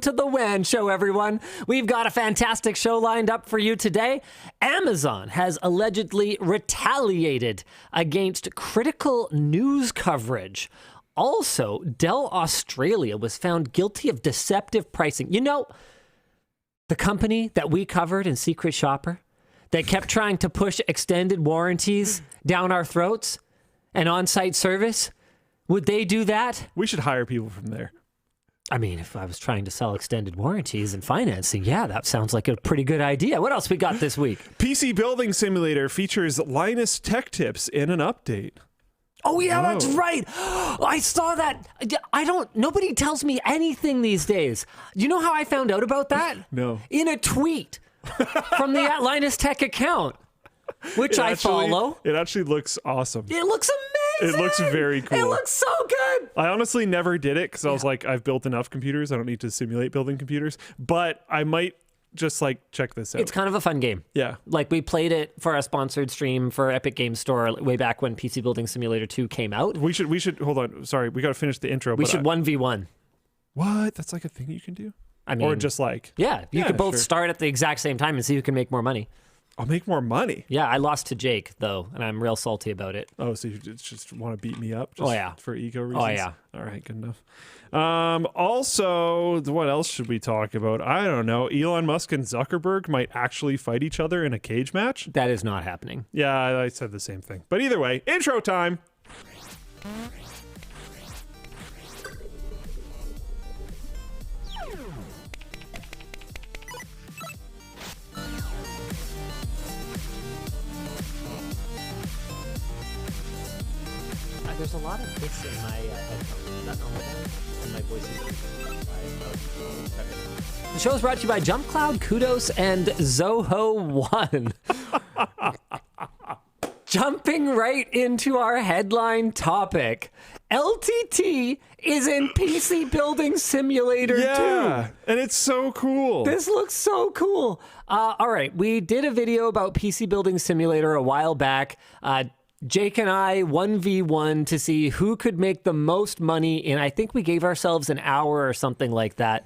To the WAN Show, everyone. We've got a fantastic show lined up for you today. Amazon has allegedly retaliated against critical news coverage. Also, Dell Australia was found guilty of deceptive pricing. You know, the company that we covered in Secret Shopper that kept trying to push extended warranties down our throats and on-site service, would they do that? We should hire people from there. I mean, if I was trying to sell extended warranties and financing, yeah, that sounds like a pretty good idea. What else we got this week? PC Building Simulator features Linus tech tips in an update. Oh, yeah, that's right. I saw that. Nobody tells me anything these days. You know how I found out about that? No. In a tweet from the Linus Tech account, which I follow. It actually looks awesome. It looks amazing. It looks very cool. It looks so good. I honestly never did it because I was like, I've built enough computers. I don't need to simulate building computers. But I might just like check this out. It's kind of a fun game. Yeah. Like we played it for a sponsored stream for Epic Games Store way back when PC Building Simulator 2 came out. We should hold on. Sorry, we got to finish the intro. We should 1v1. What? That's like a thing you can do? I mean, or just like... Yeah, you could both start at the exact same time and see who can make more money. I'll make more money. Yeah, I lost to Jake, though, and I'm real salty about it. Oh, so you just want to beat me up? Just for ego reasons? Oh, yeah. All right, good enough. Also, what else should we talk about? I don't know. Elon Musk and Zuckerberg might actually fight each other in a cage match? That is not happening. Yeah, I said the same thing. But either way, intro time. There's a lot of this in my headphones. Is that normal then? And my voice is... The show is brought to you by JumpCloud, Kudos, and Zoho One. Jumping right into our headline topic. LTT is in PC Building Simulator 2. Yeah, and it's so cool. This looks so cool. All right, we did a video about PC Building Simulator a while back. Jake and I 1v1 to see who could make the most money, and I think we gave ourselves an hour or something like that.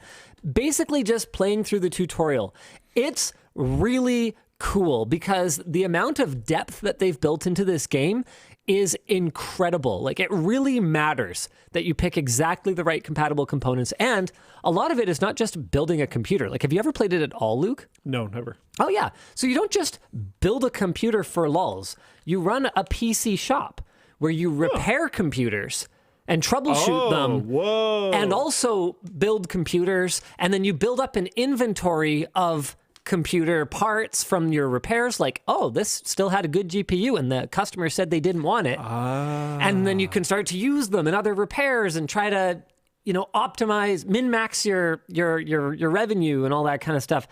Basically just playing through the tutorial. It's really cool because the amount of depth that they've built into this game is incredible. Like, it really matters that you pick exactly the right compatible components, and a lot of it is not just building a computer. Like, have you ever played it at all, Luke? No, never. Oh, yeah. So you don't just build a computer for lulz. You run a PC shop where you repair computers and troubleshoot them. Whoa. And also build computers. And then you build up an inventory of computer parts from your repairs. Like, oh, this still had a good GPU and the customer said they didn't want it. And then you can start to use them in other repairs and try to, you know, optimize, min-max your revenue and all that kind of stuff.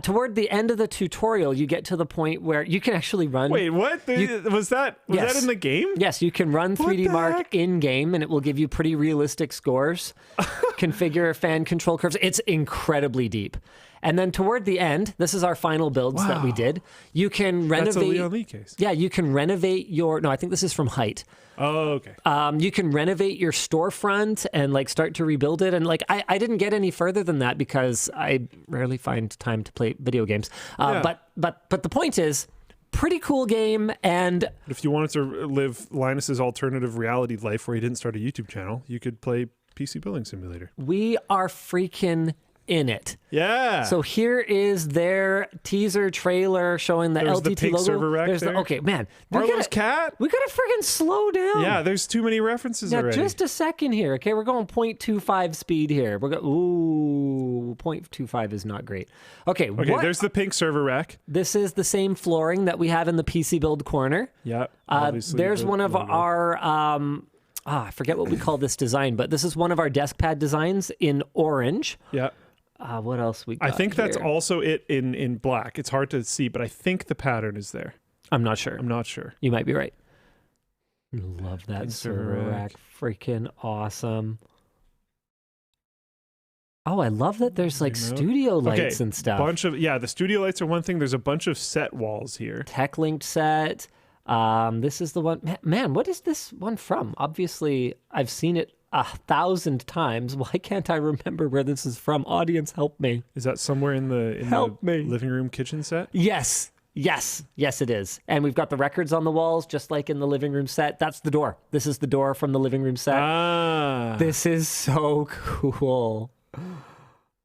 Toward the end of the tutorial, you get to the point where you can actually run... Wait, what? Was that in the game? Yes, you can run 3D Mark in-game, and it will give you pretty realistic scores. Configure fan control curves. It's incredibly deep. And then toward the end, this is our final builds that we did. You can renovate... That's a Leon Lee case. Yeah, you can renovate your... No, I think this is from Height. Oh, okay. You can renovate your storefront and like start to rebuild it. And like, I didn't get any further than that because I rarely find time to play video games. But the point is, pretty cool game. And if you wanted to live Linus's alternative reality life where he didn't start a YouTube channel, you could play PC Building Simulator. We are freaking in it. Yeah. So here is their teaser trailer showing the LTT the pink logo. server rack there. Okay, man. Marlo's cat. We gotta freaking slow down. Yeah, there's too many references already. Just a second here. Okay, we're going 0.25 speed here. Ooh, 0.25 is not great. Okay, there's the pink server rack. This is the same flooring that we have in the PC build corner. Yeah. There's one of our I forget what we call this design, but this is one of our desk pad designs in orange. Yeah. What else we got I think here? that's also it in black. It's hard to see, but I think the pattern is there. I'm not sure. You might be right. Love that server rack. Freaking awesome. Oh, I love that there's like studio lights and stuff. The studio lights are one thing. There's a bunch of set walls here. Tech linked set. This is the one. Man, what is this one from? Obviously, I've seen it 1,000 times. Why can't I remember where this is from? Audience, help me. Is that somewhere in the living room kitchen set? Yes, it is. And we've got the records on the walls, just like in the living room set. That's the door. This is the door from the living room set. This is so cool.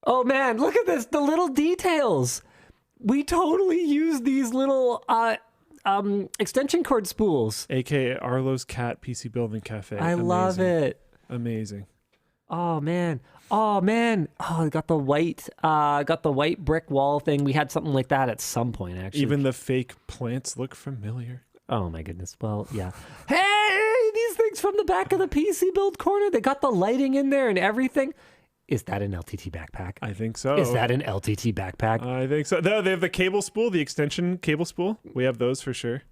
Oh man, look at this. The little details. We totally use these little extension cord spools. AKA Arlo's Cat PC Building Cafe. I love it. Amazing. Oh man. Oh, got the white brick wall thing. We had something like that at some point, actually. Even the fake plants look familiar. Oh my goodness. Well, yeah. Hey, these things from the back of the PC build corner. They got the lighting in there and everything. Is that an LTT backpack? I think so. Is that an LTT backpack? I think so. No, they have the cable spool, the extension cable spool. We have those for sure.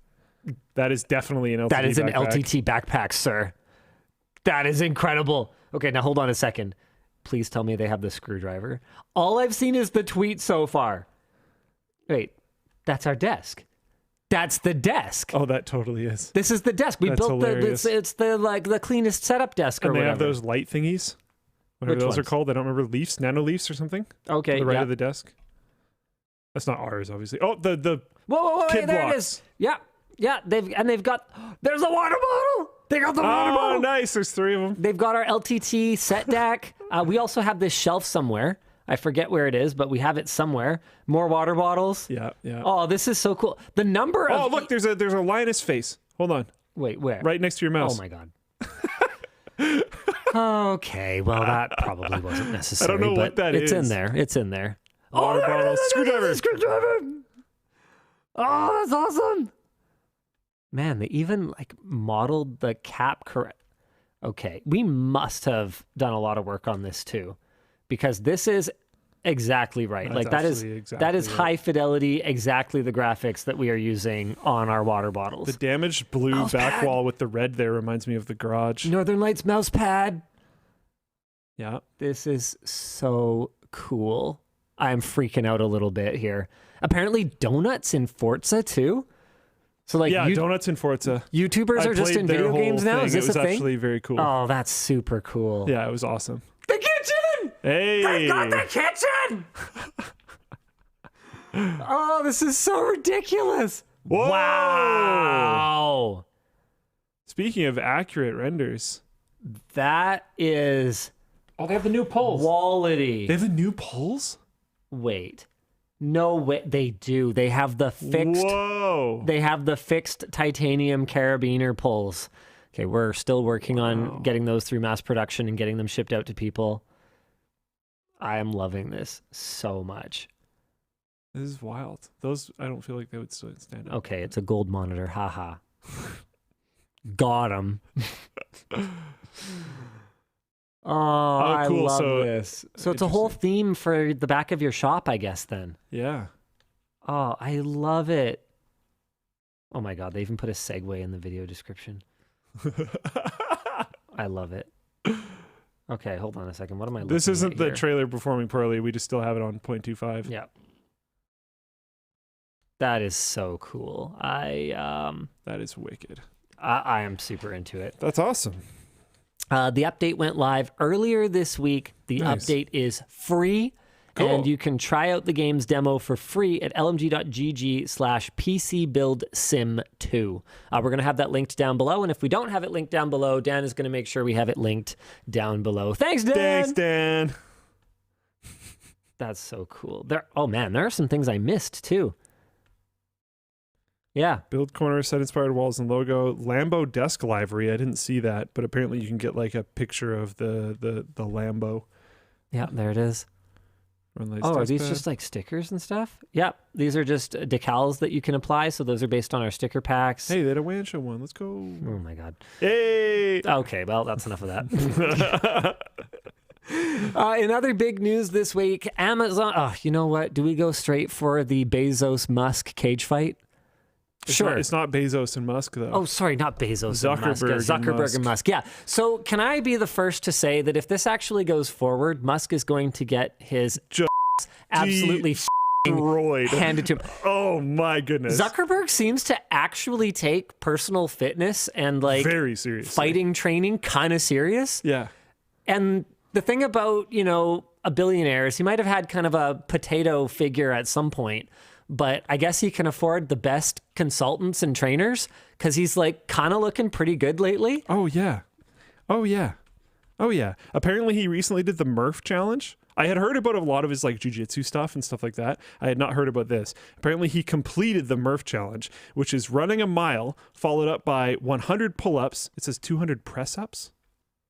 That is definitely an LTT backpack. That is an LTT backpack, sir. That is incredible. Okay, now hold on a second. Please tell me they have the screwdriver. All I've seen is the tweet so far. Wait, that's our desk. That's the desk. Oh, that totally is. This is the desk. We built it's the cleanest setup desk or whatever. And they have those light thingies. Whatever those are called. I don't remember. Leafs, nano leafs or something. Okay. To the right of the desk. That's not ours, obviously. Oh, the whoa, kid there blocks. It is. Yeah. They've got. There's a water bottle. They got the water bottle. Oh, nice. There's 3 of them. They've got our LTT set deck. We also have this shelf somewhere. I forget where it is, but we have it somewhere. More water bottles. Yeah. Oh, this is so cool. The number of. Oh, look, there's a Linus face. Hold on. Wait, where? Right next to your mouse. Oh my god. Okay, well that probably wasn't necessary. I don't know but what that it's is. in there. It's in there. Water bottle, screwdriver. Oh, that's awesome. Man, they even modeled the cap correct. Okay, we must have done a lot of work on this too, because this is exactly right. That's That is high fidelity, exactly the graphics that we are using on our water bottles. The damaged blue back wall with the red there reminds me of the garage. Northern Lights mouse pad. Yeah. This is so cool. I'm freaking out a little bit here. Apparently donuts in Forza too. So donuts in Forza. YouTubers are just in video games now? Is this a thing? It was actually very cool. Oh, that's super cool. Yeah, it was awesome. The kitchen! Hey! They've got the kitchen! Oh, this is so ridiculous. Whoa! Wow. Speaking of accurate renders. That is... Oh, they have the new poles. Quality. They have the new poles? Wait. No way. They do. They have the fixed... Whoa! They have the fixed titanium carabiner pulls. Okay, we're still working on getting those through mass production and getting them shipped out to people. I am loving this so much. This is wild. Those, I don't feel like they would stand up. Okay, it's a gold monitor. Haha. Got him. I cool. love So, this. So it's a whole theme for the back of your shop, I guess, then. Yeah. Oh, I love it. Oh my God, they even put a segue in the video description. I love it. Okay, hold on a second. What am I looking at This isn't the here? trailer performing poorly. We just still have it on 0.25. Yeah. That is so cool. That is wicked. I am super into it. That's awesome. The update went live earlier this week. The update is free. Cool. And you can try out the game's demo for free at lmg.gg/PCBuildSim2. We're going to have that linked down below. And if we don't have it linked down below, Dan is going to make sure we have it linked down below. Thanks, Dan. Thanks, Dan. That's so cool. There are some things I missed too. Yeah. Build corner, set inspired walls and logo. Lambo desk livery. I didn't see that, but apparently you can get a picture of the Lambo. Yeah, there it is. Are these just stickers and stuff? Yep. These are just decals that you can apply. So those are based on our sticker packs. Hey, they had a WAN Show one. Let's go. Oh my God. Hey. Okay, well, that's enough of that. In other big news this week, Amazon. Oh, you know what? Do we go straight for the Bezos Musk cage fight? Sure. It's not Bezos and Musk, though. Oh, sorry, not Bezos and Musk. Zuckerberg And Musk. Yeah. So can I be the first to say that if this actually goes forward, Musk is going to get his absolutely destroyed handed to him. Oh, my goodness. Zuckerberg seems to actually take personal fitness and very serious fighting training kind of serious. Yeah. And the thing about, a billionaire is he might have had kind of a potato figure at some point, but I guess he can afford the best consultants and trainers because he's like kind of looking pretty good lately. Oh, yeah. Oh, yeah. Oh, yeah. Apparently he recently did the Murph challenge. I had heard about a lot of his like jiu-jitsu stuff and stuff like that. I had not heard about this. Apparently he completed the Murph challenge, which is running a mile followed up by 100 pull-ups. It says 200 press-ups.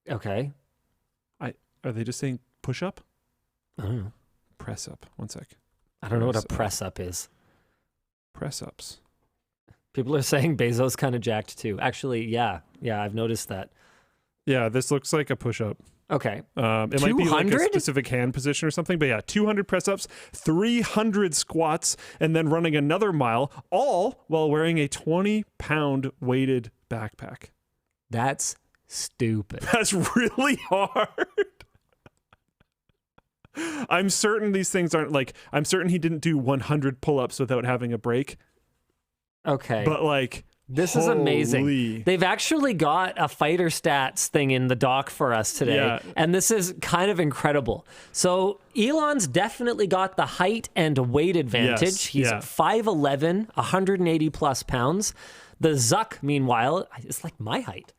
Okay. Are they just saying push-up? I don't know. Press-up. One sec. I don't know what a press-up is. Press-ups. People are saying Bezos kind of jacked too. Actually, yeah, I've noticed that. Yeah, this looks like a push-up. Okay. It might be like a specific hand position or something, but yeah, 200 press-ups, 300 squats, and then running another mile, all while wearing a 20-pound weighted backpack. That's stupid. That's really hard. I'm certain these things aren't like, I'm certain he didn't do 100 pull-ups without having a break. Okay. But like, this is amazing. They've actually got a fighter stats thing in the doc for us today. Yeah. And this is kind of incredible. So Elon's definitely got the height and weight advantage. Yes, He's 5'11", 180 plus pounds. The Zuck, meanwhile, is like my height.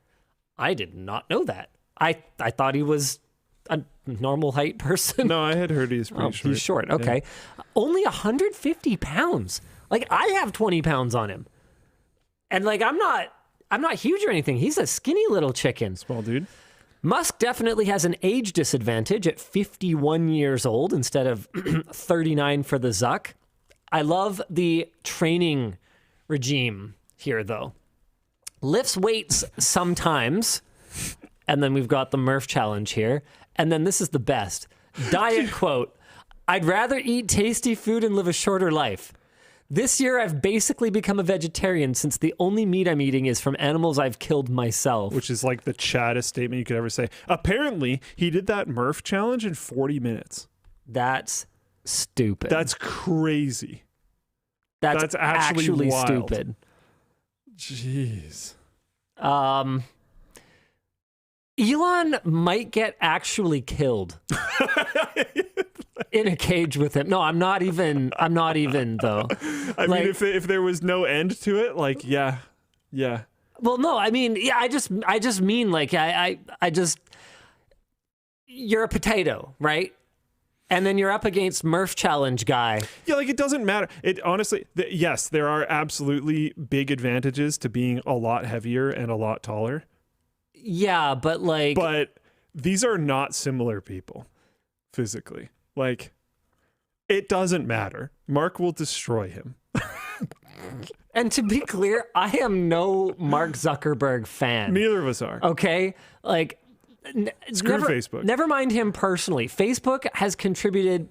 I did not know that. I thought he was a normal height person. No, I had heard he's pretty short. He's short. Okay. Yeah. Only 150 pounds. Like I have 20 pounds on him. And like, I'm not huge or anything. He's a skinny little chicken. Small dude. Musk definitely has an age disadvantage at 51 years old instead of 39 for the Zuck. I love the training regime here though. Lifts weights sometimes. And then we've got the Murph challenge here. And then this is the best. Diet quote, I'd rather eat tasty food and live a shorter life. This year, I've basically become a vegetarian since the only meat I'm eating is from animals I've killed myself. Which is like the chattest statement you could ever say. Apparently, he did that Murph challenge in 40 minutes. That's stupid. That's crazy. That's actually wild. Stupid. Jeez. Elon might get actually killed in a cage with him. No, I'm not even though. I mean, if there was no end to it, like, yeah. Well, no, I mean, yeah, I just mean like, I just, you're a potato, right? And then you're up against Murph challenge guy. Yeah, like it doesn't matter. It honestly, yes, there are absolutely big advantages to being a lot heavier and a lot taller. Yeah, but like... But these are not similar people physically. Like, it doesn't matter. Mark will destroy him. And to be clear, I am no Mark Zuckerberg fan. Neither of us are. Okay? Like, Facebook. Never mind him personally. Facebook has contributed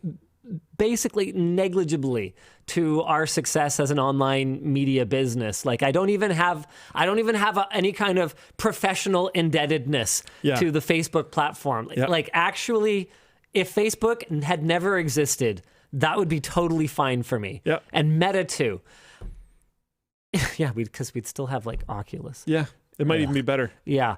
basically negligibly to our success as an online media business. Like I don't even have any kind of professional indebtedness to the Facebook platform. Yeah. Like actually, if Facebook had never existed, that would be totally fine for me. Yeah. And Meta too. Yeah, because we'd still have like Oculus. Yeah, it might even be better. Yeah.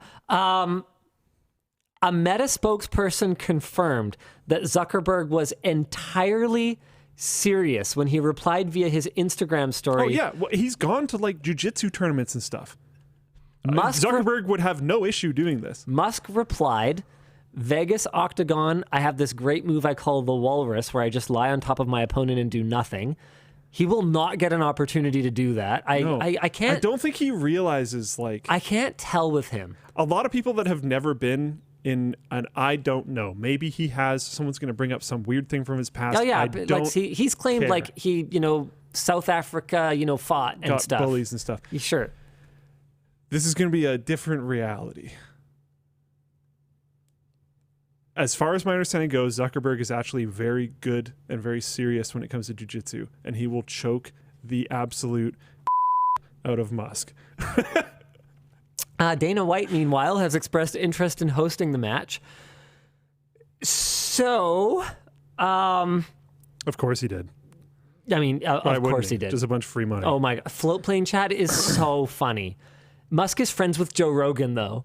A Meta spokesperson confirmed that Zuckerberg was entirely serious when he replied via his Instagram story. Oh, yeah. Well, he's gone to like jiu-jitsu tournaments and stuff. Zuckerberg would have no issue doing this. Musk replied, Vegas Octagon, I have this great move I call the walrus where I just lie on top of my opponent and do nothing. He will not get an opportunity to do that. I can't. I don't think he realizes like... I can't tell with him. A lot of people that have never been in an I don't know. Maybe he has, someone's going to bring up some weird thing from his past. Oh yeah, but like he's claimed care. like he, South Africa, fought and got stuff. Bullies and stuff. Sure. This is going to be a different reality. As far as my understanding goes, Zuckerberg is actually very good and very serious when it comes to jiu-jitsu, and he will choke the absolute out of Musk. Dana White, meanwhile, has expressed interest in hosting the match. So, of course he did. I mean, of course he did. Just a bunch of free money. Oh my God. Float plane chat is so funny. Musk is friends with Joe Rogan, though.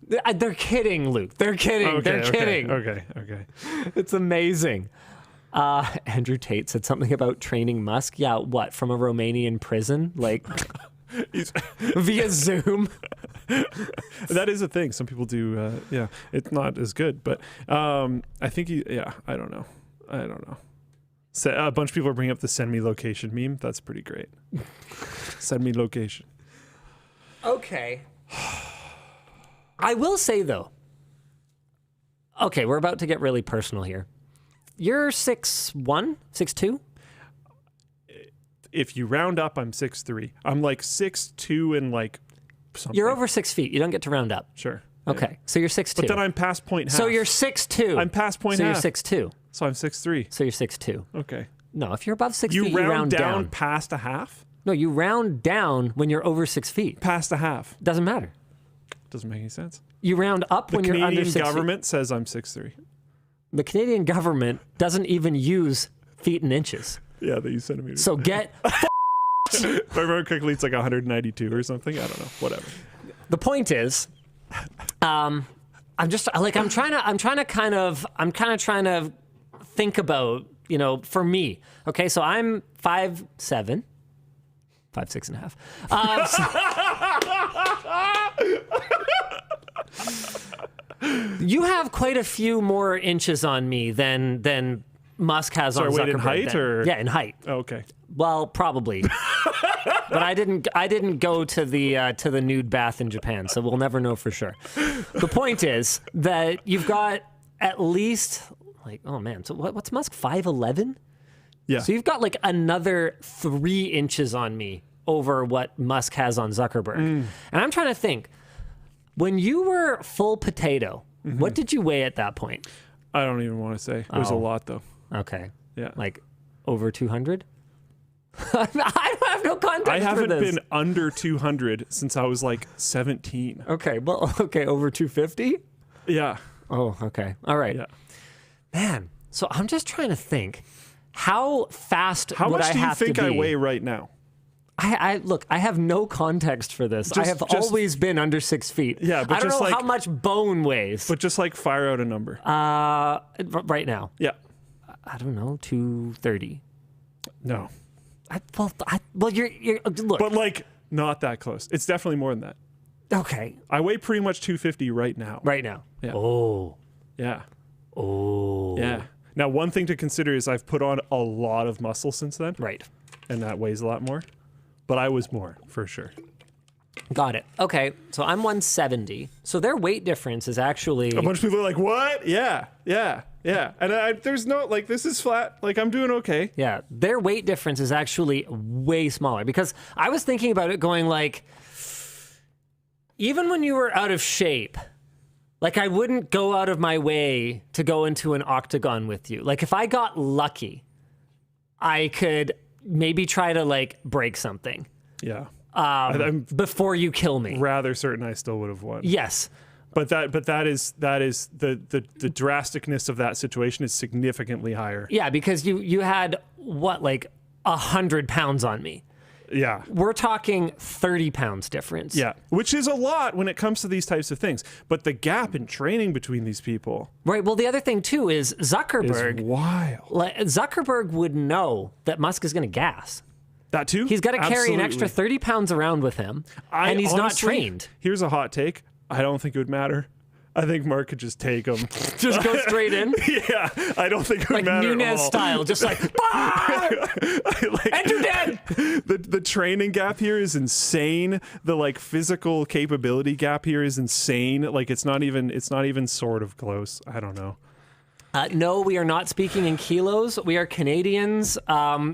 They're kidding, Luke. They're kidding. They're kidding. Okay. It's amazing. Andrew Tate said something about training Musk. Yeah, what? From a Romanian prison? Like, via Zoom? That is a thing. Some people do, yeah. It's not as good. But I think I don't know. So, a bunch of people are bringing up the send me location meme. That's pretty great. Send me location. Okay. I will say, though, okay, we're about to get really personal here. You're 6'1", 6'2"? If you round up, I'm 6'3". I'm like 6'2" and like something. You're over 6 feet. You don't get to round up. Sure. Okay, Yeah. so you're 6'2". But then I'm past point half. So you're 6'2". I'm past point half. So you're 6'2". So I'm 6'3". So you're 6'2". Okay. No, if you're above 6 You feet, you round down past a half? No, you round down when you're over 6 feet. Past a half. Doesn't matter. Doesn't make any sense. You round up when you're under 6 feet. The Canadian government says I'm 6'3". The Canadian government doesn't even use feet and inches. Yeah, they use centimeters. So get if I remember correctly, it's like 192 or something. I don't know. Whatever. The point is, I'm just like I'm trying to kind of think about, you know, for me. Okay, so I'm 5'7", 5'6.5". You have quite a few more inches on me than Musk has on Zuckerberg. Wait, in height or? Yeah, in height. Oh, okay. Well, probably. But I didn't go to the nude bath in Japan, so we'll never know for sure. The point is that you've got at least like, oh man, so what's Musk, 5'11"? Yeah. So you've got like another 3 inches on me over what Musk has on Zuckerberg. And I'm trying to think, when you were full potato, what did you weigh at that point? I don't even want to say. It was a lot though. Okay. Yeah. Like over 200? I have no context I haven't for this. been under 200 since I was like 17. Okay, well, okay, over 250? Yeah. Oh, okay. All right. Yeah. Man, so I'm just trying to think, how fast How would much I do you have to think be? I weigh right now? Look, I have no context for this. I have always been under 6 feet. Yeah, but I don't just know like- how much bone weighs. But just like fire out a number. Right now, Yeah. I don't know, 230. No. Well, you're look. But like not that close. It's definitely more than that. Okay, I weigh pretty much 250 right now. right now. Yeah. Oh, Yeah. oh, Yeah. Now, one thing to consider is I've put on a lot of muscle since then, right. and that weighs a lot more. But I was more, for sure. Got it. Okay, so I'm 170. So their weight difference is actually A bunch of people are like, what? Yeah. And there's no, like, this is flat. Like, I'm doing okay. Yeah, their weight difference is actually way smaller because I was thinking about it going like, even when you were out of shape, like I wouldn't go out of my way to go into an octagon with you. Like if I got lucky, I could maybe try to like break something Yeah. I'm before you kill me. rather certain I still would have won. Yes. But that is the drasticness of that situation is significantly higher. Yeah, because you had what, like 100 pounds on me. Yeah. We're talking 30 pounds difference. Yeah. Which is a lot when it comes to these types of things. But the gap in training between these people Right. Well, the other thing too is Zuckerberg. is wild. Like, Zuckerberg would know that Musk is going to gas. That too? He's got to carry an Absolutely. extra 30 pounds around with him, and he's not honestly, trained. Here's a hot take. I don't think it would matter. I think Mark could just take him. Just go straight in, Yeah, I don't think it would like matter at Nunez all. style, just like, and you're dead. The training gap here is insane. The like physical capability gap here is insane. Like it's not even sort of close. I don't know. No, we are not speaking in kilos. We are Canadians,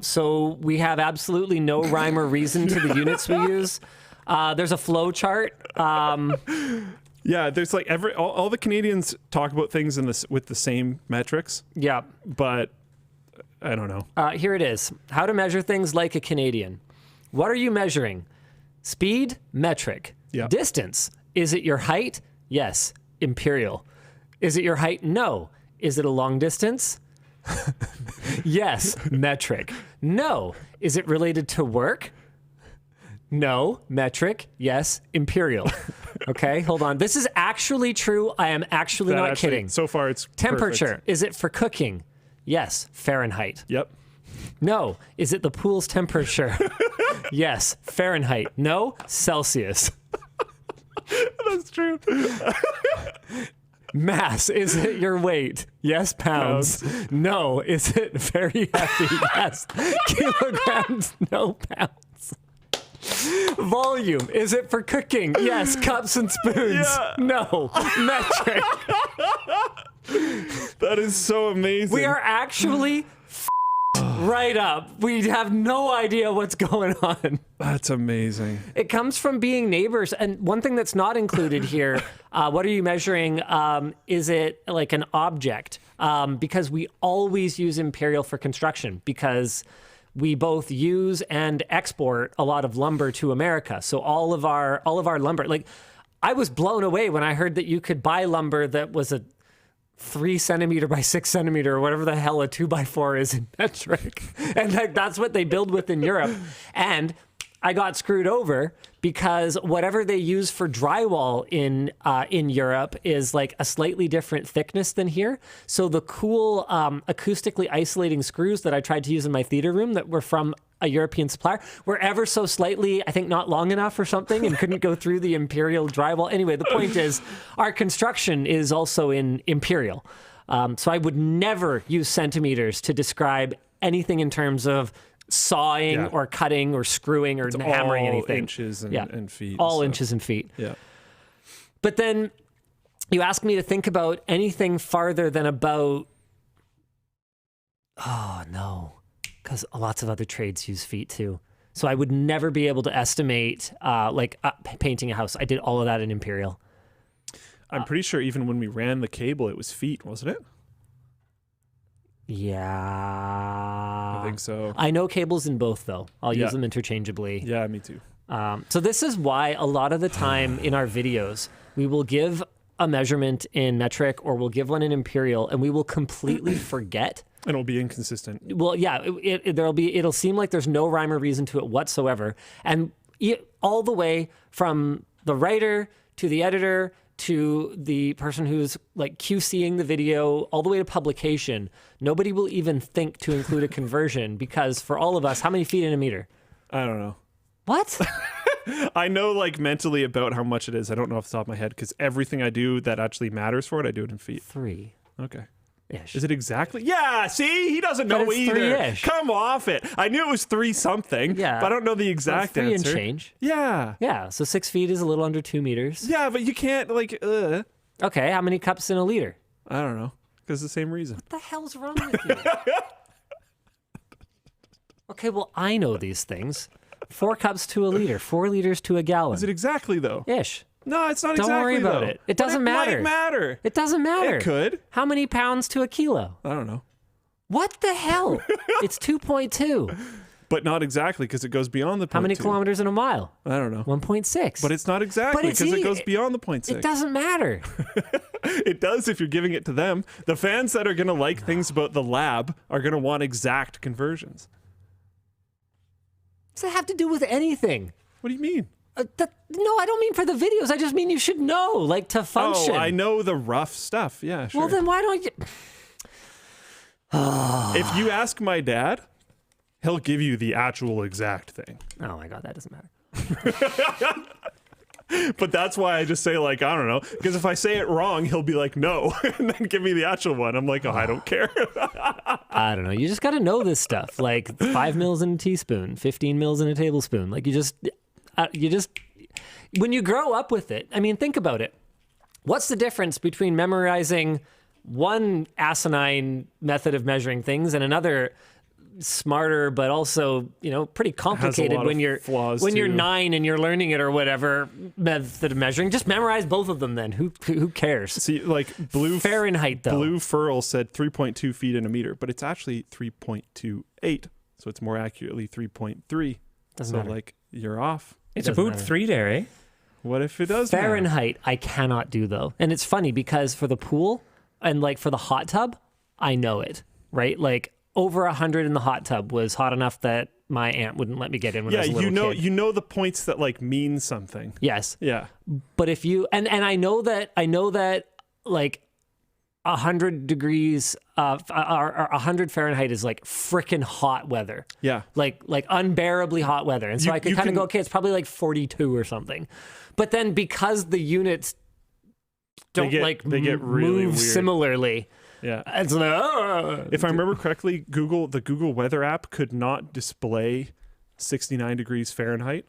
so we have absolutely no rhyme or reason to the units we use. There's a flow chart. Yeah, there's like all the Canadians talk about things with the same metrics, Yeah. but I don't know. Here it is. How to measure things like a Canadian. What are you measuring? Speed, metric. Yeah. Distance. Is it your height? Yes. Imperial. Is it your height? No. Is it a long distance? Yes. Metric. No. Is it related to work? No. Metric. Yes. Imperial. Okay, hold on. This is actually true. I am actually not kidding. So far, it's Temperature. perfect. Is it for cooking? Yes. Fahrenheit. Yep. No. Is it the pool's temperature? Yes. Fahrenheit. No. Celsius. That's true. Mass. Is it your weight? Yes. Pounds. No. Is it very heavy? Yes. Kilograms. No. Pounds. Volume. Is it for cooking? Yes. Cups and spoons. Yeah. No. Metric. That is so amazing. We are actually right up. We have no idea what's going on. That's amazing. It comes from being neighbors. And one thing that's not included here, what are you measuring? Is it like an object? Because we always use imperial for construction because we both use and export a lot of lumber to America. So all of our lumber, like I was blown away when I heard that you could buy lumber that was a 3 centimeter by 6 centimeter or whatever the hell a 2x4 is in metric. And like, that's what they build with in Europe. And I got screwed over because whatever they use for drywall in Europe is like a slightly different thickness than here. So the cool acoustically isolating screws that I tried to use in my theater room that were from a European supplier were ever so slightly, I think, not long enough or something and couldn't go through the imperial drywall. Anyway, the point is our construction is also in imperial. So I would never use centimeters to describe anything in terms of sawing or cutting or screwing or hammering all anything. Inches and feet. All inches and feet. Yeah. But then you ask me to think about anything farther than about, oh no, because lots of other trades use feet too. So I would never be able to estimate painting a house. I did all of that in imperial. I'm pretty sure even when we ran the cable, it was feet, wasn't it? Yeah. I think so. I know cables in both, though. I'll use them interchangeably. Yeah, me too. So this is why a lot of the time in our videos, we will give a measurement in metric or we'll give one in imperial and we will completely forget. And it'll be inconsistent. Well, yeah, it'll seem like there's no rhyme or reason to it whatsoever. And all the way from the writer to the editor to the person who's like QCing the video, all the way to publication, nobody will even think to include a conversion because for all of us, how many feet in a meter? I don't know. What? I know like mentally about how much it is. I don't know off the top of my head because everything I do that actually matters for it, I do it in feet. 3. Okay. Ish. Is it exactly? Yeah, see? He doesn't know it's either. 3-ish. Come off it. I knew it was 3 something, Yeah. but I don't know the exact 3 answer. and change. Yeah. Yeah, so 6 feet is a little under 2 meters. Yeah, but you can't like, Okay, how many cups in a liter? I don't know. Because the same reason. What the hell's wrong with you? Okay, well, I know these things. 4 cups to a liter, 4 liters to a gallon. Is it exactly though? Ish. No, it's not Don't exactly worry about though. it. It But doesn't matter. Might matter. It doesn't matter. It could. How many pounds to a kilo? I don't know. What the hell? It's 2.2. But not exactly because it goes beyond the point. How many kilometers in a mile? I don't know. 1.6. But it's not exactly because it goes beyond the 0.6. It doesn't matter. It does if you're giving it to them. The fans that are going to like things about the lab are going to want exact conversions. What does that have to do with anything? What do you mean? No, I don't mean for the videos. I just mean you should know, like, to function. Oh, I know the rough stuff. Yeah, sure. Well, then why don't you... If you ask my dad, he'll give you the actual exact thing. Oh, my God, that doesn't matter. But that's why I just say, like, I don't know. Because if I say it wrong, he'll be like, no, and then give me the actual one. I'm like, oh, I don't care. I don't know. You just got to know this stuff. Like 5 mils in a teaspoon, 15 mils in a tablespoon. Like you just, when you grow up with it, I mean, think about it. What's the difference between memorizing one asinine method of measuring things and another smarter, but also, you know, pretty complicated when you're 9 and you're learning it or whatever method of measuring? Just memorize both of them then. Who cares? See, like Fahrenheit though. Blue Furl said 3.2 feet in a meter, but it's actually 3.28. So it's more accurately 3.3. Doesn't so matter. like you're off. It's about 3 there, eh? What if it does Fahrenheit I cannot do though. And it's funny because for the pool and like for the hot tub, I know it, right? Like over 100 in the hot tub was hot enough that my aunt wouldn't let me get in when I was a little kid. You know the points that like mean something. Yes. Yeah. But if you and I know that like 100 degrees or 100 Fahrenheit is like frickin' hot weather. Yeah. Like unbearably hot weather. And so I could kind of go, okay, it's probably like 42 or something. But then because the units don't they get really move weird. Similarly. Yeah. It's like, if I remember correctly, the Google Weather app could not display 69 degrees Fahrenheit,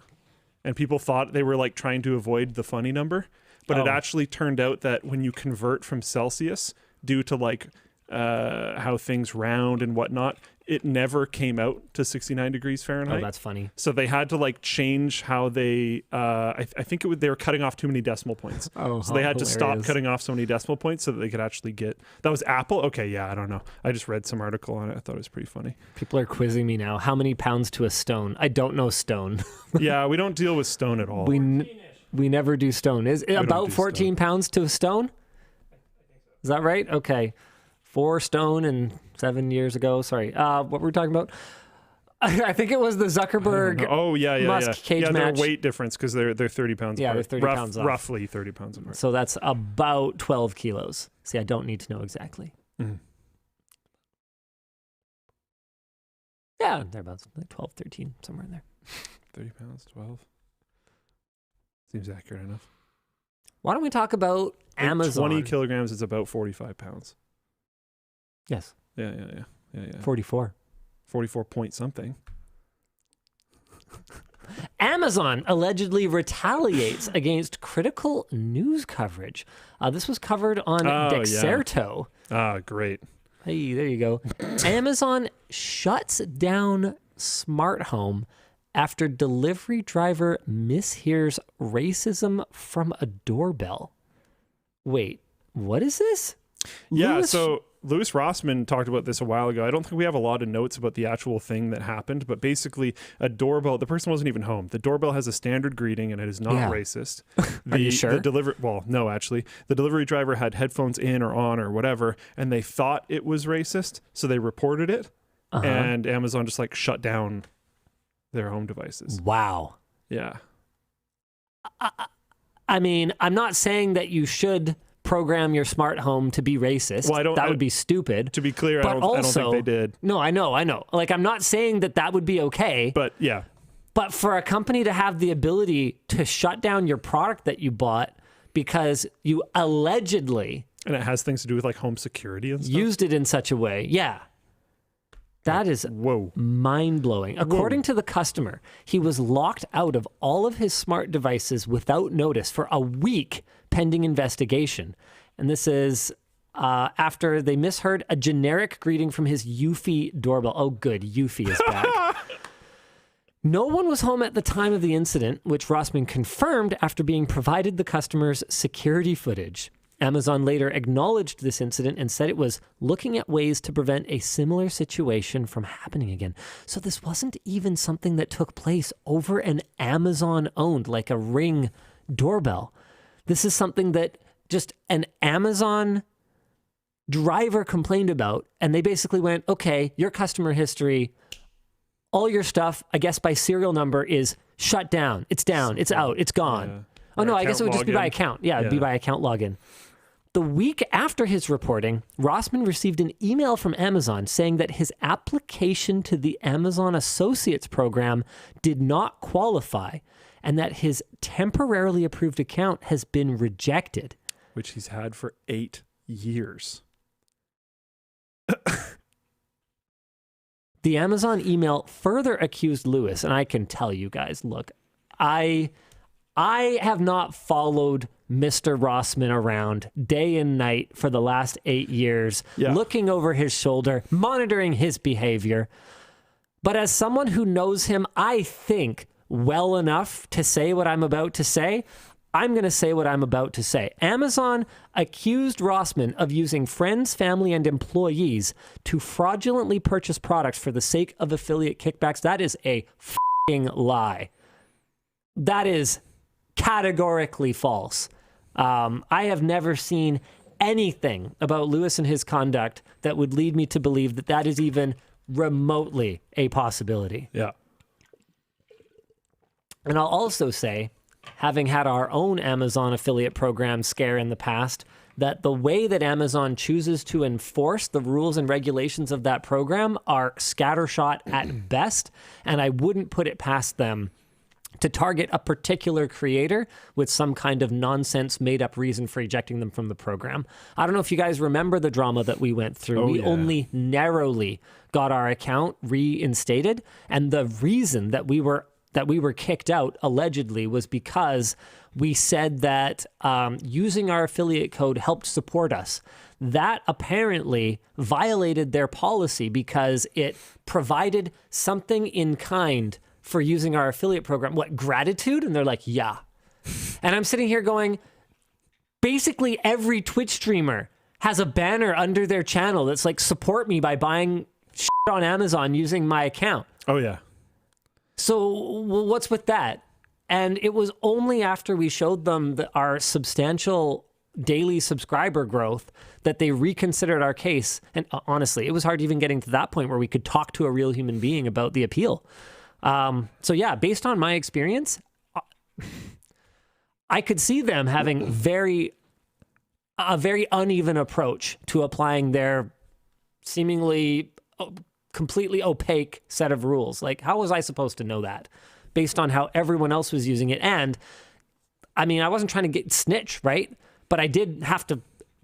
and people thought they were like trying to avoid the funny number, but it actually turned out that when you convert from Celsius due to like how things round and whatnot, it never came out to 69 degrees Fahrenheit. Oh, that's funny. So they had to like change how they, I think they were cutting off too many decimal points. Oh, so they had hilarious. to stop cutting off so many decimal points so that they could actually get, that was Apple? Okay, yeah, I don't know. I just read some article on it. I thought it was pretty funny. People are quizzing me now. How many pounds to a stone? I don't know stone. Yeah, we don't deal with stone at all. We never do stone. Is it about 14 pounds to a stone? Is that right? Okay. 4 stone and 7 years ago. Sorry. What were we talking about? I think it was the Zuckerberg Musk cage match. Their weight difference because they're 30 pounds apart. Yeah, they're 30 pounds off. Roughly 30 pounds apart. So that's about 12 kilos. See, I don't need to know exactly. Mm-hmm. Yeah, they're about like 12, 13, somewhere in there. 30 pounds, 12. Seems accurate enough. Why don't we talk about Amazon? 20 kilograms is about 45 pounds. Yes. Yeah. 44. 44 point something. Amazon allegedly retaliates against critical news coverage. This was covered on Dexerto. Yeah. Great. Hey, there you go. Amazon shuts down smart home after delivery driver mishears racism from a doorbell. Wait, what is this? Yeah, so Louis Rossmann talked about this a while ago. I don't think we have a lot of notes about the actual thing that happened, but basically a doorbell, the person wasn't even home. The doorbell has a standard greeting and it is not racist. Are you sure? No, actually. The delivery driver had headphones in or on or whatever, and they thought it was racist, so they reported it, and Amazon just like shut down their home devices. Wow. Yeah. I mean, I'm not saying that you should program your smart home to be racist. Well, that would be stupid. To be clear, I don't think they did. No, I know. Like, I'm not saying that would be okay. But yeah. But for a company to have the ability to shut down your product that you bought because you allegedly... And it has things to do with like home security and stuff? Used it in such a way. Yeah. That is mind-blowing. According to the customer, he was locked out of all of his smart devices without notice for a week pending investigation. And this is after they misheard a generic greeting from his Eufy doorbell. Oh, good. Eufy is back. No one was home at the time of the incident, which Rossmann confirmed after being provided the customer's security footage. Amazon later acknowledged this incident and said it was looking at ways to prevent a similar situation from happening again. So this wasn't even something that took place over an Amazon-owned, like a Ring doorbell. This is something that just an Amazon driver complained about, and they basically went, okay, your customer history, all your stuff, I guess by serial number, is shut down. It's down. It's out. It's gone. Yeah. Oh, no, I guess it would just be by account. Yeah, it'd be by account login. The week after his reporting, Rossmann received an email from Amazon saying that his application to the Amazon Associates program did not qualify and that his temporarily approved account has been rejected. Which he's had for 8 years. The Amazon email further accused Lewis, and I can tell you guys, look, I have not followed Mr. Rossmann around day and night for the last 8 years, looking over his shoulder, monitoring his behavior. But as someone who knows him, I think well enough to say what I'm about to say, I'm going to say what I'm about to say. Amazon accused Rossmann of using friends, family, and employees to fraudulently purchase products for the sake of affiliate kickbacks. That is a f***ing lie. That is categorically false. I have never seen anything about Lewis and his conduct that would lead me to believe that that is even remotely a possibility. Yeah. And I'll also say, having had our own Amazon affiliate program scare in the past, that the way that Amazon chooses to enforce the rules and regulations of that program are scattershot at best, and I wouldn't put it past them to target a particular creator with some kind of nonsense made-up reason for ejecting them from the program. I don't know if you guys remember the drama that we went through. We only narrowly got our account reinstated, and the reason that we were kicked out, allegedly, was because we said that using our affiliate code helped support us. That apparently violated their policy because it provided something in kind for using our affiliate program. What, gratitude? And they're like, yeah. And I'm sitting here going, basically every Twitch streamer has a banner under their channel that's like, support me by buying shit on Amazon using my account. Oh, yeah. So what's with that? And it was only after we showed them our substantial daily subscriber growth that they reconsidered our case. And honestly, it was hard even getting to that point where we could talk to a real human being about the appeal. So yeah, based on my experience, I could see them having a very uneven approach to applying their seemingly completely opaque set of rules. Like, how was I supposed to know that based on how everyone else was using it? And I mean, I wasn't trying to get snitch, right? But I did have to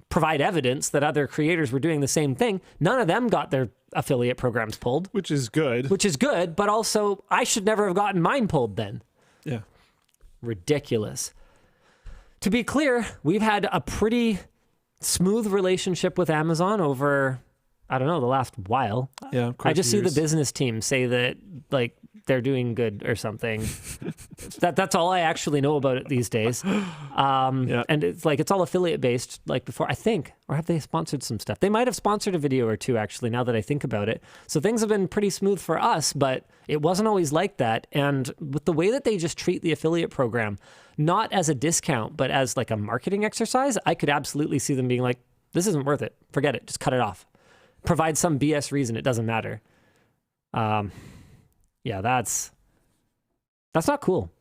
provide evidence that other creators were doing the same thing. None of them got their affiliate programs pulled. Which is good, but also I should never have gotten mine pulled then. Yeah. Ridiculous. To be clear, we've had a pretty smooth relationship with Amazon over, I don't know, the last while. Yeah, I just see the business team say that like they're doing good or something. That's all I actually know about it these days. And it's like, it's all affiliate based like before, I think, or have they sponsored some stuff? They might have sponsored a video or two actually, now that I think about it. So things have been pretty smooth for us, but it wasn't always like that. And with the way that they just treat the affiliate program, not as a discount, but as like a marketing exercise, I could absolutely see them being like, this isn't worth it. Forget it. Just cut it off. Provide some BS reason. It doesn't matter. Yeah, that's not cool.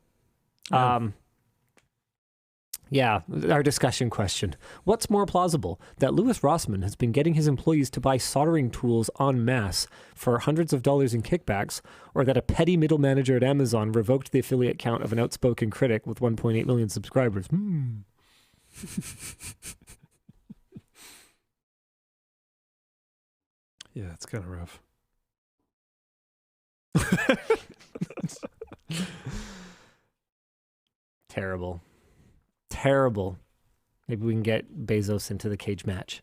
Yeah, our discussion question. What's more plausible, that Louis Rossmann has been getting his employees to buy soldering tools en masse for hundreds of dollars in kickbacks, or that a petty middle manager at Amazon revoked the affiliate count of an outspoken critic with 1.8 million subscribers? Yeah, it's kind of rough. Terrible. Maybe we can get Bezos into the cage match.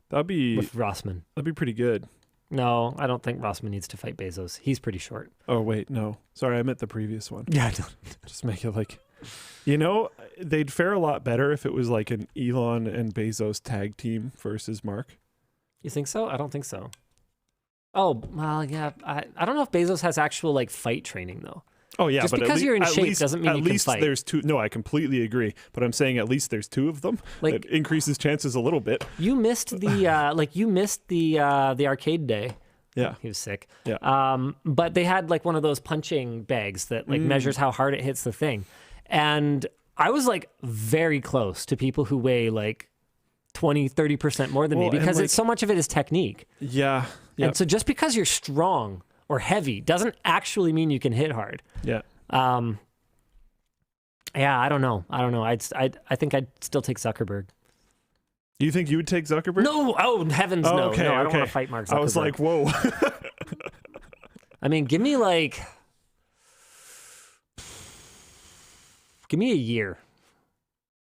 That'd be with Rossmann. That'd be pretty good. No, I don't think Rossmann needs to fight Bezos. He's pretty short. Oh wait, no. Sorry, I meant the previous one. Yeah, just make it like, you know, they'd fare a lot better if it was like an Elon and Bezos tag team versus Mark. You think so? I don't think so. Oh, well, yeah. I don't know if Bezos has actual like fight training though. Oh yeah, just but because you're in shape doesn't mean you can fight. At least there's two. No, I completely agree. But I'm saying at least there's two of them. Like, it increases chances a little bit. You missed the the arcade day. Yeah, he was sick. Yeah. But they had like one of those punching bags that like measures how hard it hits the thing, and I was like very close to people who weigh like 20-30% more than me because it's so much of it is technique. Yeah. Yep. And so just because you're strong or heavy doesn't actually mean you can hit hard. Yeah. Yeah, I don't know. I think I'd still take Zuckerberg. You think you would take Zuckerberg? No. Oh, heavens no. Okay, no, I don't want to fight Mark Zuckerberg. I was like, whoa. I mean, give me a year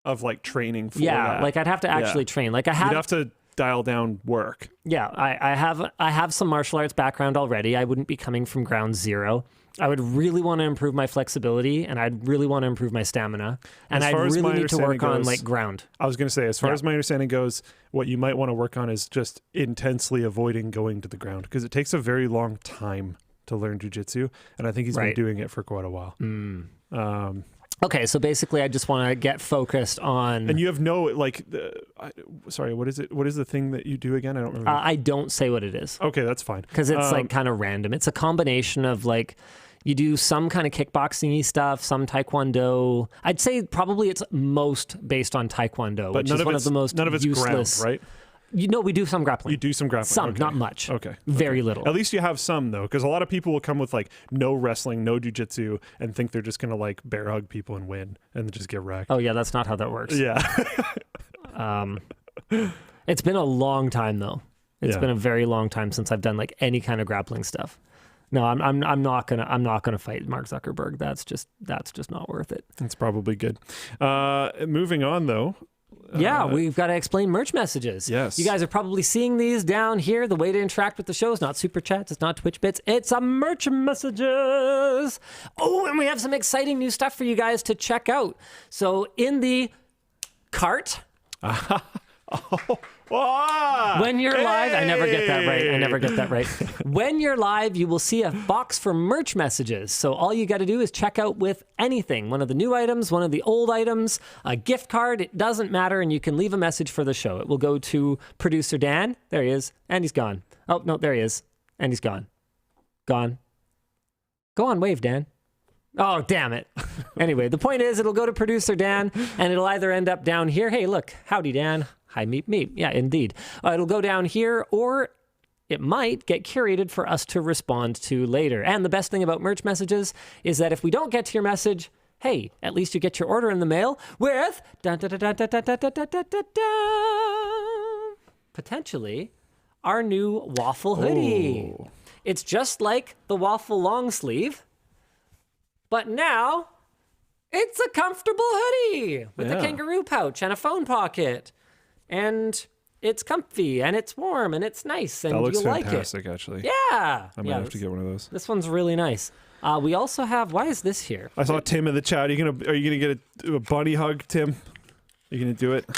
of like training for that. Like I'd have to actually train. Like you'd have to dial down work. Yeah, I have some martial arts background already. I wouldn't be coming from ground zero. I would really want to improve my flexibility, and I'd really want to improve my stamina, and I'd really need to work on like ground. I was going to say, as far as my understanding goes, what you might want to work on is just intensely avoiding going to the ground, because it takes a very long time to learn jiu-jitsu, and I think he's been doing it for quite a while. Okay, so basically I just want to get focused on... And you have no, like, sorry, what is it? What is the thing that you do again? I don't remember. I don't say what it is. Okay, that's fine. Because it's like kind of random. It's a combination of like, you do some kind of kickboxing-y stuff, some taekwondo. I'd say probably it's most based on taekwondo, But which is one of the most none of it's useless... ground, right? We do some grappling. You do some grappling. Some, okay. not much. Okay. Very little. At least you have some, though, because a lot of people will come with, like, no wrestling, no jiu-jitsu, and think they're just going to, like, bear hug people and win and just get wrecked. Oh, yeah, that's not how that works. Yeah. It's been a long time, though. It's Yeah. been a very long time since I've done, like, any kind of grappling stuff. No, I'm not gonna fight Mark Zuckerberg. That's just not worth it. It's probably good. Moving on, though. Yeah, we've got to explain merch messages. Yes. You guys are probably seeing these down here. The way to interact with the show is not super chats, it's not Twitch bits, it's a merch messages. Oh, and we have some exciting new stuff for you guys to check out. So in the cart, when you're live, I never get that right. When you're live, you will see a box for merch messages. So all you got to do is check out with anything, one of the new items, one of the old items, a gift card, it doesn't matter, and you can leave a message for the show. It will go to producer Dan. There he is, and he's gone. Oh, no, there he is, and he's gone. Gone. Go on, wave, Dan. Oh, damn it. Anyway, the point is it'll go to producer Dan, and it'll either end up down here. Hey, look, howdy, Dan. Hi, meep. Yeah, indeed. It'll go down here, or it might get curated for us to respond to later. And the best thing about merch messages is that if we don't get to your message, hey, at least you get your order in the mail with potentially our new waffle hoodie. Oh. It's just like the waffle long sleeve, but now it's a comfortable hoodie with a kangaroo pouch and a phone pocket. And it's comfy, and it's warm, and it's nice, and That looks you like it. fantastic, actually. Yeah. I might have to get one of those. This one's really nice. We also have, why is this here? I saw Tim in the chat. Are you gonna get a bunny hug, Tim? Are you gonna do it?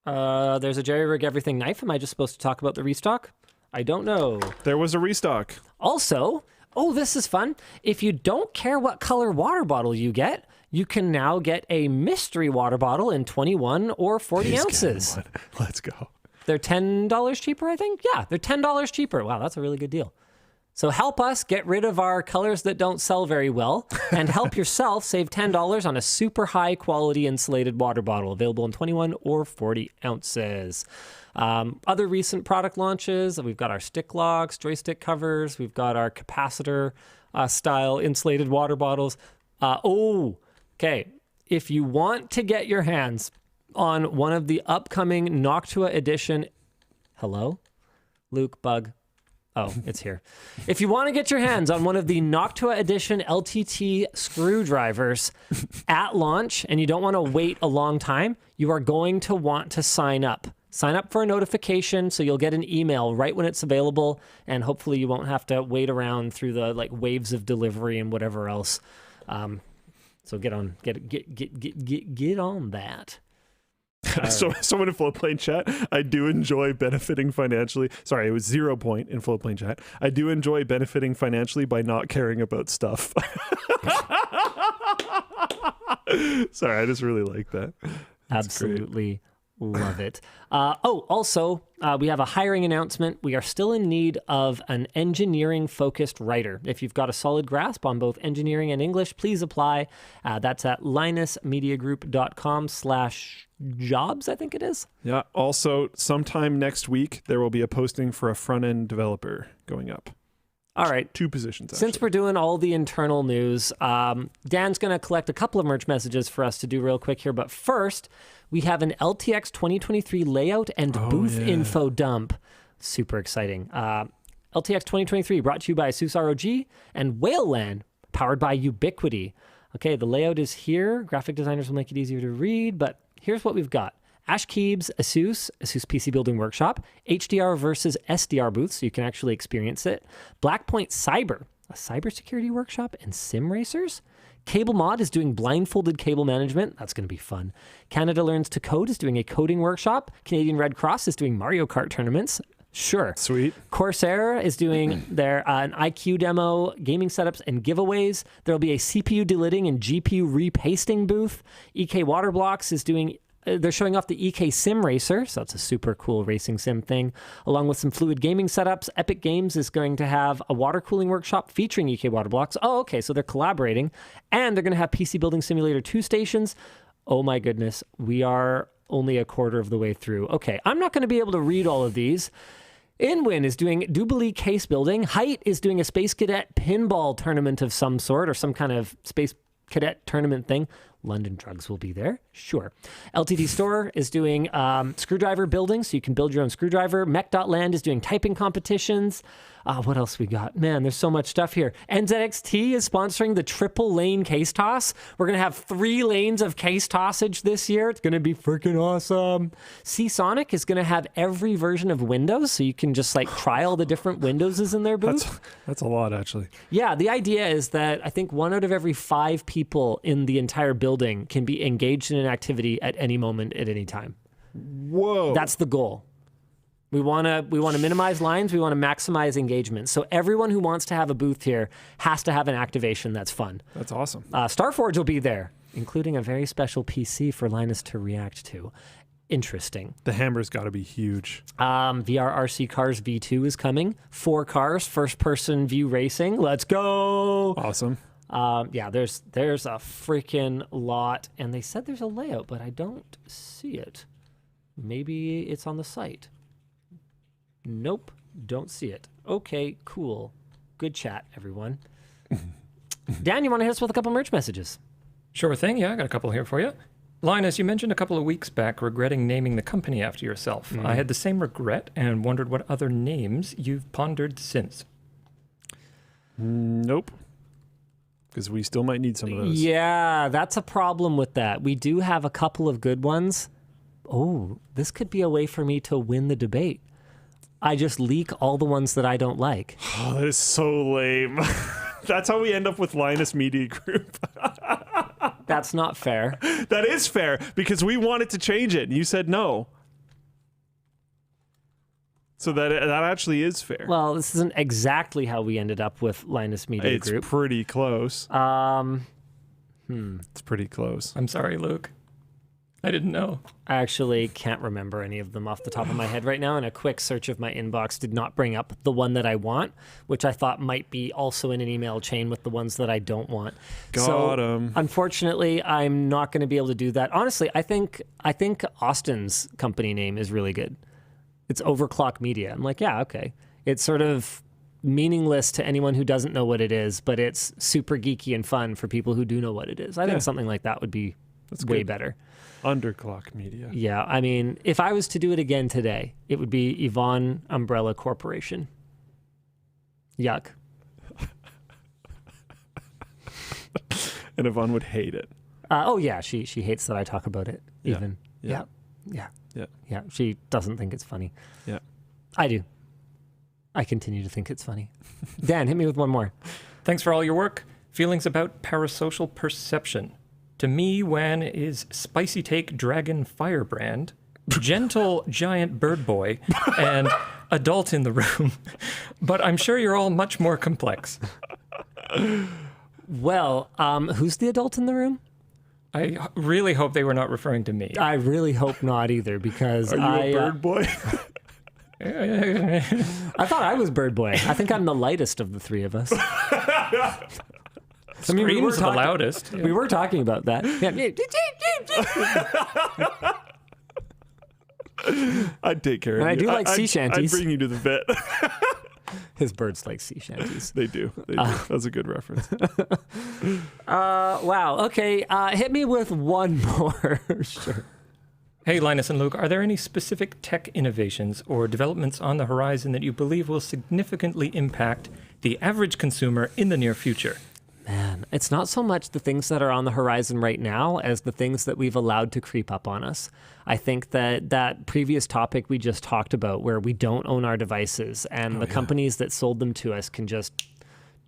There's a Jerry Rig Everything knife. Am I just supposed to talk about the restock? I don't know. There was a restock. Also, oh, this is fun. If you don't care what color water bottle you get, you can now get a mystery water bottle in 21 or 40 ounces. Let's go. They're $10 cheaper, I think? Yeah, they're $10 cheaper. Wow, that's a really good deal. So help us get rid of our colors that don't sell very well and help yourself save $10 on a super high quality insulated water bottle available in 21 or 40 ounces. Other recent product launches, we've got our stick locks, joystick covers, we've got our capacitor style insulated water bottles. Okay, if you want to get your hands on one of the upcoming Noctua edition, hello, Luke Bug. Oh, it's here. If you want to get your hands on one of the Noctua edition LTT screwdrivers at launch and you don't want to wait a long time, you are going to want to sign up. Sign up for a notification so you'll get an email right when it's available, and hopefully you won't have to wait around through the like waves of delivery and whatever else. So get on that. So someone in Floatplane chat, I do enjoy benefiting financially. Sorry, it was 0 point in Floatplane chat. I do enjoy benefiting financially by not caring about stuff. Sorry, I just really like that. That's absolutely great. Love it. Also, we have a hiring announcement. We are still in need of an engineering-focused writer. If you've got a solid grasp on both engineering and English, please apply. That's at linusmediagroup.com/jobs, I think it is. Yeah. Also, sometime next week, there will be a posting for a front-end developer going up. All right. 2 positions, actually. Since we're doing all the internal news, Dan's going to collect a couple of merch messages for us to do real quick here. But first, we have an LTX 2023 layout and booth info dump. Super exciting. LTX 2023 brought to you by ASUS ROG and Whaleland, powered by Ubiquity. Okay, the layout is here. Graphic designers will make it easier to read, but here's what we've got. Ash Keeb's ASUS PC Building Workshop, HDR versus SDR booth, so you can actually experience it. Blackpoint Cyber, a cybersecurity workshop, and sim racers. Cable Mod is doing blindfolded cable management. That's going to be fun. Canada Learns to Code is doing a coding workshop. Canadian Red Cross is doing Mario Kart tournaments. Sure. Sweet. Corsair is doing their an IQ demo, gaming setups, and giveaways. There'll be a CPU delidding and GPU repasting booth. EK Waterblocks is doing... they're showing off the EK Sim Racer, so that's a super cool racing sim thing, along with some fluid gaming setups. Epic Games is going to have a water cooling workshop featuring EK Waterblocks. Oh, okay, so they're collaborating. And they're going to have PC Building Simulator 2 stations. Oh my goodness, we are only a quarter of the way through. Okay, I'm not going to be able to read all of these. InWin is doing Dubilee case building. Height is doing a Space Cadet pinball tournament of some sort, or some kind of Space Cadet tournament thing. London Drugs will be there, sure. LTTStore is doing screwdriver building, so you can build your own screwdriver. Mech.land is doing typing competitions. What else we got? Man, there's so much stuff here. NZXT is sponsoring the triple lane case toss. We're going to have 3 lanes of case tossage this year. It's going to be freaking awesome. Seasonic is going to have every version of Windows, so you can just like try all the different Windowses in their booth. That's a lot, actually. Yeah, the idea is that I think 1 out of every 5 people in the entire building can be engaged in an activity at any moment, at any time. Whoa. That's the goal. We want to minimize lines. We want to maximize engagement. So everyone who wants to have a booth here has to have an activation that's fun. That's awesome. Starforge will be there, including a very special PC for Linus to react to. Interesting. The hammer's got to be huge. VRRC Cars V2 is coming. 4 cars, first-person view racing. Let's go. Awesome. Yeah, there's a freaking lot. And they said there's a layout, but I don't see it. Maybe it's on the site. Nope, don't see it. Okay, cool. Good chat, everyone. Dan, you want to hit us with a couple merch messages? Sure thing, yeah, I got a couple here for you. Linus, you mentioned a couple of weeks back regretting naming the company after yourself. I had the same regret and wondered what other names you've pondered since. Nope. Because we still might need some of those. Yeah, that's a problem with that. We do have a couple of good ones. Oh, this could be a way for me to win the debate. I just leak all the ones that I don't like. Oh, that is so lame. That's how we end up with Linus Media Group. That's not fair. That is fair, because we wanted to change it, and you said no. So that actually is fair. Well, this isn't exactly how we ended up with Linus Media Group. It's pretty close. It's pretty close. I'm sorry, Luke. I didn't know. I actually can't remember any of them off the top of my head right now, and a quick search of my inbox did not bring up the one that I want, which I thought might be also in an email chain with the ones that I don't want. Got 'em. Unfortunately, I'm not going to be able to do that. Honestly, I think Austin's company name is really good. It's Overclock Media. I'm like, yeah, okay. It's sort of meaningless to anyone who doesn't know what it is, but it's super geeky and fun for people who do know what it is. I think something like that would be way better. Underclock Media. Yeah, I mean, if I was to do it again today, it would be Yvonne Umbrella Corporation. Yuck. And Yvonne would hate it. Oh, yeah, she hates that I talk about it, even. Yeah. Yeah, she doesn't think it's funny. Yeah. I do. I continue to think it's funny. Dan, hit me with one more. Thanks for all your work. Feelings about parasocial perception. To me, WAN is spicy take dragon firebrand, gentle giant bird boy, and adult in the room. But I'm sure you're all much more complex. Well, who's the adult in the room? I really hope they were not referring to me. I really hope not either, because Are you a bird boy? I thought I was bird boy. I think I'm the lightest of the three of us. I mean, we were the loudest. We were talking about that. I'd take care of you. And I do like sea shanties. I'd bring you to the vet. His birds like sea shanties. They do. That's a good reference. Wow. Okay. Hit me with one more. Sure. Hey, Linus and Luke, are there any specific tech innovations or developments on the horizon that you believe will significantly impact the average consumer in the near future? Man, it's not so much the things that are on the horizon right now as the things that we've allowed to creep up on us. I think that previous topic we just talked about, where we don't own our devices and the companies that sold them to us can just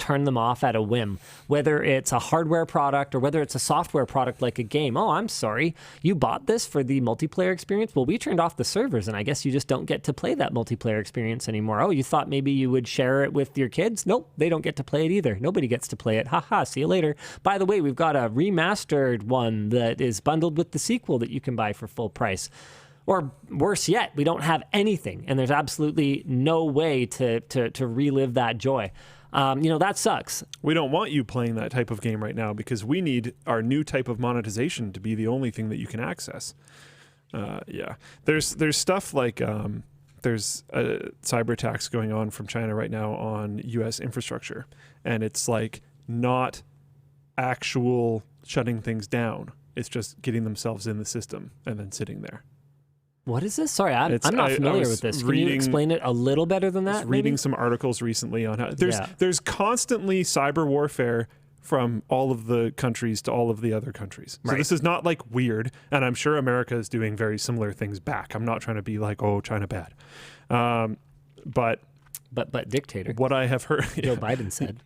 turn them off at a whim, whether it's a hardware product or whether it's a software product like a game. Oh, I'm sorry, you bought this for the multiplayer experience? Well, we turned off the servers, and I guess you just don't get to play that multiplayer experience anymore. Oh, you thought maybe you would share it with your kids? Nope, they don't get to play it either. Nobody gets to play it. Haha, see you later. By the way, we've got a remastered one that is bundled with the sequel that you can buy for full price. Or worse yet, we don't have anything, and there's absolutely no way to relive that joy. That sucks. We don't want you playing that type of game right now because we need our new type of monetization to be the only thing that you can access. There's stuff like there's cyber attacks going on from China right now on U.S. infrastructure, and it's like not actual shutting things down. It's just getting themselves in the system and then sitting there. What is this? Sorry, I'm not familiar with this. Can you explain it a little better than that? Reading some articles recently on how there's constantly cyber warfare from all of the countries to all of the other countries. So this is not like weird, and I'm sure America is doing very similar things back. I'm not trying to be like, oh, China bad. But dictator. What I have heard, Joe Biden said.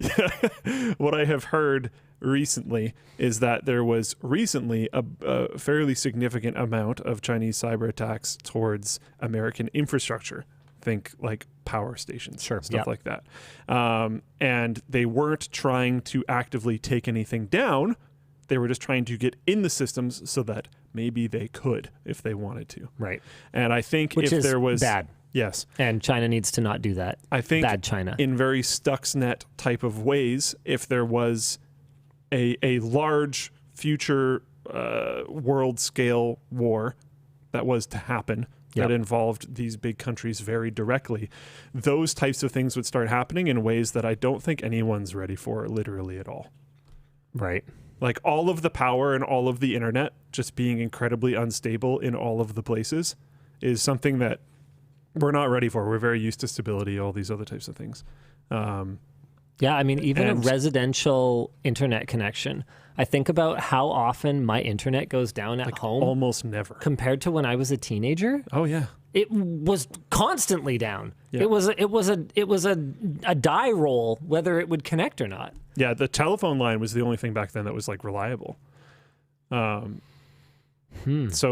What I have heard recently is that there was recently a fairly significant amount of Chinese cyber attacks towards American infrastructure. Think like power stations, stuff like that. And they weren't trying to actively take anything down. They were just trying to get in the systems so that maybe they could if they wanted to. Right. And I think Which if is there was bad. Yes. And China needs to not do that. I think bad China. In very Stuxnet type of ways, if there was a large future world scale war that was to happen that involved these big countries very directly, those types of things would start happening in ways that I don't think anyone's ready for literally at all. Right. Like all of the power and all of the internet just being incredibly unstable in all of the places is something that we're not ready for. We're very used to stability, all these other types of things. Yeah, I mean, even a residential internet connection. I think about how often my internet goes down at home. Almost never. Compared to when I was a teenager. Oh yeah. It was constantly down. Yeah. It was a die roll whether it would connect or not. Yeah, the telephone line was the only thing back then that was like reliable. So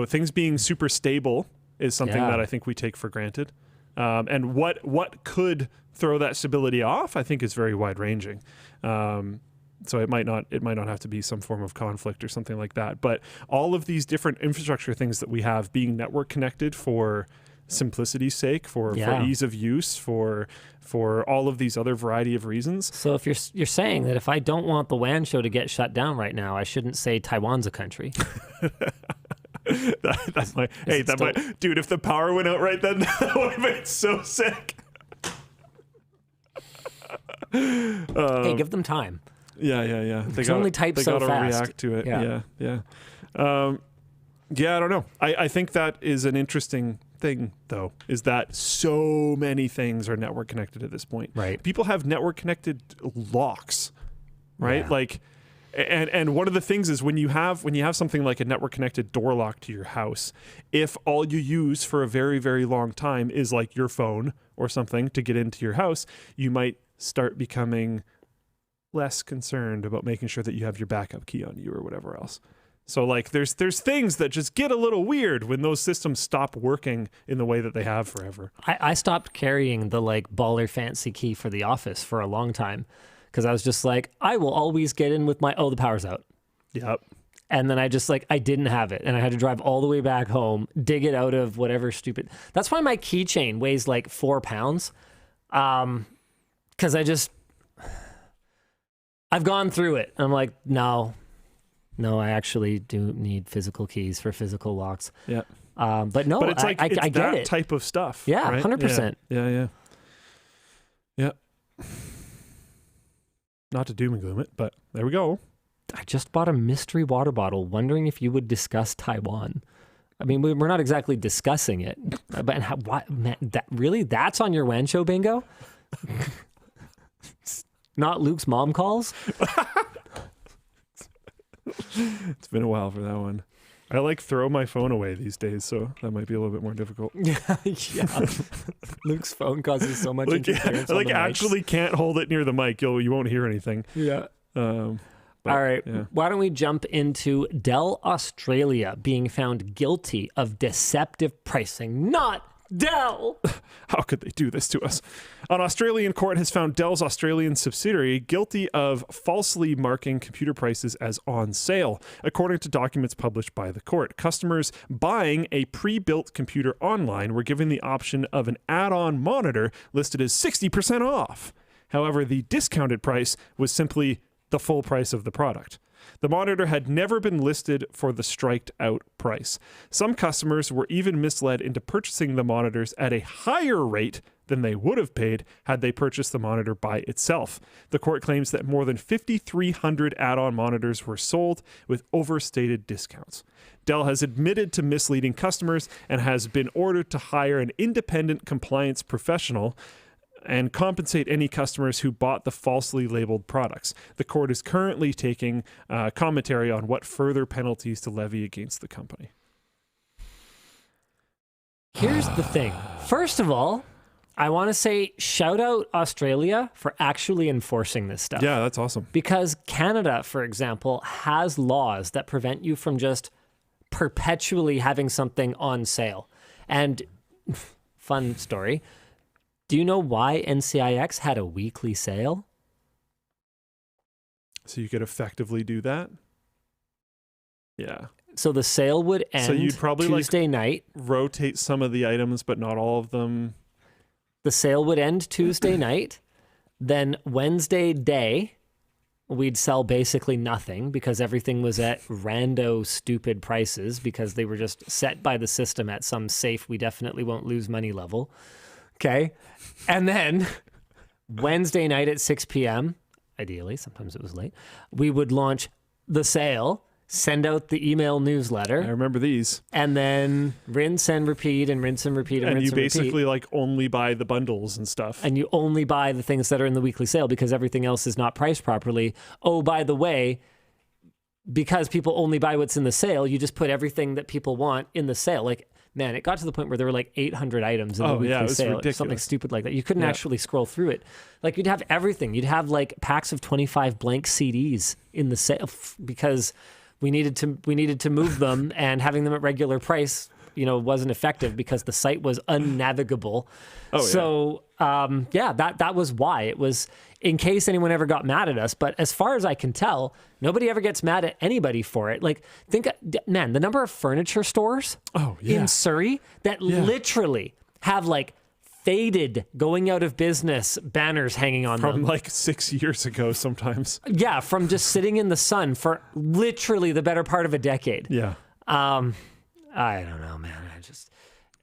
things being super stable is something that I think we take for granted. And what could throw that stability off, I think, is very wide ranging. So it might not have to be some form of conflict or something like that. But all of these different infrastructure things that we have being network connected for simplicity's sake, for ease of use, for all of these other variety of reasons. So if you're saying that if I don't want the WAN show to get shut down right now, I shouldn't say Taiwan's a country. Dude, if the power went out right then, that would have been so sick. Hey, give them time. Yeah. They only type so gotta fast. React to it. Yeah. I don't know. I think that is an interesting thing, though, is that so many things are network connected at this point. Right. People have network connected locks, right? Yeah. Like, and one of the things is when you have something like a network connected door lock to your house, if all you use for a very, very long time is like your phone or something to get into your house, you might start becoming less concerned about making sure that you have your backup key on you or whatever else. So like there's things that just get a little weird when those systems stop working in the way that they have forever. I stopped carrying the like baller fancy key for the office for a long time because I was just like, I will always get in with my, the power's out. Yep. And then I didn't have it. And I had to drive all the way back home, dig it out of whatever stupid. That's why my keychain weighs like 4 pounds. Because I've gone through it. I'm like, no, I actually do need physical keys for physical locks. Yeah. But no, it's like I get that it. type of stuff. Yeah, right? 100%. Yeah. Not to doom and gloom it, but there we go. I just bought a mystery water bottle, wondering if you would discuss Taiwan. I mean, we're not exactly discussing it, but man, that's on your WAN show bingo? Not Luke's mom calls? It's been a while for that one. I like throw my phone away these days, so that might be a little bit more difficult. Yeah. Luke's phone causes so much interference. I on the actually mics. can't hold it near the mic. You won't hear anything. Yeah. But, All right. yeah. Why don't we jump into Dell Australia being found guilty of deceptive pricing? Not Dell. How could they do this to us? An Australian court has found Dell's Australian subsidiary guilty of falsely marking computer prices as on sale. According to documents published by the court, customers buying a pre-built computer online were given the option of an add-on monitor listed as 60% off. However, the discounted price was simply the full price of the product. The monitor had never been listed for the striked out price. Some customers were even misled into purchasing the monitors at a higher rate than they would have paid had they purchased the monitor by itself. The court claims that more than 5,300 add-on monitors were sold with overstated discounts. Dell has admitted to misleading customers and has been ordered to hire an independent compliance professional and compensate any customers who bought the falsely labeled products. The court is currently taking commentary on what further penalties to levy against the company. Here's the thing. First of all, I want to say shout out Australia for actually enforcing this stuff. Yeah, that's awesome. Because Canada, for example, has laws that prevent you from just perpetually having something on sale. And fun story. Do you know why NCIX had a weekly sale? So you could effectively do that? Yeah. So the sale would end you'd probably Tuesday night. Rotate some of the items, but not all of them. The sale would end Tuesday night. Then Wednesday day, we'd sell basically nothing because everything was at rando stupid prices because they were just set by the system at some safe, we definitely won't lose money level. Okay. And then Wednesday night at 6 p.m., ideally, sometimes it was late, we would launch the sale, send out the email newsletter. I remember these. And then rinse and repeat and rinse and repeat and And rinse you and repeat. basically like only buy the bundles and stuff. And you only buy the things that are in the weekly sale because everything else is not priced properly. Oh, by the way, because people only buy what's in the sale, you just put everything that people want in the sale. Like, man, it got to the point where there were like 800 items in the weekly yeah, it was sale. ridiculous. Something stupid like that. You couldn't actually scroll through it. Like, you'd have everything. You'd have like packs of 25 blank CDs in the sale because we needed to move them, and having them at regular price, wasn't effective because the site was unnavigable. So that was why. It was in case anyone ever got mad at us. But as far as I can tell, nobody ever gets mad at anybody for it. Like, man, the number of furniture stores in Surrey that literally have like faded, going out of business banners hanging on them. From like 6 years ago sometimes. Yeah, from just sitting in the sun for literally the better part of a decade. Yeah. I don't know, man.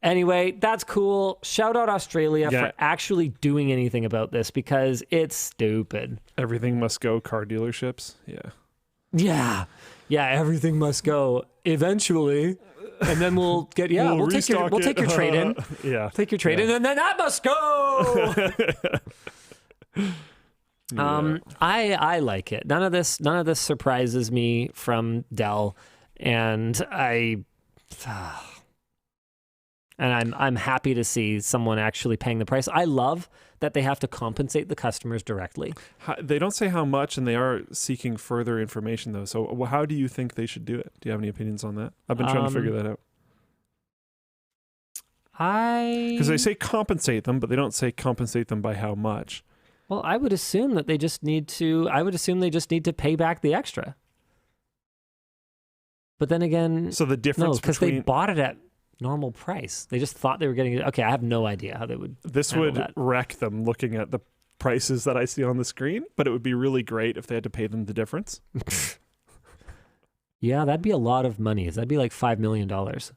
Anyway, that's cool. Shout out Australia for actually doing anything about this because it's stupid. Everything must go car dealerships. Yeah. Yeah, everything must go eventually. And then we'll get we'll take your trade in. Take your trade in, and then that must go. I like it. None of this surprises me from Dell, and I'm happy to see someone actually paying the price. I love that they have to compensate the customers directly. They don't say how much, and they are seeking further information, though. So how do you think they should do it? Do you have any opinions on that? I've been trying to figure that out. Because they say compensate them, but they don't say compensate them by how much. Well, I would assume that they just need to pay back the extra. But then again, so the difference because they bought it at normal price. They just thought they were getting it. Okay, I have no idea how they would. This would wreck them looking at the prices that I see on the screen, but it would be really great if they had to pay them the difference. Yeah, that'd be a lot of money. That'd be like $5 million. Because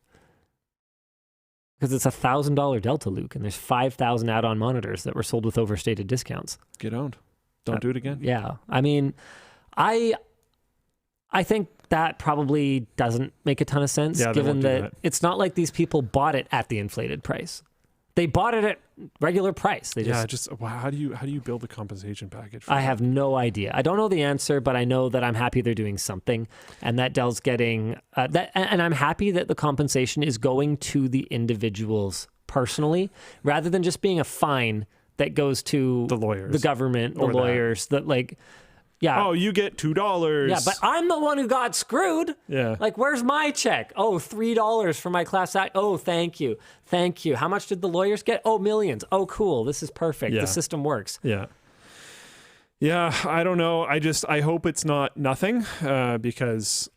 it's $1,000 Delta, Luke, and there's 5,000 add-on monitors that were sold with overstated discounts. Get owned. Don't do it again. Yeah. I mean, I think that probably doesn't make a ton of sense, given that it's not like these people bought it at the inflated price. They bought it at regular price. They wow, how do you build a compensation package? I have no idea. I don't know the answer, but I know that I'm happy they're doing something, and that Dell's getting that. And I'm happy that the compensation is going to the individuals personally, rather than just being a fine that goes to the lawyers, the government, the lawyers. That like, yeah. Oh, you get $2. Yeah, but I'm the one who got screwed. Yeah. Like, where's my check? Oh, $3 for my class act. Oh, thank you. Thank you. How much did the lawyers get? Oh, millions. Oh, cool. This is perfect. Yeah. The system works. Yeah. Yeah, I don't know. I hope it's not nothing because,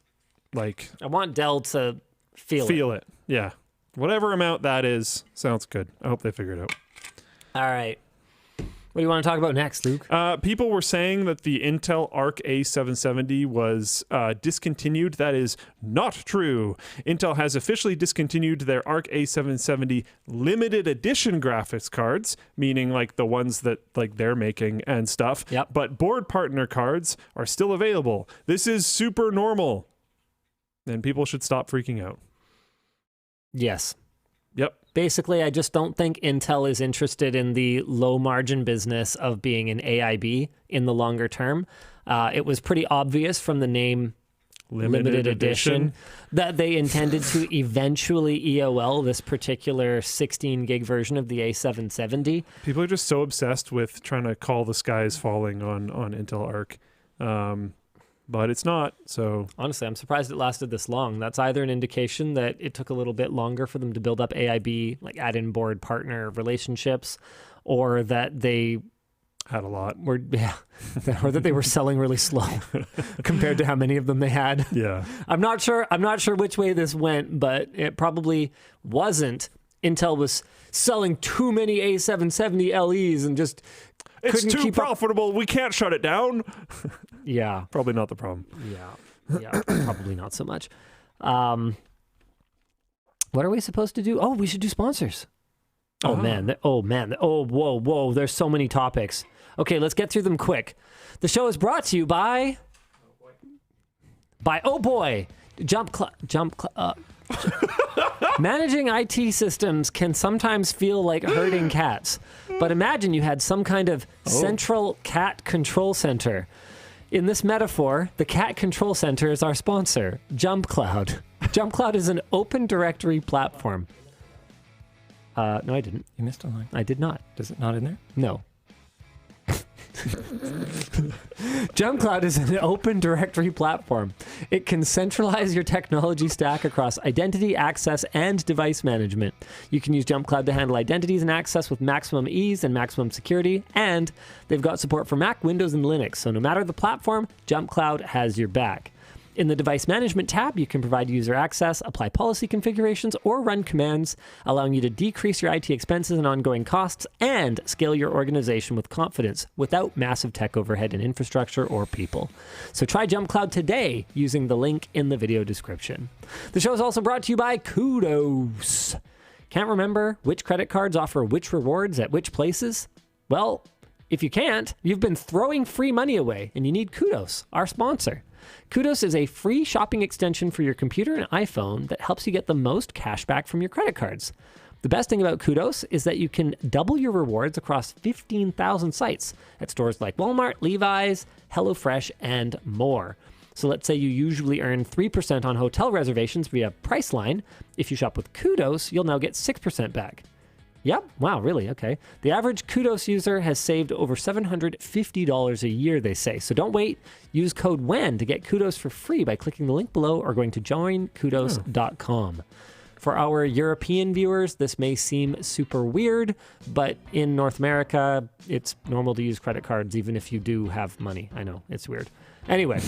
like... I want Dell to feel it. Yeah. Whatever amount that is, sounds good. I hope they figure it out. All right. What do you want to talk about next, Luke? People were saying that the Intel Arc A770 was discontinued. That is not true. Intel has officially discontinued their Arc A770 limited edition graphics cards, meaning like the ones that like they're making and stuff. Yep. But board partner cards are still available. This is super normal. And people should stop freaking out. Yes. Yep. Basically, I just don't think Intel is interested in the low margin business of being an AIB in the longer term. It was pretty obvious from the name Limited Edition that they intended to eventually EOL this particular 16 gig version of the A770. People are just so obsessed with trying to call the skies falling on Intel Arc. But it's not, so... Honestly, I'm surprised it lasted this long. That's either an indication that it took a little bit longer for them to build up AIB, like add-in board partner relationships, or that they... had a lot. Or that they were selling really slow compared to how many of them they had. Yeah. I'm not sure which way this went, but it probably wasn't. Intel was selling too many A770 LEs and just... It's too profitable. We can't shut it down. Yeah. Probably not the problem. Yeah, probably not so much. What are we supposed to do? Oh, we should do sponsors. Oh, man. Whoa. There's so many topics. Okay, let's get through them quick. The show is brought to you by... JumpCloud. Managing IT systems can sometimes feel like herding cats, but imagine you had some kind of central cat control center. In this metaphor, the cat control center is our sponsor, JumpCloud. JumpCloud is an open directory platform. No, I didn't. You missed a line. I did not. Is it not in there? No. JumpCloud is an open directory platform. It can centralize your technology stack across identity, access, and device management. You can use JumpCloud to handle identities and access with maximum ease and maximum security, and they've got support for Mac, Windows, and Linux, so no matter the platform, JumpCloud has your back. In the Device Management tab, you can provide user access, apply policy configurations, or run commands, allowing you to decrease your IT expenses and ongoing costs and scale your organization with confidence without massive tech overhead in infrastructure or people. So try JumpCloud today using the link in the video description. The show is also brought to you by Kudos. Can't remember which credit cards offer which rewards at which places? Well, if you can't, you've been throwing free money away and you need Kudos, our sponsor. Kudos is a free shopping extension for your computer and iPhone that helps you get the most cash back from your credit cards. The best thing about Kudos is that you can double your rewards across 15,000 sites at stores like Walmart, Levi's, HelloFresh, and more. So let's say you usually earn 3% on hotel reservations via Priceline. If you shop with Kudos, you'll now get 6% back. Yep. Wow, really? Okay. The average Kudos user has saved over $750 a year, they say. So don't wait. Use code WAN to get Kudos for free by clicking the link below or going to joinkudos.com. For our European viewers, this may seem super weird, but in North America, it's normal to use credit cards even if you do have money. I know, it's weird. Anyway...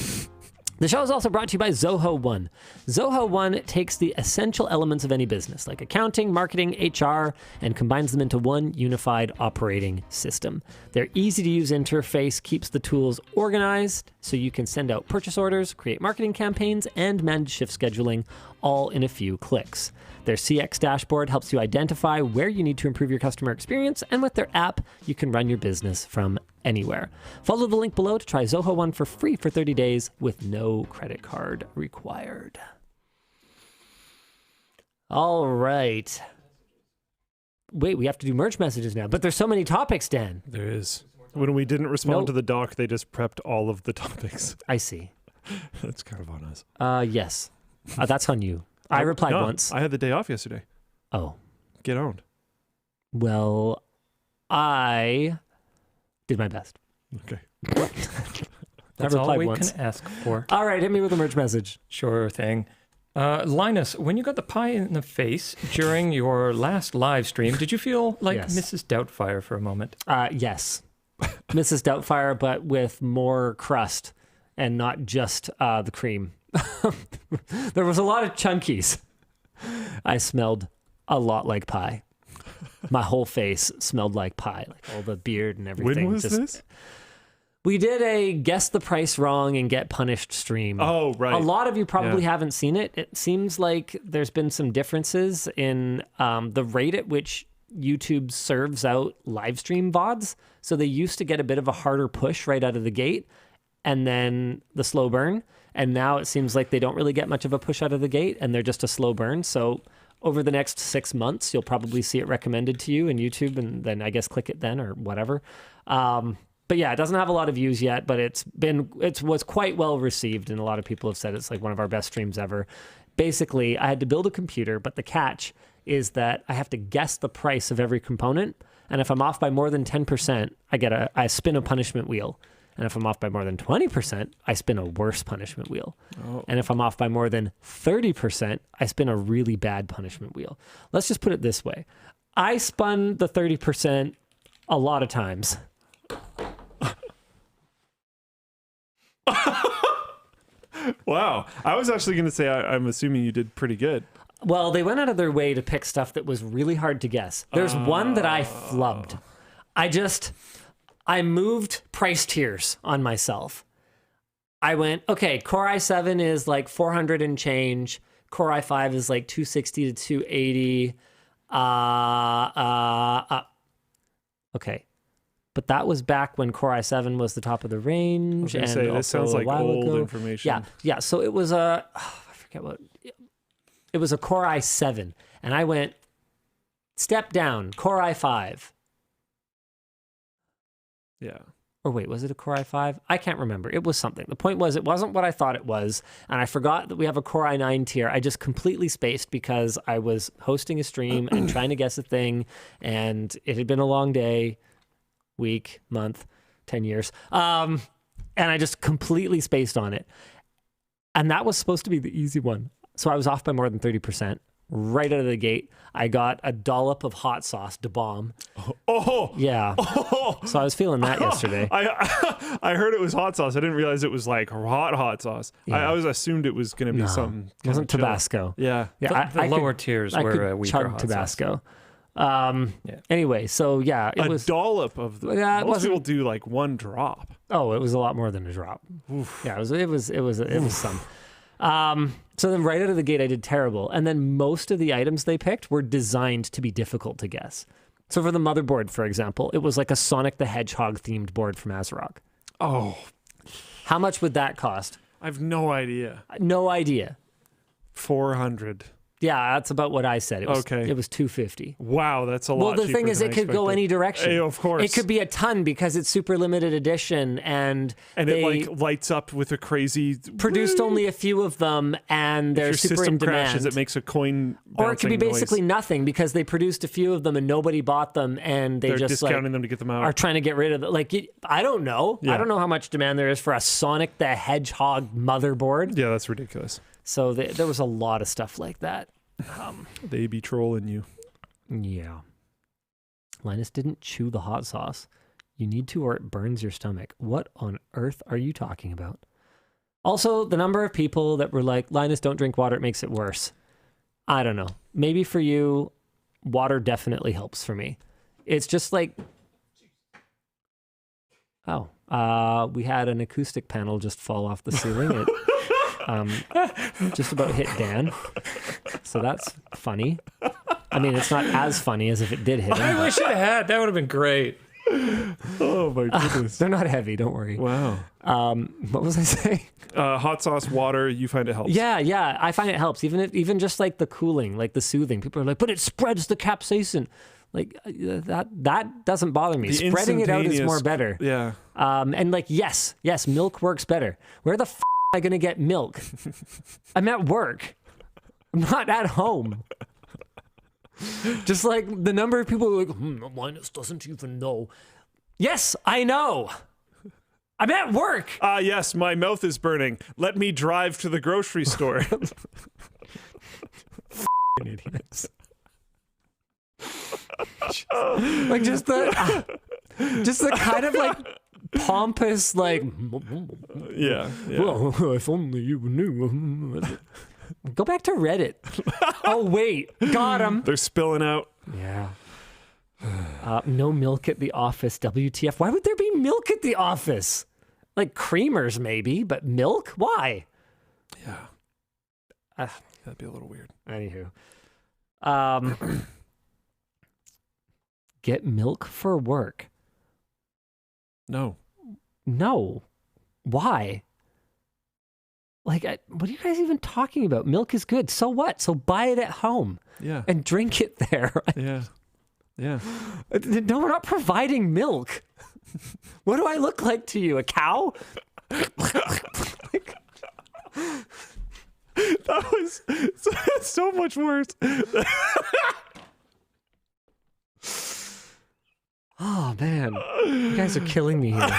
The show is also brought to you by Zoho One. Zoho One takes the essential elements of any business, like accounting, marketing, HR, and combines them into one unified operating system. Their easy-to-use interface keeps the tools organized so you can send out purchase orders, create marketing campaigns, and manage shift scheduling all in a few clicks. Their CX dashboard helps you identify where you need to improve your customer experience, and with their app, you can run your business from anywhere. Follow the link below to try Zoho One for free for 30 days with no credit card required. All right. wait, we have to do merch messages now. But there's so many topics, Dan. There is. When we didn't respond Nope. to the doc, they just prepped all of the topics. I see. That's kind of on us. Yes. That's on you. I replied No, once. I had the day off yesterday. Oh. Get owned. Well, I did my best. Okay. That's all replied we once. can ask for. All right, hit me with a merch message. Sure thing. Linus, when you got the pie in the face during your last live stream, did you feel like Yes. Mrs. Doubtfire for a moment? Yes. Mrs. Doubtfire, but with more crust and not just the cream. There was a lot of chunkies. I smelled a lot like pie. My whole face smelled like pie, like all the beard and everything. When was this? We did a guess the price wrong and get punished stream. Oh, right. A lot of you probably haven't seen it. It seems like there's been some differences in the rate at which YouTube serves out live stream VODs. So they used to get a bit of a harder push right out of the gate and then the slow burn. And now it seems like they don't really get much of a push out of the gate and they're just a slow burn. So over the next 6 months, you'll probably see it recommended to you in YouTube and then I guess click it then or whatever. But yeah, it doesn't have a lot of views yet, but it was quite well received, and a lot of people have said it's like one of our best streams ever. Basically, I had to build a computer, but the catch is that I have to guess the price of every component, and if I'm off by more than 10%, I spin a punishment wheel, and if I'm off by more than 20%, I spin a worse punishment wheel, and if I'm off by more than 30%, I spin a really bad punishment wheel. Let's just put it this way: I spun the 30% a lot of times. Wow. I was actually going to say I'm assuming you did pretty good. Well, they went out of their way to pick stuff that was really hard to guess. There's one that I flubbed. I moved price tiers on myself. I went, okay, Core i7 is like 400 and change. Core i5 is like 260 to 280. Okay. But that was back when Core i7 was the top of the range. I was And gonna say, this also sounds a like while old ago. information. Yeah. So it was I forget what. It was a Core i7. And I went, step down, Core i5. Yeah. Or wait, was it a Core i5? I can't remember. It was something. The point was, it wasn't what I thought it was. And I forgot that we have a Core i9 tier. I just completely spaced because I was hosting a stream and trying to guess a thing. And it had been a long day, week, month, 10 years. And I just completely spaced on it. And that was supposed to be the easy one. So I was off by more than 30%. Right out of the gate, I got a dollop of hot sauce to bomb. Oh, Yeah. oh. So I was feeling that yesterday. I heard it was hot sauce. I didn't realize it was like hot sauce. Yeah. I always assumed it was going to be something. It wasn't kinda chill. Tabasco. Yeah. Yeah, The lower tiers I were could a weaker chug hot Tabasco. Yeah. Anyway, so yeah, it A was. dollop of the. Yeah, it most wasn't- people do like one drop. Oh, it was a lot more than a drop. Oof. Yeah, it was some. So then right out of the gate, I did terrible. And then most of the items they picked were designed to be difficult to guess. So for the motherboard, for example, it was like a Sonic the Hedgehog themed board from Azeroth. Oh, How much would that cost? I have no idea. No idea. 400. Yeah, that's about what I said. It was, Okay. It was $250. Wow, that's a Well, lot. the thing cheaper is, than it I could go expected. any direction. Of course. It could be a ton because it's super limited edition, and And they it like lights up with a crazy. produced only a few of them, and they're If your super system in demand. crashes, it makes a coin. Or it could be bouncing basically noise. nothing because they produced a few of them and nobody bought them, and they They're just like discounting them to get them out. are trying to get rid of it. Like I don't know. Yeah. I don't know how much demand there is for a Sonic the Hedgehog motherboard. Yeah, that's ridiculous. So there was a lot of stuff like that. They be trolling you. Yeah. Linus didn't chew the hot sauce. You need to or it burns your stomach. What on earth are you talking about? Also, the number of people that were like, Linus, don't drink water, it makes it worse. I don't know. Maybe for you, water definitely helps for me. It's just like, we had an acoustic panel just fall off the ceiling. It just about hit Dan. So that's funny. I mean, it's not as funny as if it did hit him. I wish it had. That would have been great. Oh my goodness. They're not heavy, don't worry. Wow. What was I saying? Hot sauce, water, you find it helps. Yeah, I find it helps. Even just like the cooling, like the soothing. People are like, but it spreads the capsaicin. that doesn't bother me. Spreading it out is more better. Yeah. And like, yes, milk works better. Where the f am I going to get milk? I'm at work. I'm not at home. Just like the number of people who are like, Linus doesn't even know. Yes, I know. I'm at work. Yes, my mouth is burning. Let me drive to the grocery store. Idiots. Like just the kind of like pompous like yeah. well, if only you knew. Go back to Reddit. Oh wait, got him. They're spilling out. Yeah. No milk at the office. WTF? Why would there be milk at the office? Like creamers maybe, but milk? Why? Yeah. That'd be a little weird. Anywho. Get milk for work. No. Why? Like, what are you guys even talking about? Milk is good. So what? So buy it at home. Yeah. And drink it there. Yeah. Yeah. No, we're not providing milk. What do I look like to you? A cow? That was so much worse. Oh, man. You guys are killing me here.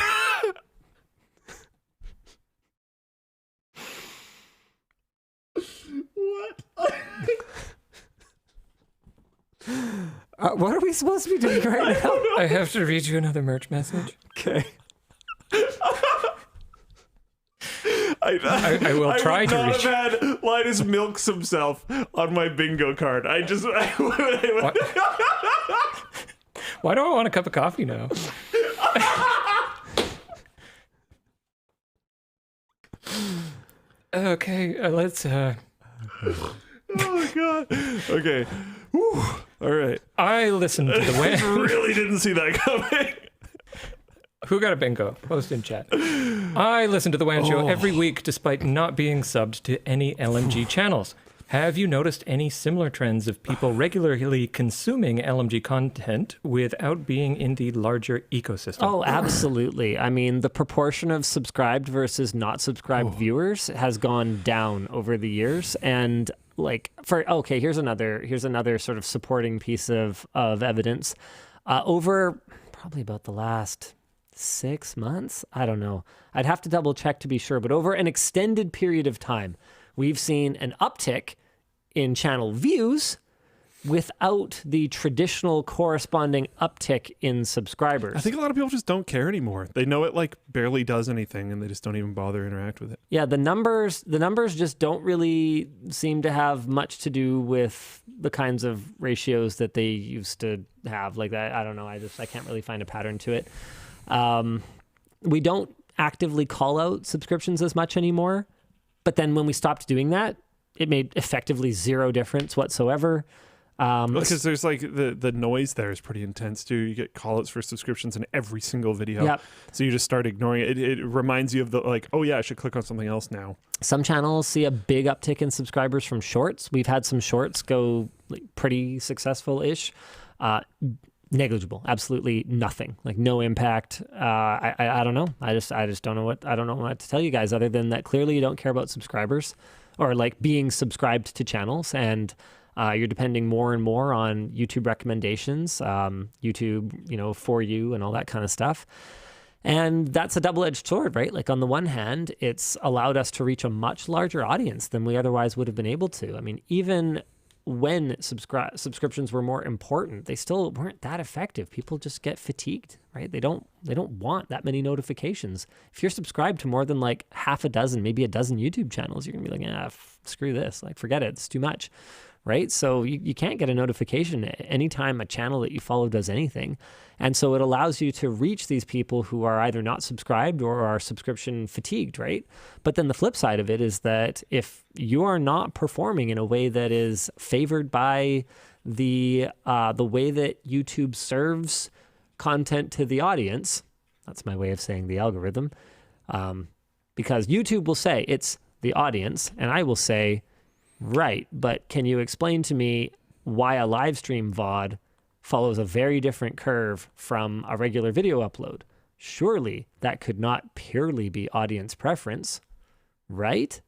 What are we supposed to be doing right now? I have to read you another merch message. Okay. I will try to reach. I would not have had Linus milks himself on my bingo card. Why do I want a cup of coffee now? Okay, let's. Oh god. Okay. Whew. All right. I listened to the I really didn't see that coming. Who got a bingo? Post in chat. I listen to the WAN Show every week despite not being subbed to any LMG channels. Have you noticed any similar trends of people regularly consuming LMG content without being in the larger ecosystem? Oh, absolutely. I mean, the proportion of subscribed versus not subscribed viewers has gone down over the years. And like, here's another sort of supporting piece of evidence. Over probably about the last 6 months, I don't know. I'd have to double check to be sure, but over an extended period of time, we've seen an uptick in channel views without the traditional corresponding uptick in subscribers. I think a lot of people just don't care anymore. They know it like barely does anything and they just don't even bother to interact with it. Yeah, the numbers just don't really seem to have much to do with the kinds of ratios that they used to have. Like that, I don't know. I can't really find a pattern to it. We don't actively call out subscriptions as much anymore. But then when we stopped doing that, it made effectively zero difference whatsoever. Because there's like the noise there is pretty intense too. You get call-outs for subscriptions in every single video. Yep. So you just start ignoring it. It reminds you of the like, oh yeah, I should click on something else now. Some channels see a big uptick in subscribers from shorts. We've had some shorts go like pretty successful-ish. Negligible, absolutely nothing, like no impact. I don't know. I just don't know what to tell you guys other than that clearly you don't care about subscribers or like being subscribed to channels, and you're depending more and more on YouTube recommendations, YouTube, for you and all that kind of stuff. And that's a double-edged sword, right? Like on the one hand, it's allowed us to reach a much larger audience than we otherwise would have been able to. I mean, even when subscriptions were more important, they still weren't that effective. People just get fatigued, right? They don't want that many notifications. If you're subscribed to more than like half a dozen, maybe a dozen YouTube channels, you're gonna be like, screw this, like forget it, it's too much, right? So you can't get a notification anytime a channel that you follow does anything. And so it allows you to reach these people who are either not subscribed or are subscription fatigued, right? But then the flip side of it is that if you are not performing in a way that is favored by the way that YouTube serves content to the audience, that's my way of saying the algorithm, because YouTube will say it's the audience, and I will say, right, but can you explain to me why a live stream VOD follows a very different curve from a regular video upload. Surely that could not purely be audience preference, right?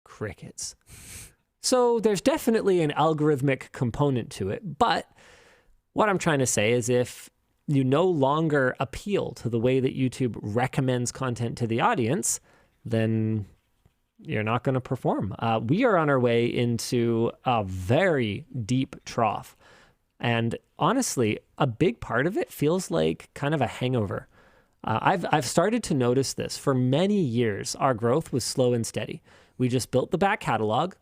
Crickets. So there's definitely an algorithmic component to it, but what I'm trying to say is if you no longer appeal to the way that YouTube recommends content to the audience, then you're not going to perform. We are on our way into a very deep trough. And honestly, a big part of it feels like kind of a hangover. I've started to notice this. For many years, our growth was slow and steady. We just built the back catalog,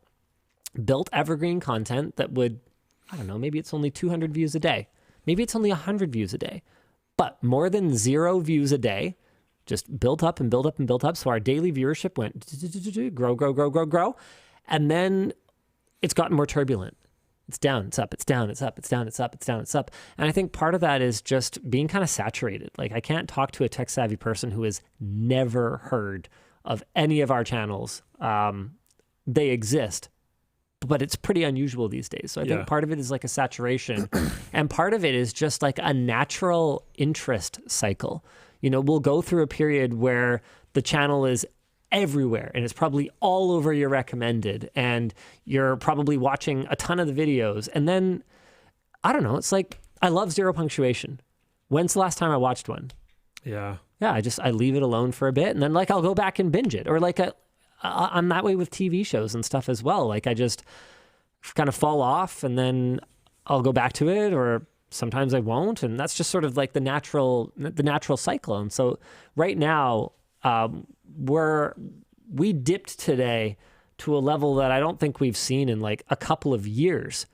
built evergreen content that would, I don't know, maybe it's only 200 views a day. Maybe it's only 100 views a day. But more than 0 views a day, just built up and built up and built up. So our daily viewership went grow. And then it's gotten more turbulent. It's down, it's up, it's down, it's up, it's down, it's up, it's down, it's up. And I think part of that is just being kind of saturated. Like I can't talk to a tech savvy person who has never heard of any of our channels. They exist, but it's pretty unusual these days. So I think part of it is like a saturation and part of it is just like a natural interest cycle. You know, we'll go through a period where the channel is everywhere and it's probably all over your recommended and you're probably watching a ton of the videos. And then, I don't know, it's like, I love zero punctuation. When's the last time I watched one? Yeah. Yeah, I leave it alone for a bit and then like I'll go back and binge it. Or like I'm that way with TV shows and stuff as well. Like I just kind of fall off and then I'll go back to it or sometimes I won't. And that's just sort of like the natural cycle. And so right now, we dipped today to a level that I don't think we've seen in like a couple of years,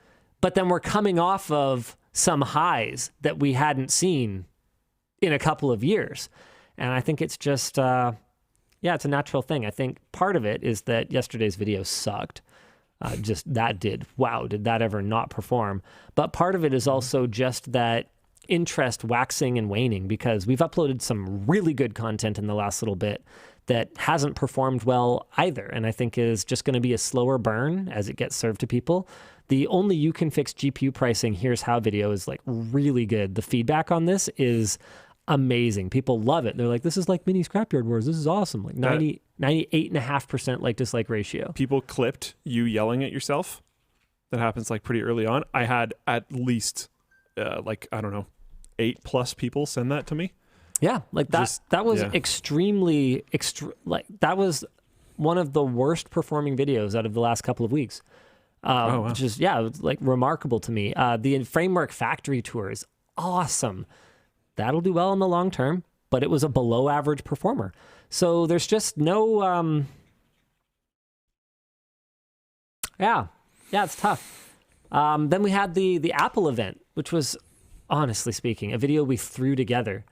but then we're coming off of some highs that we hadn't seen in a couple of years. And I think it's just, it's a natural thing. I think part of it is that yesterday's video sucked. Did that ever not perform? But part of it is also just that interest waxing and waning because we've uploaded some really good content in the last little bit that hasn't performed well either. And I think is just going to be a slower burn as it gets served to people. The only you can fix GPU pricing, here's how video is like really good. The feedback on this is amazing. People love it. They're like, this is like mini Scrapyard Wars. This is awesome. Like 98.5% like dislike ratio. People clipped you yelling at yourself. That happens like pretty early on. I had at least 8+ people send that to me. Yeah, like that was extremely that was one of the worst performing videos out of the last couple of weeks. Which is it was like remarkable to me. The Framework Factory Tour is awesome. That'll do well in the long term, but it was a below average performer. So there's just no it's tough. Then we had the Apple event, which was, honestly speaking, a video we threw together.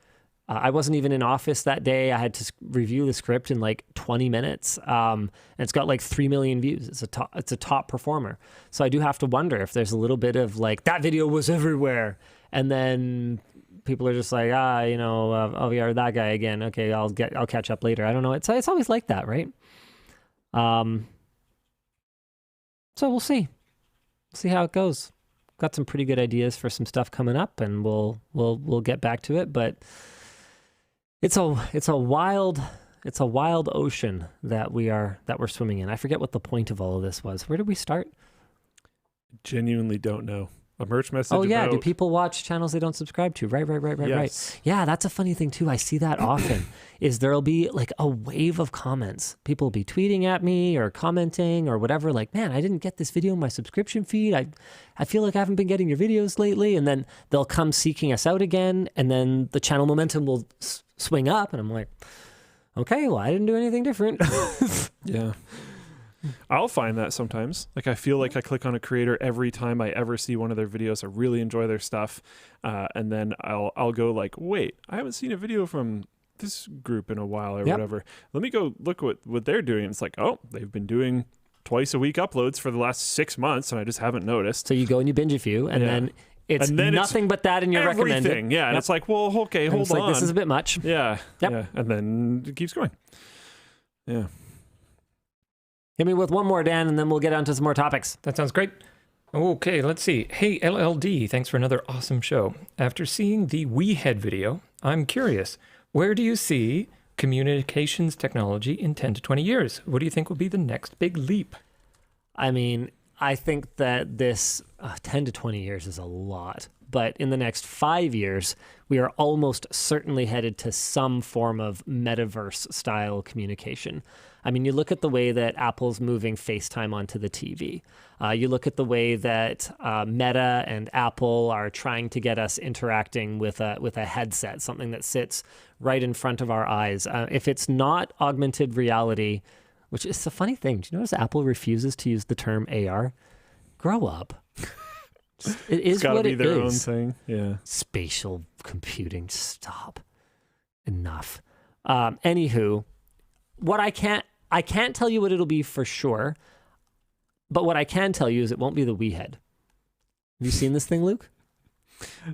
I wasn't even in office that day. I had to review the script in like 20 minutes. And it's got like 3 million views. It's a top performer. So I do have to wonder if there's a little bit of like, that video was everywhere. And then people are just like, that guy again. Okay, I'll catch up later. I don't know. It's always like that, right? So we'll see. See how it goes. Got some pretty good ideas for some stuff coming up, and we'll get back to it. But it's a wild ocean that we're swimming in. I forget what the point of all of this was. Where did we start? Genuinely don't know. A merch message. Oh yeah, about... do people watch channels they don't subscribe to? Right. Yes. Yeah, that's a funny thing too. I see that often. Is there'll be like a wave of comments. People will be tweeting at me or commenting or whatever. Like, man, I didn't get this video in my subscription feed. I feel like I haven't been getting your videos lately. And then they'll come seeking us out again, and then the channel momentum will swing up. And I'm like, okay, well, I didn't do anything different. Yeah. I'll find that sometimes. Like I feel like I click on a creator every time I ever see one of their videos. I really enjoy their stuff. And then I'll go like, wait, I haven't seen a video from this group in a while or whatever. Let me go look what they're doing. And it's like, oh, they've been doing twice a week uploads for the last 6 months and I just haven't noticed. So you go and you binge a few and then it's nothing but that in your recommended. Yeah. And it's like, well, okay, hold on. Like, this is a bit much. Yeah. Yep. Yeah. And then it keeps going. Yeah. Hit me with one more, Dan, and then we'll get on to some more topics. That sounds great. Okay, let's see. Hey, LLD, thanks for another awesome show. After seeing the Wehead video, I'm curious, where do you see communications technology in 10 to 20 years? What do you think will be the next big leap? I mean, I think that this 10 to 20 years is a lot. But in the next 5 years, we are almost certainly headed to some form of metaverse-style communication. I mean, you look at the way that Apple's moving FaceTime onto the TV. You look at the way that Meta and Apple are trying to get us interacting with a headset, something that sits right in front of our eyes. If it's not augmented reality, which is a funny thing. Do you notice Apple refuses to use the term AR? Grow up. It is It's what be it their is. own thing. Yeah. Spatial computing. Stop. Enough. Anywho, what I can't tell you what it'll be for sure, but what I can tell you is it won't be the Wehead. Have you seen this thing, Luke?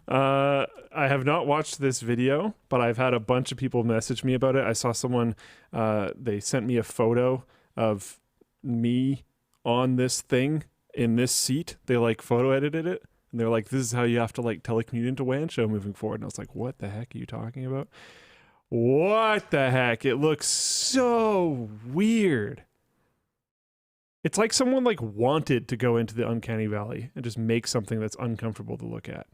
I have not watched this video, but I've had a bunch of people message me about it. I saw someone, they sent me a photo of me on this thing in this seat. They like photo edited it, and they're like, this is how you have to like telecommute into WAN Show moving forward. And I was like, what the heck are you talking about? What the heck? It looks so weird. It's like someone like wanted to go into the uncanny valley and just make something that's uncomfortable to look at.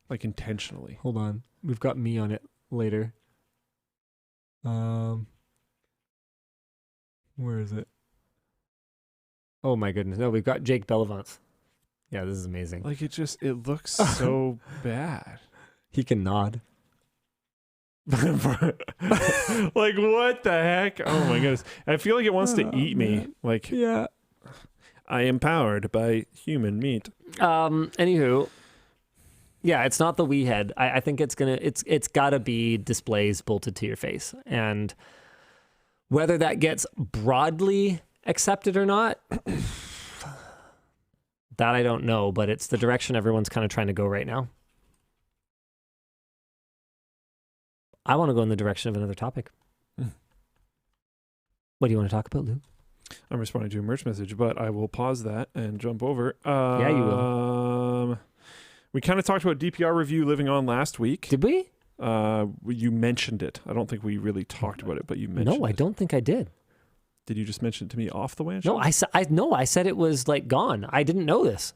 Like intentionally. Hold on. We've got me on it later. Where is it? Oh my goodness. No, we've got Jake Bellavance. Yeah, this is amazing. Like it looks so bad. He can nod. Like what the heck? Oh my goodness. I feel like it wants to eat me. Man. Like Yeah. I am powered by human meat. Anywho, yeah, it's not the Wehead. I think it's gotta be displays bolted to your face. And whether that gets broadly accepted or not, that I don't know, but it's the direction everyone's kind of trying to go right now. I want to go in the direction of another topic. What do you want to talk about, Luke? I'm responding to a merch message, but I will pause that and jump over. Yeah, you will. We kind of talked about DPReview living on last week. Did we? You mentioned it. I don't think we really talked about it, but you mentioned it. No, I don't think I did. Did you just mention it to me off the WAN Show? No, I said it was like gone. I didn't know this.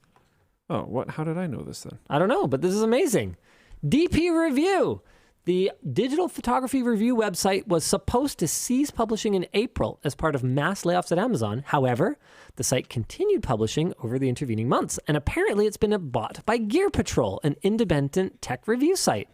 Oh, what? How did I know this then? I don't know, but this is amazing. DPReview. The digital photography review website was supposed to cease publishing in April as part of mass layoffs at Amazon. However, the site continued publishing over the intervening months, and apparently it's been bought by Gear Patrol, an independent tech review site.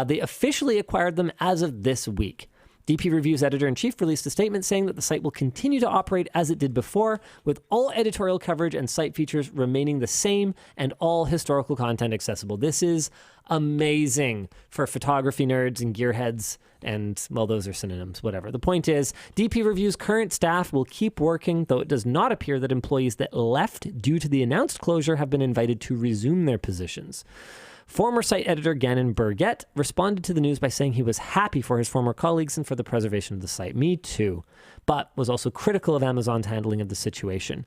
They officially acquired them as of this week. DPReview's editor-in-chief released a statement saying that the site will continue to operate as it did before, with all editorial coverage and site features remaining the same and all historical content accessible. This is amazing for photography nerds and gearheads, and, well, those are synonyms, whatever. The point is, DPReview's current staff will keep working, though it does not appear that employees that left due to the announced closure have been invited to resume their positions. Former site editor Gannon Burgett responded to the news by saying he was happy for his former colleagues and for the preservation of the site. Me too. But was also critical of Amazon's handling of the situation.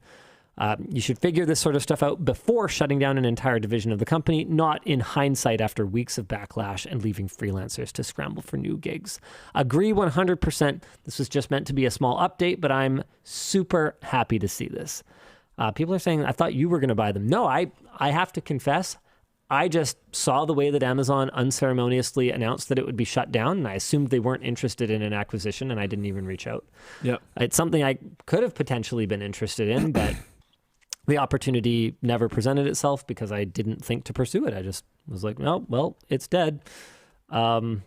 You should figure this sort of stuff out before shutting down an entire division of the company, not in hindsight after weeks of backlash and leaving freelancers to scramble for new gigs. Agree 100%. This was just meant to be a small update, but I'm super happy to see this. People are saying, I thought you were going to buy them. No, I have to confess, I just saw the way that Amazon unceremoniously announced that it would be shut down, and I assumed they weren't interested in an acquisition, and I didn't even reach out. Yeah, it's something I could have potentially been interested in, but the opportunity never presented itself because I didn't think to pursue it. I just was like, oh, well, it's dead. That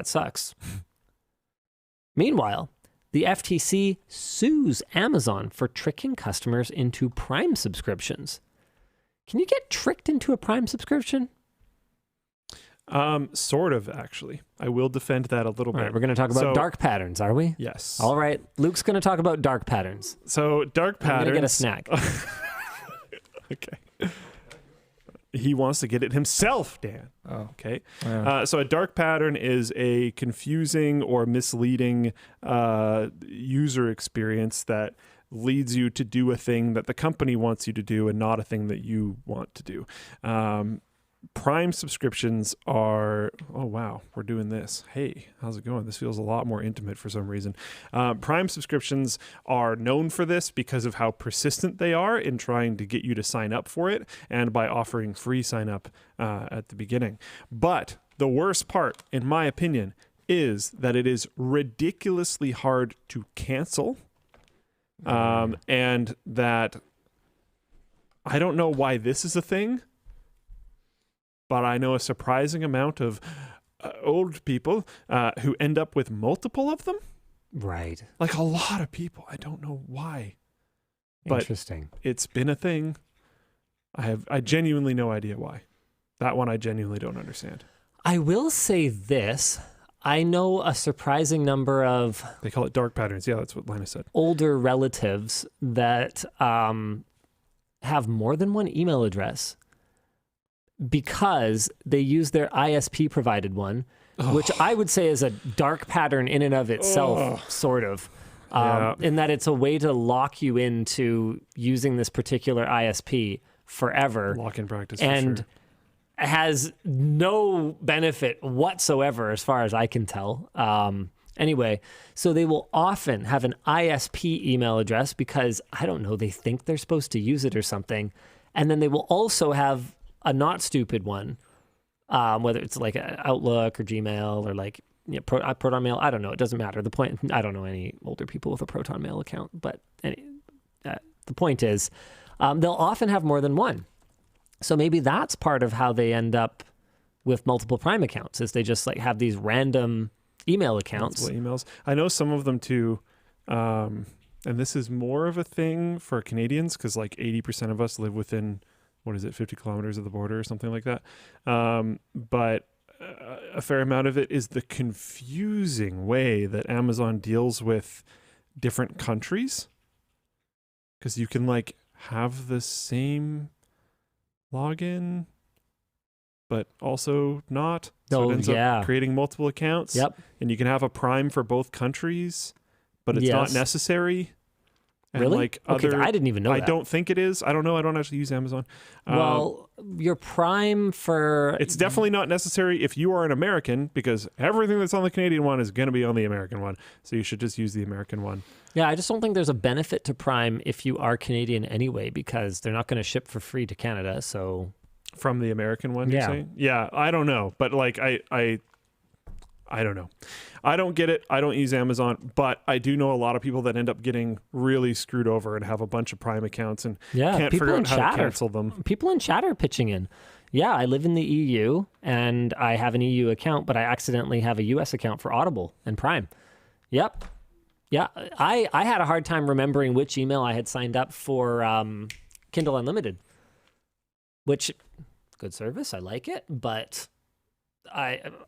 sucks. Meanwhile, the FTC sues Amazon for tricking customers into Prime subscriptions. Can you get tricked into a Prime subscription? Sort of, actually. I will defend that a little bit. All right, we're going to talk about dark patterns, are we? Yes. All right, Luke's going to talk about dark patterns. So dark patterns. I'm going to get a snack. Okay. He wants to get it himself, Dan. Oh. Okay. So a dark pattern is a confusing or misleading user experience that leads you to do a thing that the company wants you to do and not a thing that you want to do. Prime subscriptions are, oh wow, we're doing this. Hey, how's it going? This feels a lot more intimate for some reason. Prime subscriptions are known for this because of how persistent they are in trying to get you to sign up for it and by offering free sign up at the beginning. But the worst part, in my opinion, is that it is ridiculously hard to cancel. And that I don't know why this is a thing, but I know a surprising amount of old people who end up with multiple of them. Right. Like a lot of people. I don't know why. But Interesting. it's been a thing. I genuinely no idea why. That one I genuinely don't understand. I will say this. I know a surprising number of They call it dark patterns. Yeah, that's what Linus said. older relatives that have more than one email address because they use their ISP provided one, which I would say is a dark pattern in and of itself, sort of, in that it's a way to lock you into using this particular ISP forever. Lock-in practice, and for sure. has no benefit whatsoever as far as I can tell. Anyway, so they will often have an ISP email address because, I don't know, they think they're supposed to use it or something. And then they will also have a not stupid one, whether it's like Outlook or Gmail or like Proton Mail. I don't know. It doesn't matter. The point, I don't know any older people with a Proton Mail account, but the point is they'll often have more than one. So maybe that's part of how they end up with multiple Prime accounts, is they just like have these random email accounts. Multiple emails. I know some of them too, and this is more of a thing for Canadians because like 80% of us live within, 50 kilometers of the border or something like that. But a fair amount of it is the confusing way that Amazon deals with different countries, because you can like have the same login but also not, so it ends up creating multiple accounts. And you can have a Prime for both countries, but it's not necessary. And really? Like okay, I didn't even know I that. don't think it is. I don't know. I don't actually use Amazon. Well, your Prime for... It's definitely not necessary if you are an American, because everything that's on the Canadian one is going to be on the American one. So you should just use the American one. Yeah, I just don't think there's a benefit to Prime if you are Canadian anyway, because they're not going to ship for free to Canada. So from the American one, you're saying? Yeah, I don't know. But like, I don't know. I don't get it. I don't use Amazon, but I do know a lot of people that end up getting really screwed over and have a bunch of Prime accounts and can't figure out how to cancel them. People in chat are pitching in. Yeah, I live in the EU and I have an EU account, but I accidentally have a US account for Audible and Prime. Yep. Yeah, I had a hard time remembering which email I had signed up for Kindle Unlimited, which, good service, I like it, but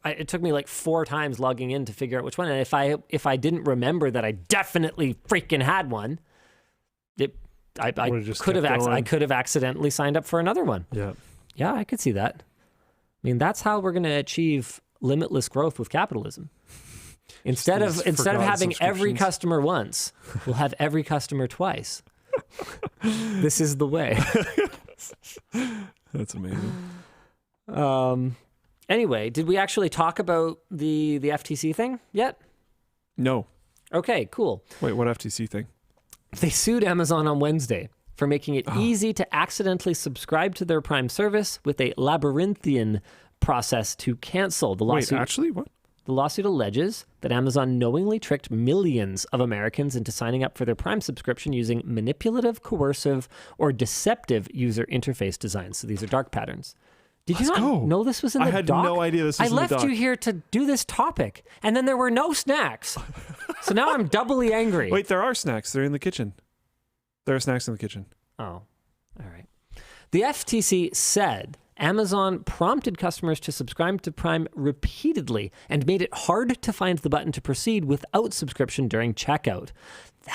it took me like 4 times logging in to figure out which one. And if I didn't remember that I definitely freaking had one, I could have accidentally signed up for another one. Yeah, I could see that. I mean, that's how we're going to achieve limitless growth with capitalism. Instead of having every customer once, we'll have every customer twice. This is the way. That's amazing. Anyway, did we actually talk about the FTC thing yet? No. Okay, cool. Wait, what FTC thing? They sued Amazon on Wednesday for making it easy to accidentally subscribe to their Prime service with a labyrinthian process to cancel. The lawsuit, Wait, actually, what? The lawsuit alleges that Amazon knowingly tricked millions of Americans into signing up for their Prime subscription using manipulative, coercive, or deceptive user interface designs. So these are dark patterns. Did you not know this was in the doc? I had no idea this was in the doc. I left you here to do this topic, and then there were no snacks. So now I'm doubly angry. Wait, there are snacks. They're in the kitchen. There are snacks in the kitchen. Oh, all right. The FTC said Amazon prompted customers to subscribe to Prime repeatedly and made it hard to find the button to proceed without subscription during checkout.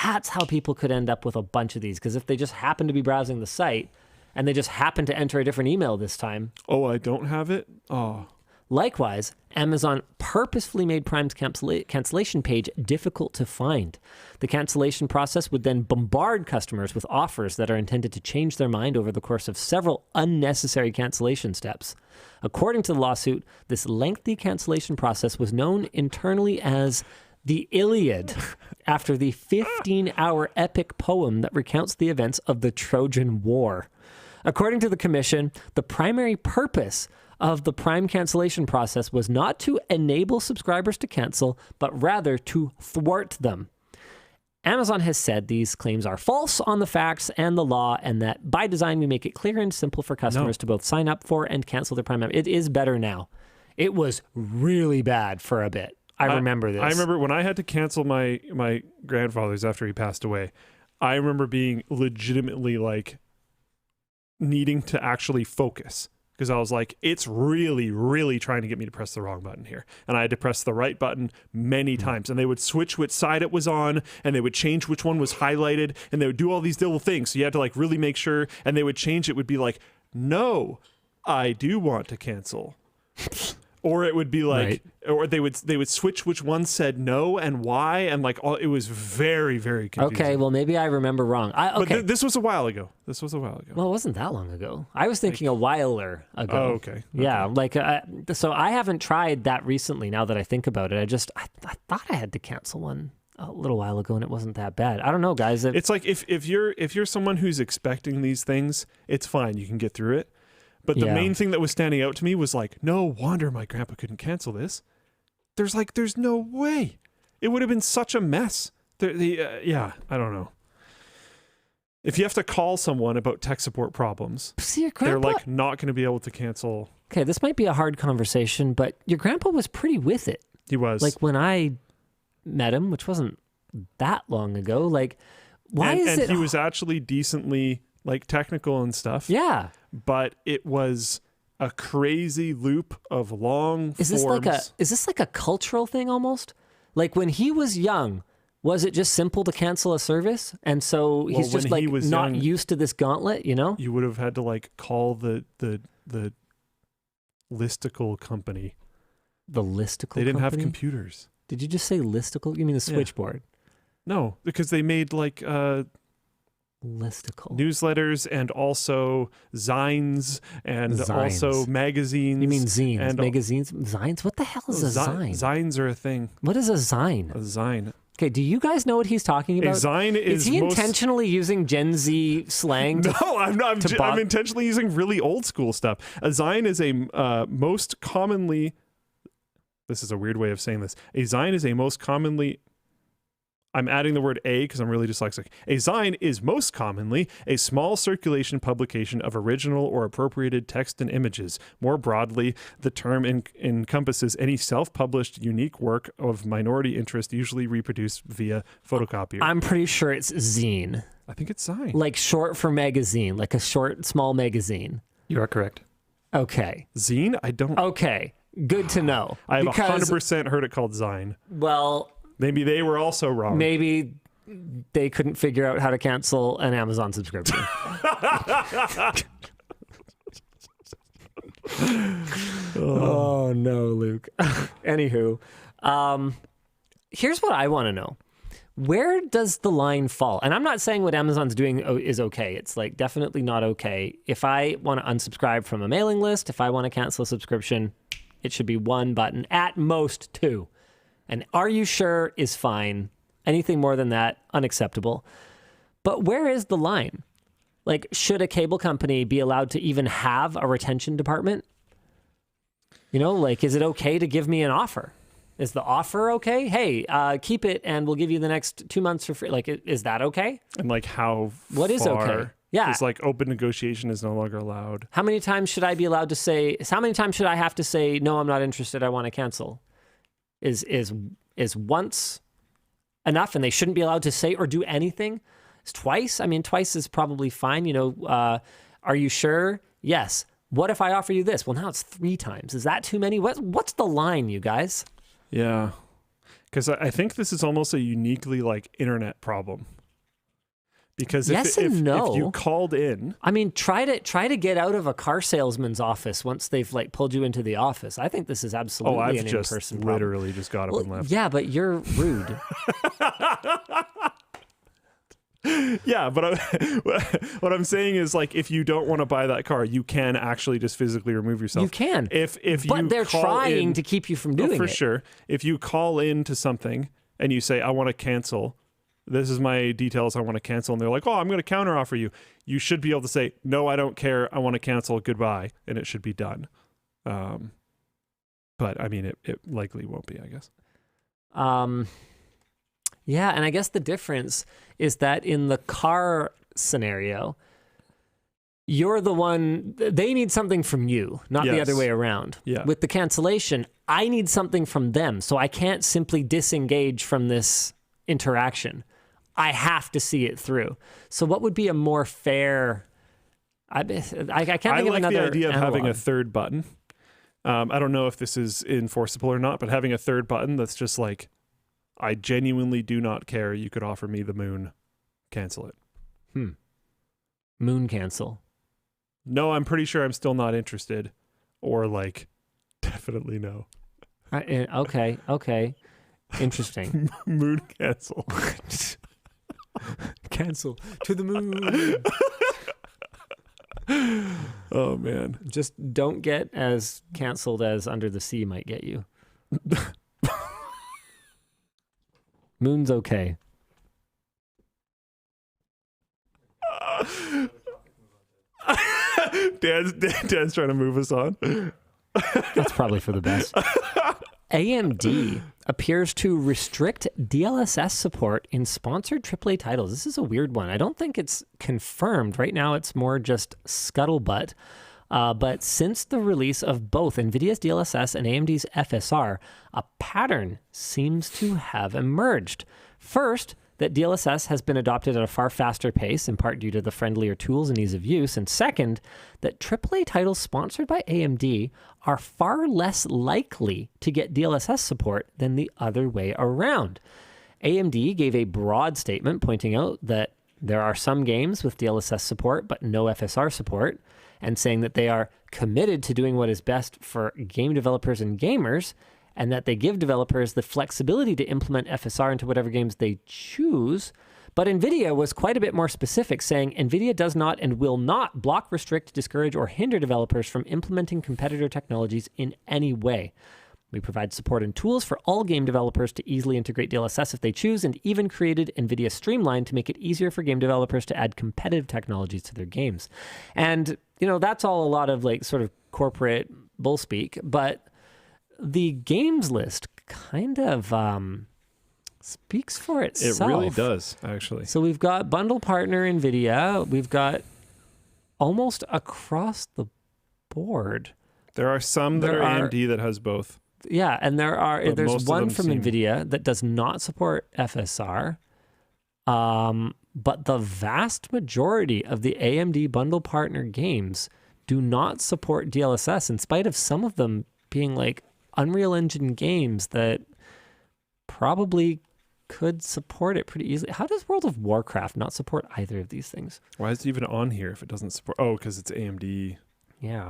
That's how people could end up with a bunch of these, because if they just happen to be browsing the site and they just happen to enter a different email this time. Oh, I don't have it? Oh. Likewise, Amazon purposefully made Prime's cancellation page difficult to find. The cancellation process would then bombard customers with offers that are intended to change their mind over the course of several unnecessary cancellation steps. According to the lawsuit, this lengthy cancellation process was known internally as the Iliad, after the 15-hour epic poem that recounts the events of the Trojan War. According to the commission, the primary purpose of the Prime cancellation process was not to enable subscribers to cancel, but rather to thwart them. Amazon has said these claims are false on the facts and the law, and that by design we make it clear and simple for customers to both sign up for and cancel their Prime membership. It is better now. It was really bad for a bit. I remember this. I remember when I had to cancel my grandfather's after he passed away. I remember being legitimately like needing to actually focus. Because I was like, it's really, really trying to get me to press the wrong button here. And I had to press the right button many times. And they would switch which side it was on, and they would change which one was highlighted, and they would do all these little things. So you had to like really make sure, and they would change. It would be like, no, I do want to cancel. Or it would be like, or they would switch which one said no and why, and like all. It was very, very confusing. Okay, well maybe I remember wrong. But this was a while ago. Well, it wasn't that long ago. I was thinking a whiler ago. Oh, okay. Yeah, like so I haven't tried that recently. Now that I think about it, I thought I had to cancel one a little while ago, and it wasn't that bad. I don't know, guys. It's like if you're someone who's expecting these things, it's fine. You can get through it. But the main thing that was standing out to me was like, no wonder my grandpa couldn't cancel this. There's no way. It would have been such a mess. I don't know. If you have to call someone about tech support problems, they're like not going to be able to cancel. Okay, this might be a hard conversation, but your grandpa was pretty with it. He was. Like when I met him, which wasn't that long ago, like why is it... And he was actually decently like technical and stuff. Yeah. But it was a crazy loop of long Is forms. this like a cultural thing almost? Like when he was young, was it just simple to cancel a service? And so he's just like not used to this gauntlet, you know? You would have had to like call the listicle company. The listicle They didn't company? have computers. Did you just say listicle? You mean the switchboard? No, because they made like listicle newsletters and also zines and also magazines. You mean zines? And magazines? Zines? What the hell is a zine? Zines are a thing. What is a zine? A zine. Okay, do you guys know what he's talking about? A zine is he intentionally using Gen Z slang? No, I'm not. I'm intentionally using really old school stuff. A zine is a most commonly... This is a weird way of saying this. A zine is a most commonly... I'm adding the word a because I'm really dyslexic. A zine is most commonly a small circulation publication of original or appropriated text and images. More broadly, the term encompasses any self-published unique work of minority interest, usually reproduced via photocopier. I'm pretty sure it's zine. I think it's zine. Like short for magazine, like a short, small magazine. You are correct. Okay. Zine? I don't... Okay. Good to know. I've 100% heard it called zine. Well... Maybe they were also wrong. Maybe they couldn't figure out how to cancel an Amazon subscription. Oh, no, Luke. Anywho, here's what I want to know. Where does the line fall? And I'm not saying what Amazon's doing is okay. It's like definitely not okay. If I want to unsubscribe from a mailing list, if I want to cancel a subscription, it should be one button, at most two. And are you sure is fine. Anything more than that, unacceptable. But where is the line? Like, should a cable company be allowed to even have a retention department? You know, like, is it okay to give me an offer? Is the offer okay? Hey, keep it and we'll give you the next 2 months for free. Like, is that okay? And like what is okay? Yeah. It's like open negotiation is no longer allowed. How many times should I be allowed to say, how many times should I have to say, no, I'm not interested, I want to cancel? Is once enough and they shouldn't be allowed to say or do anything? It's twice? I mean, twice is probably fine. You know, are you sure? Yes. What if I offer you this? Well, now it's 3 times. Is that too many? What's the line, you guys? Yeah. Because I think this is almost a uniquely like internet problem. Because Yes if and no. you called in, I mean, try to get out of a car salesman's office once they've like pulled you into the office. I think this is absolutely I've an just in-person problem. literally just got up and left. Yeah, but you're rude. Yeah, but what I'm saying is, like, if you don't want to buy that car, you can actually just physically remove yourself. You can. But they're trying to keep you from doing for it. sure. If you call in to something and you say, I want to cancel, this is my details, I want to cancel, and they're like, oh, I'm going to counter offer you. You should be able to say, no, I don't care, I want to cancel, goodbye, and it should be done. But I mean, it likely won't be, I guess. Yeah, and I guess the difference is that in the car scenario, you're the one, they need something from you, not the other way around. Yeah. With the cancellation, I need something from them, so I can't simply disengage from this interaction. I have to see it through. So what would be a more fair... I can't think of another the idea of analog. having a third button. I don't know if this is enforceable or not, but having a third button that's just like, I genuinely do not care. You could offer me the moon. Cancel it. Moon cancel. No, I'm pretty sure I'm still not interested. Or like, definitely no. Okay. Interesting. Moon cancel. Cancel to the moon. Oh, man. Just don't get as canceled as Under the Sea might get you. Moon's okay. Dan's trying to move us on. That's probably for the best. AMD appears to restrict DLSS support in sponsored AAA titles. This is a weird one. I don't think it's confirmed. Right now, it's more just scuttlebutt. But since the release of both NVIDIA's DLSS and AMD's FSR, a pattern seems to have emerged. First, that DLSS has been adopted at a far faster pace, in part due to the friendlier tools and ease of use. And second, that AAA titles sponsored by AMD are far less likely to get DLSS support than the other way around. AMD gave a broad statement pointing out that there are some games with DLSS support but no FSR support, and saying that they are committed to doing what is best for game developers and gamers, and that they give developers the flexibility to implement FSR into whatever games they choose. But NVIDIA was quite a bit more specific, saying NVIDIA does not and will not block, restrict, discourage, or hinder developers from implementing competitor technologies in any way. We provide support and tools for all game developers to easily integrate DLSS if they choose, and even created NVIDIA Streamline to make it easier for game developers to add competitive technologies to their games. And, you know, that's all a lot of like sort of corporate bull speak, but the games list kind of speaks for itself. It really does, actually. So we've got bundle partner NVIDIA. We've got almost across the board. There are some that are AMD that has both. Yeah, and there's one from seem... NVIDIA that does not support FSR. But the vast majority of the AMD bundle partner games do not support DLSS, in spite of some of them being like Unreal Engine games that probably could support it pretty easily. How does World of Warcraft not support either of these things? Why is it even on here if it doesn't support? Oh, because it's AMD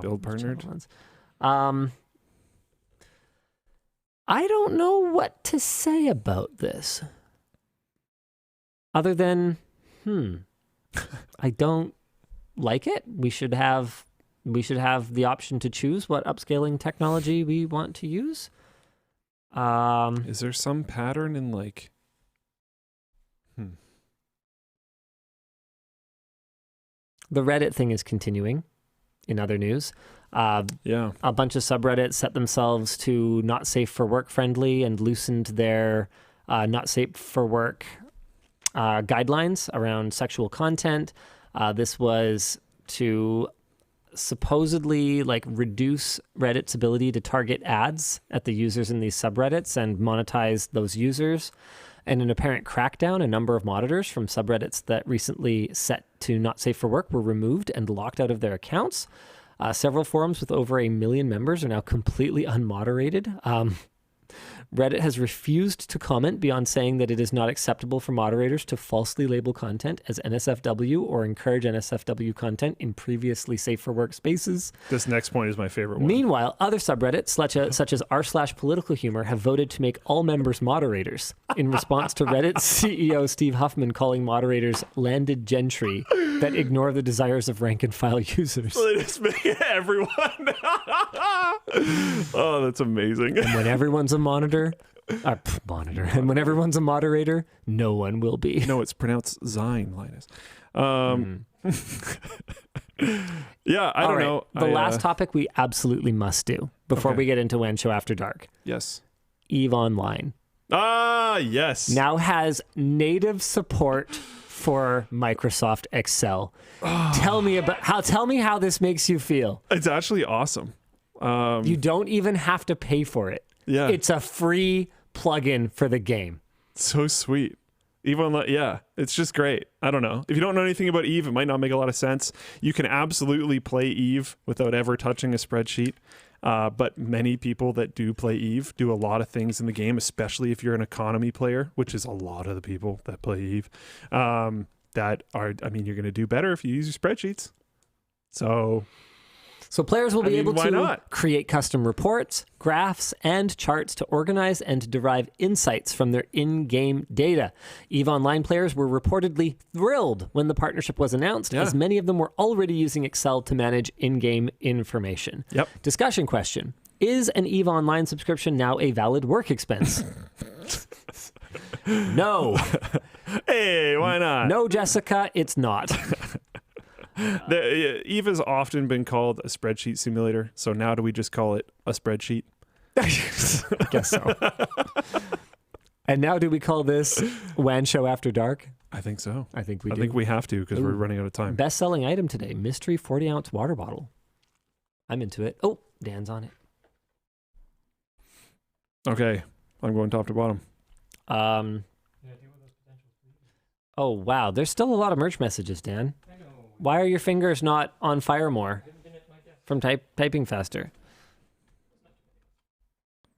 build partnered. I don't know what to say about this. Other than, I don't like it. We should have the option to choose what upscaling technology we want to use. Is there some pattern in like... The Reddit thing is continuing in other news. A bunch of subreddits set themselves to not safe for work friendly and loosened their not safe for work guidelines around sexual content. This was to supposedly like reduce Reddit's ability to target ads at the users in these subreddits and monetize those users. And an apparent crackdown, a number of monitors from subreddits that recently set to not safe for work were removed and locked out of their accounts. Several forums with over 1 million members are now completely unmoderated. Reddit has refused to comment beyond saying that it is not acceptable for moderators to falsely label content as NSFW or encourage NSFW content in previously safe for work spaces. This next point is my favorite one. Meanwhile, other subreddits, such as r/PoliticalHumor, have voted to make all members moderators in response to Reddit's CEO Steve Huffman calling moderators landed gentry that ignore the desires of rank and file users. They just make everyone. Oh, that's amazing. And when everyone's a monitor, and when everyone's a moderator, no one will be. No, it's pronounced Zine, Linus. Yeah, I don't know. The last topic we absolutely must do before we get into WAN Show After Dark. Yes. EVE Online. Ah, yes. Now has native support for Microsoft Excel. Tell me how this makes you feel. It's actually awesome. You don't even have to pay for it. Yeah. It's a free plugin for the game. So sweet. Yeah, it's just great. I don't know. If you don't know anything about Eve, it might not make a lot of sense. You can absolutely play Eve without ever touching a spreadsheet. But many people that do play Eve do a lot of things in the game, especially if you're an economy player, which is a lot of the people that play Eve. You're going to do better if you use your spreadsheets. So players will be able to create custom reports, graphs, and charts to organize and derive insights from their in-game data. EVE Online players were reportedly thrilled when the partnership was announced, as many of them were already using Excel to manage in-game information. Yep. Discussion question. Is an EVE Online subscription now a valid work expense? No. Hey, why not? No, Jessica, it's not. Eve has often been called a spreadsheet simulator, so now do we just call it a spreadsheet? I guess so. And now do we call this WAN Show After Dark? I think so. I think we do. I think we have to because we're running out of time. Best-selling item today, mystery 40-ounce water bottle. I'm into it. Oh, Dan's on it. Okay, I'm going top to bottom. Oh, wow. There's still a lot of merch messages, Dan. Why are your fingers not on fire more from typing faster?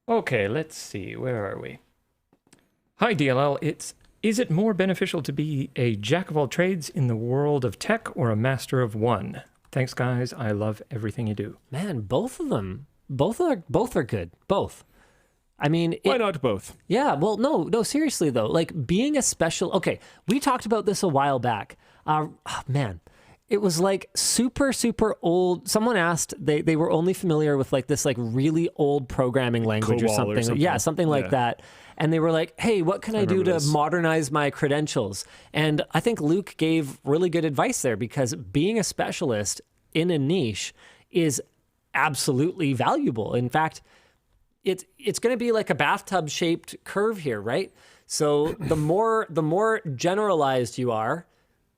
Okay, let's see. Where are we? Hi, DLL. Is it more beneficial to be a jack of all trades in the world of tech or a master of one? Thanks, guys. I love everything you do. Man, both of them. Both are good. Both. I mean, why not both? Yeah, well, no, seriously though. Like being a special. Okay, we talked about this a while back. Man. It was like super old. Someone asked, they were only familiar with like this like really old programming language or something. Yeah, something like that. And they were like, hey, what can I do to modernize my credentials? And I think Luke gave really good advice there, because being a specialist in a niche is absolutely valuable. In fact, it's going to be like a bathtub shaped curve here, right? So the more generalized you are,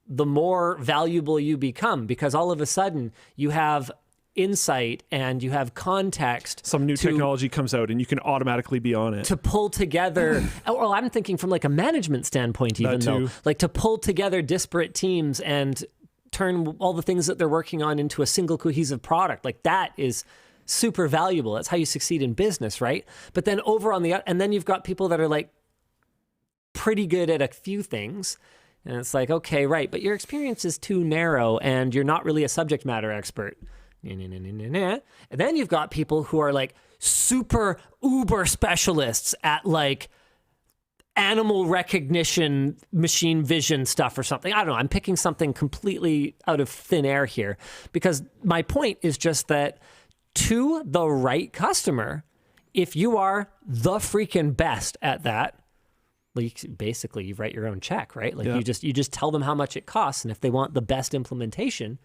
the more valuable you become, because all of a sudden you have insight and you have context. Some new technology comes out and you can automatically be on it. To pull together, well, I'm thinking from like a management standpoint even though, like to pull together disparate teams and turn all the things that they're working on into a single cohesive product. Like that is super valuable. That's how you succeed in business, right? But then and then you've got people that are like pretty good at a few things. And it's like, okay, right, but your experience is too narrow and you're not really a subject matter expert. And then you've got people who are like super uber specialists at like animal recognition, machine vision stuff or something. I don't know. I'm picking something completely out of thin air here, because my point is just that to the right customer, if you are the freaking best at that, basically you write your own check, right? Like you just tell them how much it costs, and if they want the best implementation,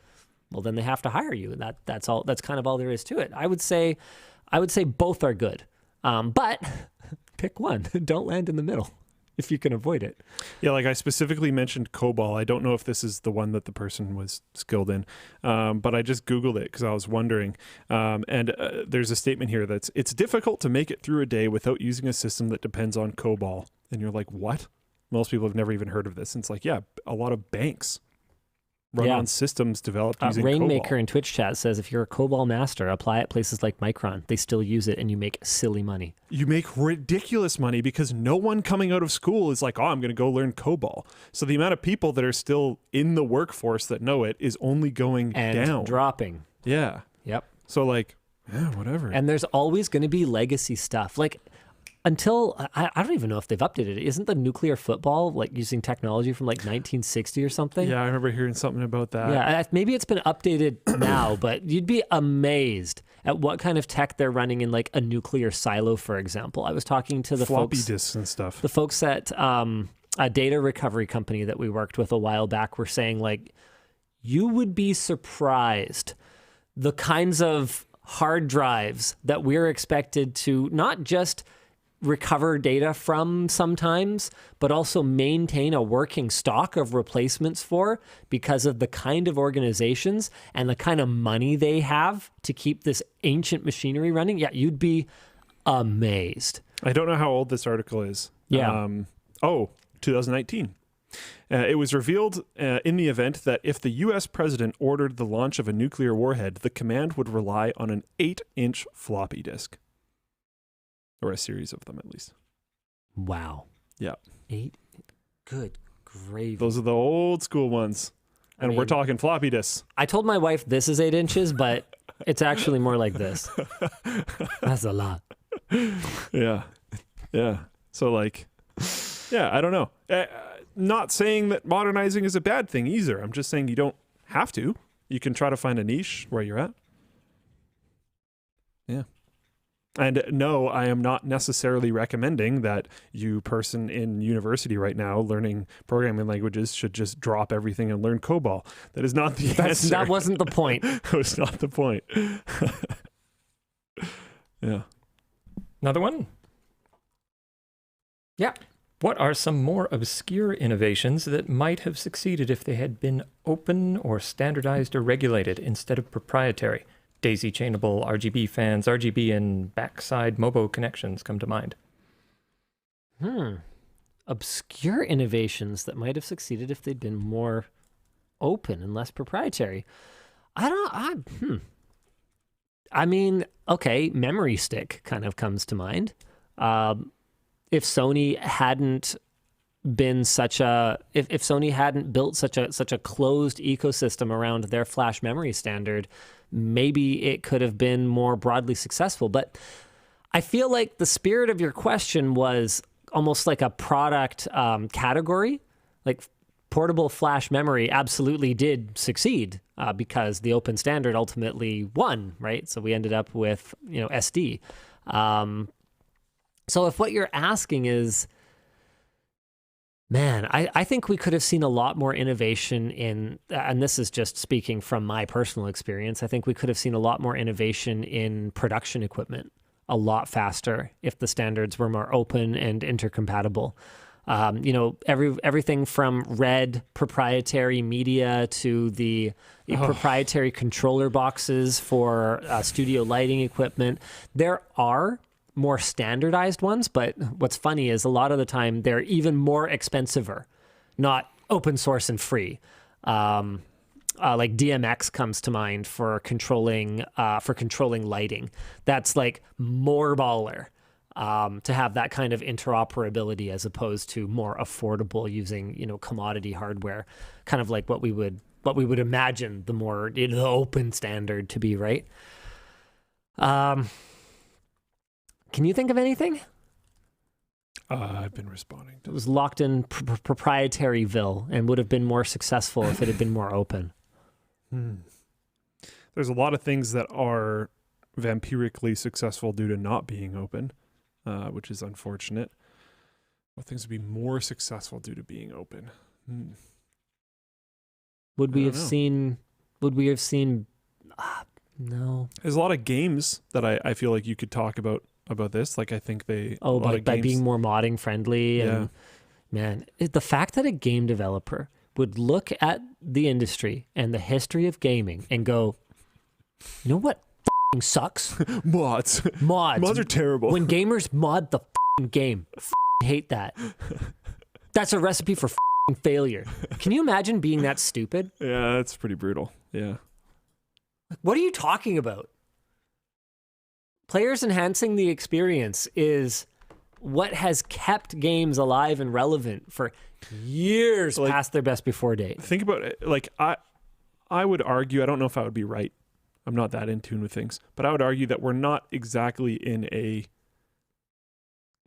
well, then they have to hire you. And that's all. That's kind of all there is to it. I would say both are good, but pick one. Don't land in the middle if you can avoid it. Yeah, like I specifically mentioned COBOL. I don't know if this is the one that the person was skilled in, but I just Googled it because I was wondering. And there's a statement here it's difficult to make it through a day without using a system that depends on COBOL. And you're like, what? Most people have never even heard of this. And it's like, yeah, a lot of banks run Yeah. on systems developed using Rainmaker COBOL. in Twitch chat says if you're a COBOL master, apply at places like Micron. They still use it and you make silly money. You make ridiculous money because no one coming out of school is like, oh, I'm going to go learn COBOL. So the amount of people that are still in the workforce that know it is only going And down. dropping. Yeah. Yep. So like, yeah, whatever. And there's always going to be legacy stuff. Like until I don't even know if they've updated it. Isn't the nuclear football like using technology from like 1960 or something? yeah, I remember hearing something about that. Yeah, maybe it's been updated now, but you'd be amazed at what kind of tech they're running in like a nuclear silo, for example. I was talking to the Floppy folks, disks and stuff. the folks at a data recovery company that we worked with a while back were saying like, you would be surprised the kinds of hard drives that we're expected to not just recover data from sometimes, but also maintain a working stock of replacements for because of the kind of organizations and the kind of money they have to keep this ancient machinery running. Yeah, you'd be amazed. I don't know how old this article is. Yeah. 2019. It was revealed in the event that if the U.S. president ordered the launch of a nuclear warhead, the command would rely on an 8-inch floppy disk. Or a series of them, at least. Wow. Yeah. 8. Good gravy. Those are the old school ones. And we're mean- talking floppy disks. I told my wife this is 8 inches, but it's actually more like this. That's a lot. Yeah. Yeah. So, like, yeah, I don't know. Not saying that modernizing is a bad thing either. I'm just saying you don't have to. You can try to find a niche where you're at. Yeah. And no, I am not necessarily recommending that you person in university right now learning programming languages should just drop everything and learn COBOL. That is not the answer. That wasn't the point. That was not the point. Yeah. Another one? Yeah. What are some more obscure innovations that might have succeeded if they had been open or standardized or regulated instead of proprietary? Daisy chainable RGB fans, RGB and backside MOBO connections come to mind. Obscure innovations that might have succeeded if they'd been more open and less proprietary. I mean, okay, memory stick kind of comes to mind. If Sony hadn't been if Sony hadn't built such a closed ecosystem around their flash memory standard, maybe it could have been more broadly successful. But I feel like the spirit of your question was almost like a product category. Like portable flash memory absolutely did succeed because the open standard ultimately won, right? So we ended up with SD. So if what you're asking is, man, I think we could have seen a lot more innovation in, and this is just speaking from my personal experience, I think we could have seen a lot more innovation in production equipment a lot faster if the standards were more open and intercompatible. Everything from red proprietary media to the proprietary controller boxes for studio lighting equipment. There are more standardized ones, but what's funny is a lot of the time they're even more expensiver, not open source and free. Like DMX comes to mind for controlling lighting. That's like more baller to have that kind of interoperability as opposed to more affordable using commodity hardware, kind of like what we would imagine the more the open standard to be, right? Can you think of anything? I've been responding It to was locked in proprietaryville and would have been more successful if it had been more open. There's a lot of things that are vampirically successful due to not being open, which is unfortunate. What things would be more successful due to being open? Would we I have don't know. seen? Would we have seen? No. There's a lot of games that I feel like you could talk about this. Like I think they a lot of By games- being more modding friendly. And man, the fact that a game developer would look at the industry and the history of gaming and go, you know what f***ing sucks? mods. Mods are terrible. When gamers mod the f***ing game, f***ing hate that. That's a recipe for f***ing failure. Can you imagine being that stupid? Yeah, that's pretty brutal. Yeah. What are you talking about? Players enhancing the experience is what has kept games alive and relevant for years past their best before date. Think about it. Like, I would argue, I don't know if I would be right. I'm not that in tune with things, but I would argue that we're not exactly in a...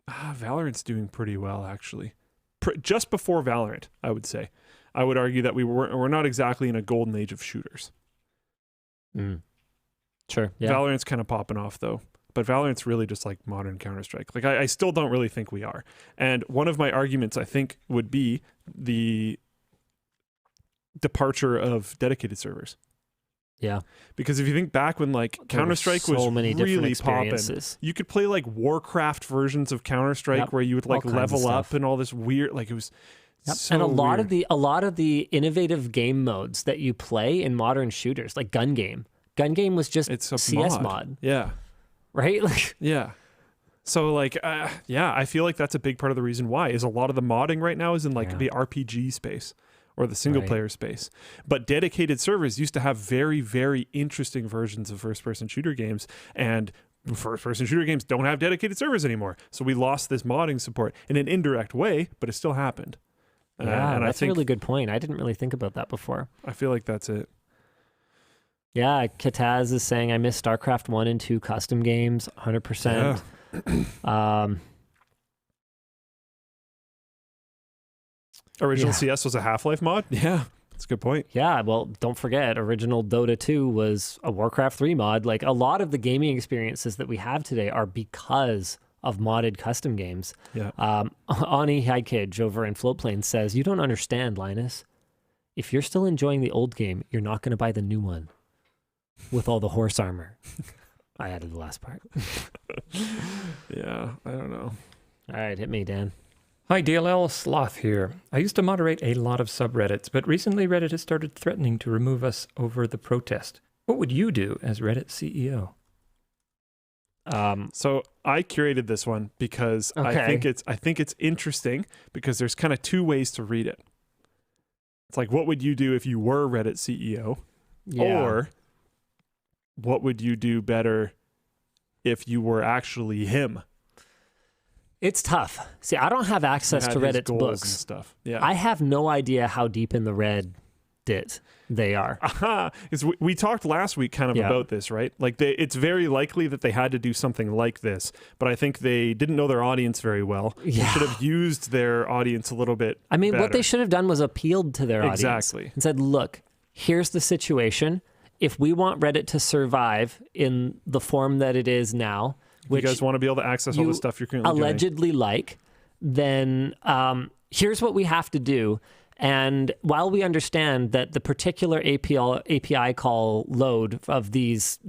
Valorant's doing pretty well, actually. Just before Valorant, I would say. I would argue that we're not exactly in a golden age of shooters. Sure. Yeah. Valorant's kind of popping off, though. But Valorant's really just like modern Counter-Strike. Like, I still don't really think we are. And one of my arguments, I think, would be the departure of dedicated servers. Yeah. Because if you think back when like Counter-Strike was really popping, you could play like Warcraft versions of Counter-Strike where you would like level up and all this weird, like it was so and a lot weird. of the innovative game modes that you play in modern shooters, like Gun Game. Gun Game was just It's a CS mod. Yeah. Right? Like, yeah. So like, yeah, I feel like that's a big part of the reason why is a lot of the modding right now is in like the RPG space or the single player space. But dedicated servers used to have very, very interesting versions of first-person shooter games, and first-person shooter games don't have dedicated servers anymore. So we lost this modding support in an indirect way, but it still happened. Yeah, and that's a really good point. I didn't really think about that before. I feel like that's it. Yeah, Kataz is saying I miss StarCraft 1 and 2 custom games, 100%. Original CS was a Half-Life mod? Yeah, that's a good point. Yeah, well, don't forget, original Dota 2 was a Warcraft 3 mod. Like, a lot of the gaming experiences that we have today are because of modded custom games. Yeah. Ani Hikage over in Floatplane says, you don't understand, Linus. If you're still enjoying the old game, you're not going to buy the new one with all the horse armor. I added the last part. Yeah, I don't know. All right, hit me, Dan. Hi, DLL Sloth here. I used to moderate a lot of subreddits, but recently Reddit has started threatening to remove us over the protest. What would you do as Reddit CEO? So I curated this one because I think it's interesting because there's kind of two ways to read it. It's like, what would you do if you were Reddit CEO? Yeah. Or what would you do better if you were actually him? It's tough. See, I don't have access to Reddit's books and stuff. Yeah. I have no idea how deep in the Reddit they are. We talked last week kind of about this, right? Like it's very likely that they had to do something like this, but I think they didn't know their audience very well. They should have used their audience a little bit better. What they should have done was appealed to their audience and said, look, here's the situation. If we want Reddit to survive in the form that it is now, which you guys want to be able to access all the stuff you're currently allegedly doing. Then here's what we have to do. And while we understand that the particular API call load of these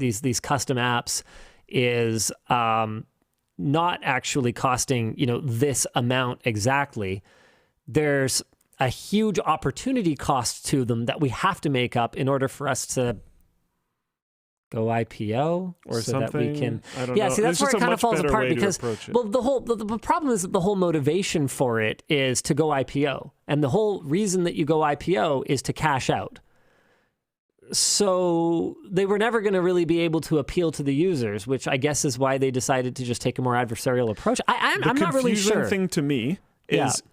custom apps is not actually costing this amount exactly, there's a huge opportunity cost to them that we have to make up in order for us to go IPO or so something. That we can. I don't know. See, that's where it kind of falls apart because the problem is that the whole motivation for it is to go IPO, and the whole reason that you go IPO is to cash out. So they were never going to really be able to appeal to the users, which I guess is why they decided to just take a more adversarial approach. I'm not really sure. The confusing thing to me is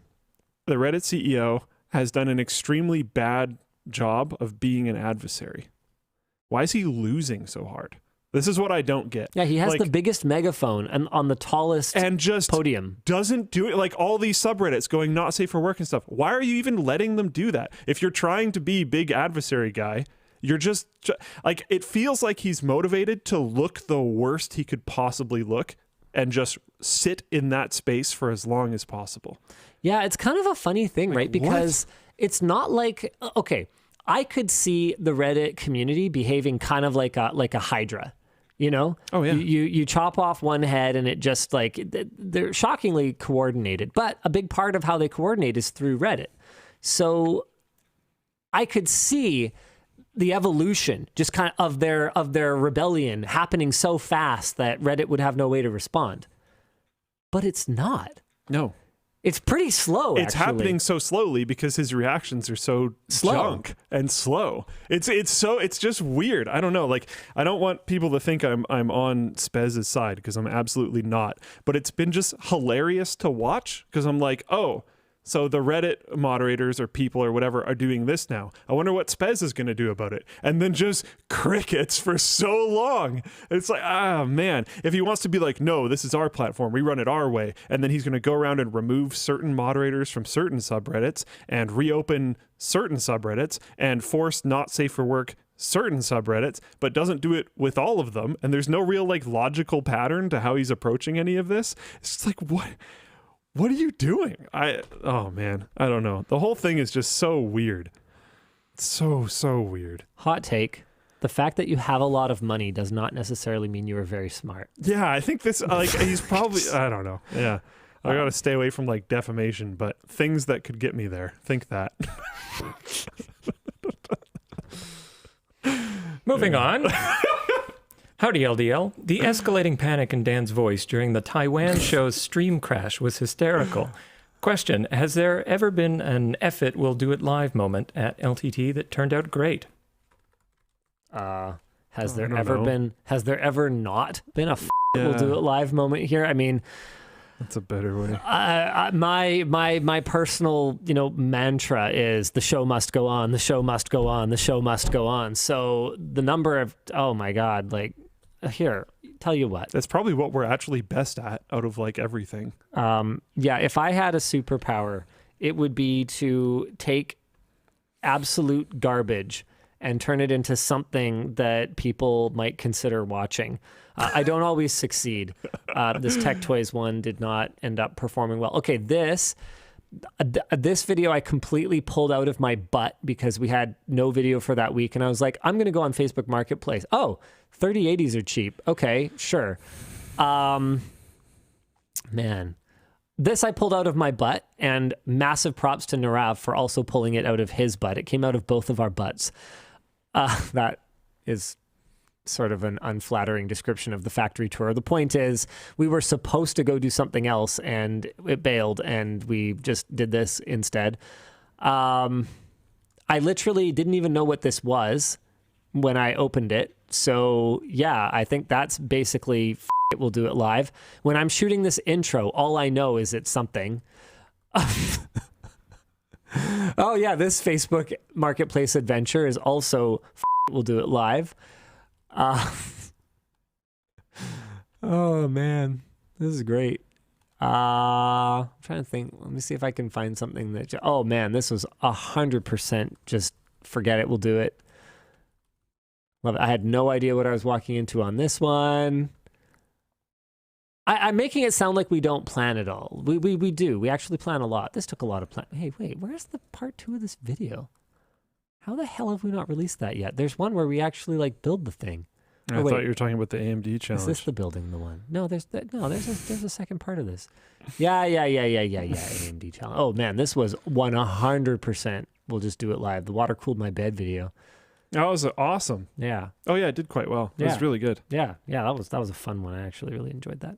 the Reddit CEO has done an extremely bad job of being an adversary. Why is he losing so hard? This is what I don't get. Yeah, he has the biggest megaphone and on the tallest and just podium. Doesn't do it. Like all these subreddits going not safe for work and stuff. Why are you even letting them do that? If you're trying to be big adversary guy, you're just like, it feels like he's motivated to look the worst he could possibly look and just sit in that space for as long as possible. Yeah, it's kind of a funny thing, right? Because it's not like, okay, I could see the Reddit community behaving kind of like a Hydra, Oh yeah. You chop off one head and it just like they're shockingly coordinated. But a big part of how they coordinate is through Reddit. So I could see the evolution just kind of their rebellion happening so fast that Reddit would have no way to respond. But it's not. No. It's pretty slow. It's actually. happening so slowly because his reactions are so junk and slow. It's just weird. I don't know. Like, I don't want people to think I'm on Spez's side, because I'm absolutely not. But it's been just hilarious to watch, because I'm like, oh, so the Reddit moderators or people or whatever are doing this now. I wonder what Spez is going to do about it. And then just crickets for so long. It's like, man, if he wants to be like, no, this is our platform, we run it our way, and then he's going to go around and remove certain moderators from certain subreddits and reopen certain subreddits and force not safe for work certain subreddits, but doesn't do it with all of them. And there's no real like logical pattern to how he's approaching any of this. It's just like, what are you doing? Oh man, I don't know. The whole thing is just so weird. So weird. Hot take. The fact that you have a lot of money does not necessarily mean you are very smart. Yeah, I think this, like, he's probably, I don't know. Yeah. I gotta stay away from like defamation, but things that could get me there. Think that. Moving on. Howdy, LDL. The escalating panic in Dan's voice during the Taiwan show's stream crash was hysterical. Question, has there ever been an F it, we'll do it live moment at LTT that turned out great? Has there ever not been a we'll do it live moment here? I mean, that's a better way. My personal, mantra is the show must go on, the show must go on, the show must go on. So the number of, oh my God, like, here, tell you what. That's probably what we're actually best at out of like everything. Yeah, if I had a superpower, it would be to take absolute garbage and turn it into something that people might consider watching. I don't always succeed. This Tech Toys one did not end up performing well. Okay, this video I completely pulled out of my butt because we had no video for that week, and I was like, I'm going to go on Facebook Marketplace. Oh, 3080s are cheap. Okay, sure. Man, this I pulled out of my butt, and massive props to Narav for also pulling it out of his butt. It came out of both of our butts. That is sort of an unflattering description of the factory tour. The point is, we were supposed to go do something else, and it bailed, and we just did this instead. I literally didn't even know what this was when I opened it. So yeah, I think that's basically it, we'll do it live. When I'm shooting this intro, all I know is it's something. Oh yeah, this Facebook Marketplace adventure is also we'll do it live. Oh man, this is great. I'm trying to think. Let me see if I can find something that. Oh man, this was 100% just forget it. We'll do it. Love it. I had no idea what I was walking into on this one. I'm making it sound like we don't plan at all. We do. We actually plan a lot. This took a lot of plan. Hey, wait, where's the part 2 of this video? How the hell have we not released that yet? There's one where we actually like build the thing. I thought you were talking about the AMD challenge. Is this the building the one? No, there's a second part of this. Yeah. AMD challenge. Oh man, this was 100%. We'll just do it live. The water cooled my bed video. That was awesome. Yeah. Oh yeah, it did quite well. It was really good. Yeah. That was a fun one. I actually really enjoyed that.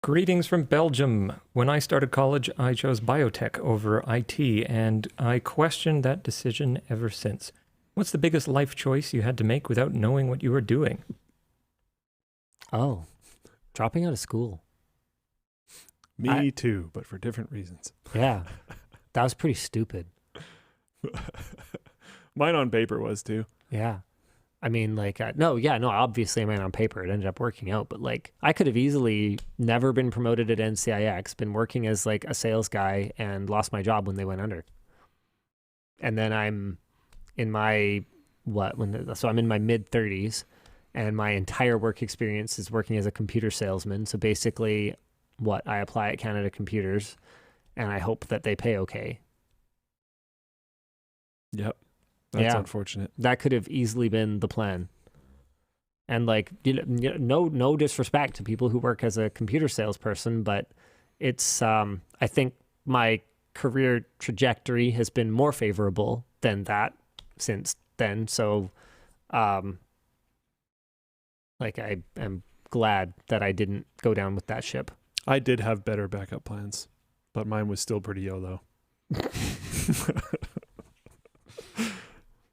Greetings from Belgium. When I started college, I chose biotech over IT, and I questioned that decision ever since. What's the biggest life choice you had to make without knowing what you were doing? Oh, dropping out of school. Me too, but for different reasons. Yeah, that was pretty stupid. Mine on paper was too. Yeah. I mean, like, obviously, I mean, on paper, it ended up working out. But, like, I could have easily never been promoted at NCIX, been working as, like, a sales guy, and lost my job when they went under. And then I'm in my, so I'm in my mid-30s, and my entire work experience is working as a computer salesman. So, basically, I apply at Canada Computers, and I hope that they pay okay. Yep. That's unfortunate. That could have easily been the plan. And like, no disrespect to people who work as a computer salesperson, but it's, I think my career trajectory has been more favorable than that since then. So, like, I am glad that I didn't go down with that ship. I did have better backup plans. But mine was still pretty YOLO.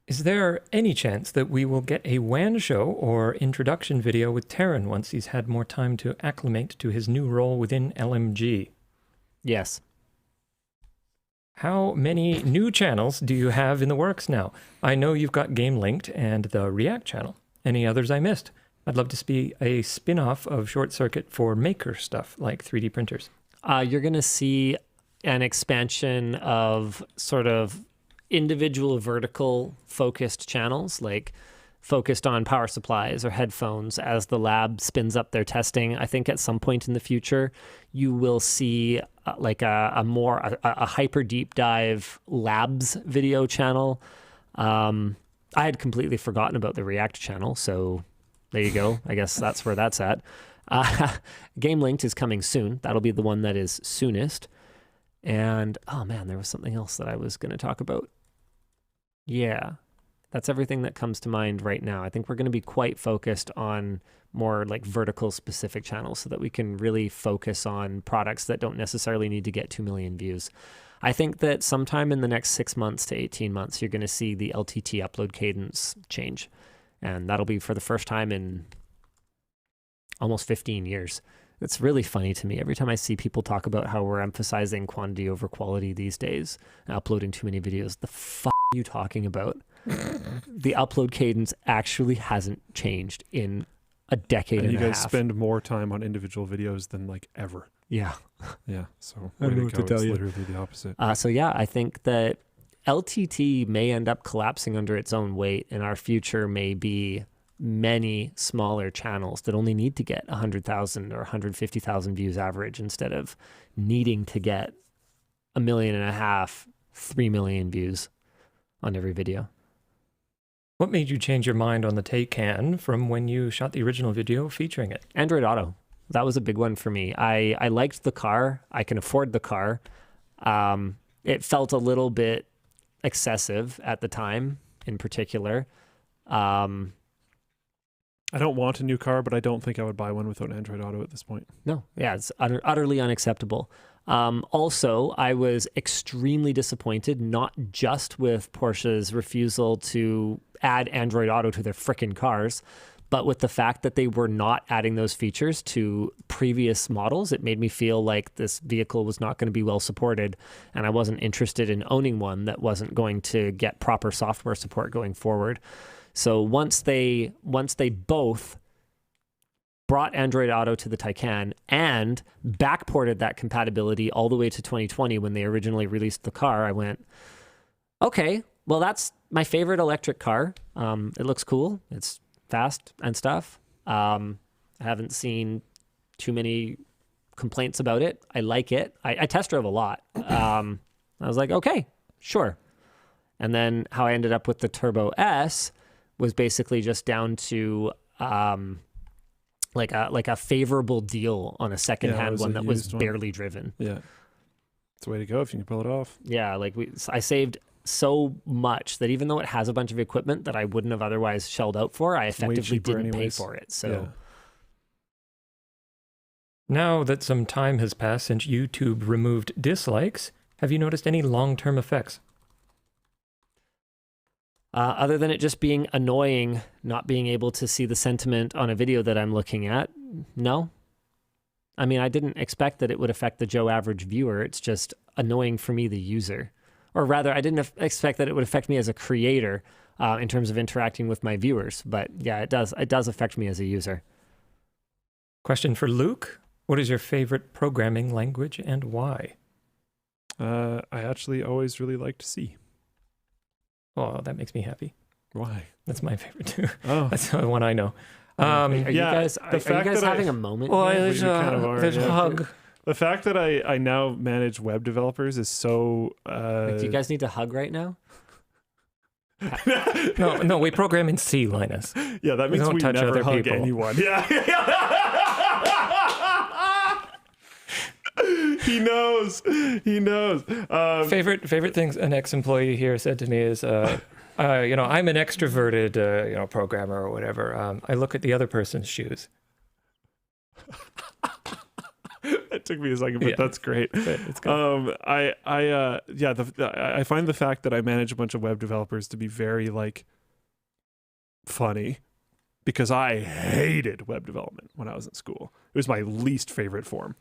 Is there any chance that we will get a WAN show or introduction video with Taryn once he's had more time to acclimate to his new role within LMG? Yes. How many new channels do you have in the works now? I know you've got Game Linked and the React channel. Any others I missed? I'd love to see a spin-off of Short Circuit for maker stuff like 3D printers. You're going to see an expansion of sort of individual vertical focused channels, like focused on power supplies or headphones as the lab spins up their testing. I think at some point in the future, you will see like a hyper deep dive labs video channel. I had completely forgotten about the React channel, so there you go. I guess that's where that's at. Game Linked is coming soon. That'll be the one that is soonest. And, oh man, there was something else that I was going to talk about. Yeah, that's everything that comes to mind right now. I think we're going to be quite focused on more like vertical specific channels so that we can really focus on products that don't necessarily need to get 2 million views. I think that sometime in the next 6 months to 18 months, you're going to see the LTT upload cadence change. And that'll be for the first time in almost 15 years. It's really funny to me. Every time I see people talk about how we're emphasizing quantity over quality these days, uploading too many videos, the fuck are you talking about? The upload cadence actually hasn't changed in a decade and a half. You guys spend more time on individual videos than like ever. Yeah. Yeah. So I don't know what to tell you. It's literally the opposite. So yeah, I think that LTT may end up collapsing under its own weight, and our future may be many smaller channels that only need to get 100,000 or 150,000 views average instead of needing to get 1.5 million, 3 million views on every video. What made you change your mind on the Taycan from when you shot the original video featuring it? Android Auto. That was a big one for me. I liked the car. I can afford the car. It felt a little bit excessive at the time in particular. I don't want a new car, but I don't think I would buy one without Android Auto at this point. No, yeah, it's utterly unacceptable. Also, I was extremely disappointed, not just with Porsche's refusal to add Android Auto to their frickin' cars, but with the fact that they were not adding those features to previous models. It made me feel like this vehicle was not going to be well supported, and I wasn't interested in owning one that wasn't going to get proper software support going forward. So once they both brought Android Auto to the Taycan and backported that compatibility all the way to 2020 when they originally released the car, I went, okay, well, that's my favorite electric car. It looks cool. It's fast and stuff. I haven't seen too many complaints about it. I like it. I test drove a lot. I was like, okay, sure. And then how I ended up with the Turbo S was basically just down to like a favorable deal on a secondhand one that was barely driven. Yeah, it's the way to go if you can pull it off. Yeah, like I saved so much that even though it has a bunch of equipment that I wouldn't have otherwise shelled out for, I effectively didn't pay for it. So. Yeah. Now that some time has passed since YouTube removed dislikes, have you noticed any long-term effects? Other than it just being annoying, not being able to see the sentiment on a video that I'm looking at, no. I mean, I didn't expect that it would affect the Joe average viewer. It's just annoying for me, the user. Or rather, I didn't expect that it would affect me as a creator in terms of interacting with my viewers. But yeah, it does. It does affect me as a user. Question for Luke. What is your favorite programming language and why? I actually always really liked C. Oh, that makes me happy. Why? That's my favorite too. Oh. That's the one I know. Are you guys having a moment? Well, here? there's a hug. The fact that I now manage web developers is so... Do you guys need to hug right now? No, we program in C, Linus. Yeah, that means we touch never other hug people. anyone. Yeah. He knows. Favorite things an ex-employee here said to me is, I'm an extroverted, programmer or whatever. I look at the other person's shoes. It took me a second, but that's great. It's good. I find the fact that I manage a bunch of web developers to be very like funny, because I hated web development when I was in school. It was my least favorite form.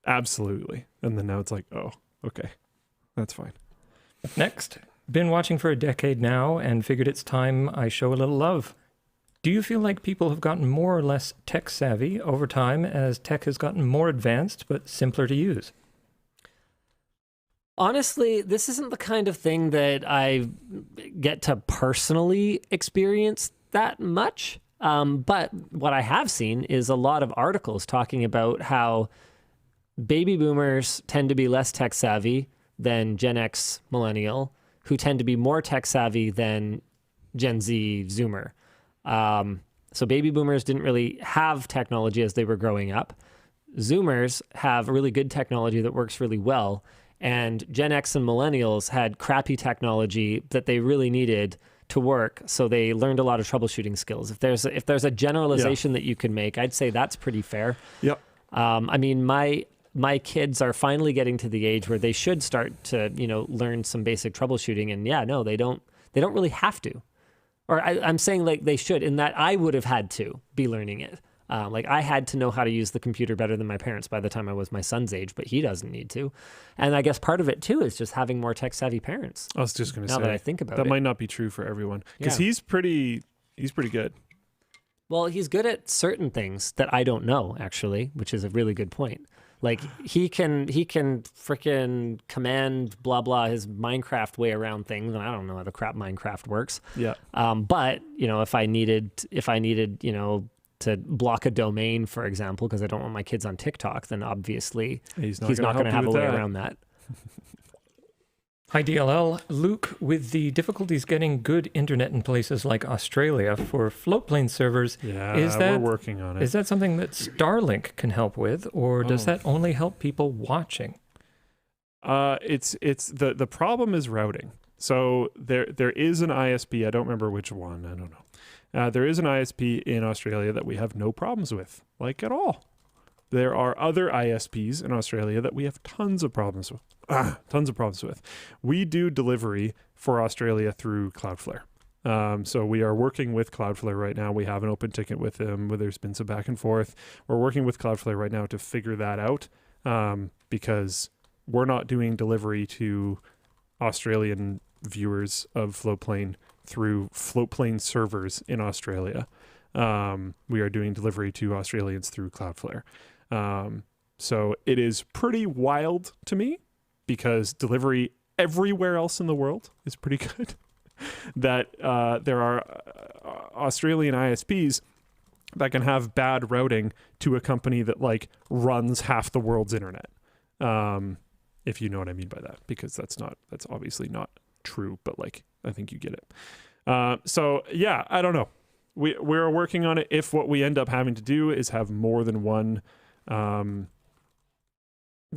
Absolutely. And then now it's like, oh, okay, that's fine. Next, been watching for a decade now and figured it's time I show a little love. Do you feel like people have gotten more or less tech savvy over time as tech has gotten more advanced but simpler to use? Honestly, this isn't the kind of thing that I get to personally experience that much. But what I have seen is a lot of articles talking about how baby boomers tend to be less tech savvy than Gen X millennial, who tend to be more tech savvy than Gen Z Zoomer. So baby boomers didn't really have technology as they were growing up. Zoomers have really good technology that works really well. And Gen X and millennials had crappy technology that they really needed to work. So they learned a lot of troubleshooting skills. If there's a generalization that you can make, I'd say that's pretty fair. Yep. I mean, my kids are finally getting to the age where they should start to, learn some basic troubleshooting. And they don't really have to. Or I'm saying like they should, in that I would have had to be learning it. Like I had to know how to use the computer better than my parents by the time I was my son's age, but he doesn't need to. And I guess part of it too is just having more tech savvy parents. I was just going to say, now that I think about that it, might not be true for everyone, because he's pretty good. Well, he's good at certain things that I don't know, actually, which is a really good point. Like he can frickin' command blah blah his Minecraft way around things, and I don't know how the crap Minecraft works. Yeah. But if I needed to block a domain, for example, because I don't want my kids on TikTok, then obviously he's not going to have a way around that. Hi DLL, Luke, with the difficulties getting good internet in places like Australia for floatplane servers, we're working on it. Is that something that Starlink can help with, or does that only help people watching? It's the problem is routing. So there is an ISP, I don't remember which one, I don't know. There is an ISP in Australia that we have no problems with, like at all. There are other ISPs in Australia that we have tons of problems with. We do delivery for Australia through Cloudflare. So we are working with Cloudflare right now. We have an open ticket with them where there's been some back and forth. We're working with Cloudflare right now to figure that out, because we're not doing delivery to Australian viewers of Floatplane through Floatplane servers in Australia. We are doing delivery to Australians through Cloudflare. So it is pretty wild to me, because delivery everywhere else in the world is pretty good. That there are Australian ISPs that can have bad routing to a company that like runs half the world's internet. If you know what I mean by that, because that's obviously not true, but like I think you get it. So yeah, I don't know. We're working on it. If what we end up having to do is have more than one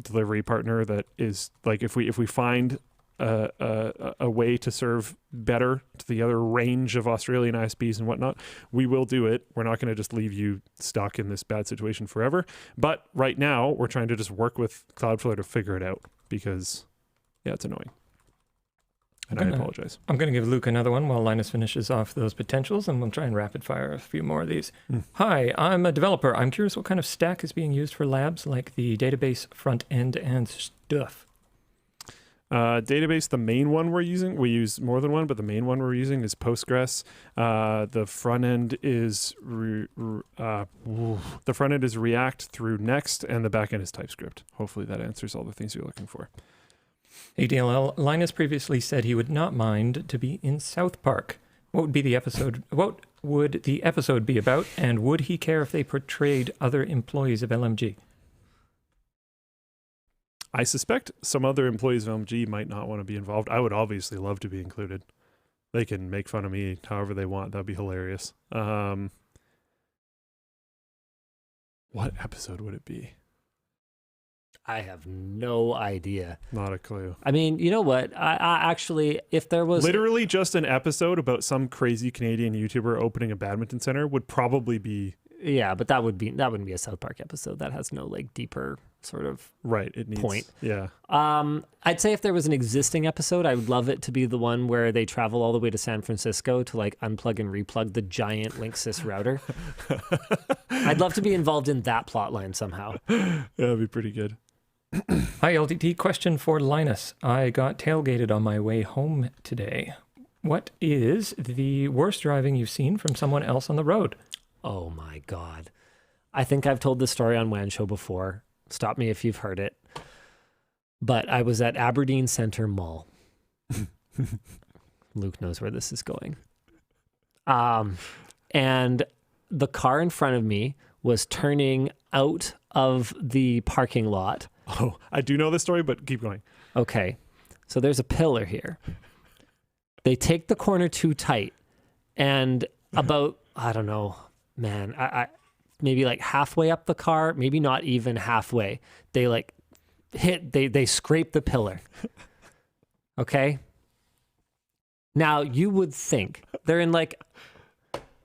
delivery partner, that is like if we find a way to serve better to the other range of Australian ISPs and whatnot, we will do it. We're not going to just leave you stuck in this bad situation forever. But right now, we're trying to just work with Cloudflare to figure it out, because it's annoying. And I apologize. I'm going to give Luke another one while Linus finishes off those potentials, and we'll try and rapid fire a few more of these. Hi, I'm a developer. I'm curious what kind of stack is being used for labs, like the database, front end, and stuff. Database, the main one we use more than one, but the main one we're using is Postgres. The front end is React through Next, and the back end is TypeScript. Hopefully that answers all the things you're looking for. ADLL, Linus previously said he would not mind to be in South Park. What would the episode be about, and would he care if they portrayed other employees of LMG? I suspect some other employees of LMG might not want to be involved. I would obviously love to be included. They can make fun of me however they want. That'd be hilarious. What episode would it be? I have no idea. Not a clue. I mean, you know what? I actually, if there was literally just an episode about some crazy Canadian YouTuber opening a badminton center, would probably be Yeah, but that wouldn't be a South Park episode. That has no like deeper sort of Right. It needs point. Yeah. I'd say if there was an existing episode, I would love it to be the one where they travel all the way to San Francisco to like unplug and replug the giant Linksys router. I'd love to be involved in that plot line somehow. Yeah, that'd be pretty good. Hi, LTT. Question for Linus. I got tailgated on my way home today. What is the worst driving you've seen from someone else on the road? Oh my God. I think I've told this story on WAN Show before. Stop me if you've heard it. But I was at Aberdeen Centre Mall. Luke knows where this is going. And the car in front of me was turning out of the parking lot. Oh, I do know this story, but keep going. Okay. So there's a pillar here. They take the corner too tight. And about, I don't know, man, I maybe like halfway up the car, maybe not even halfway. They like they scrape the pillar. Okay. Now you would think they're in like,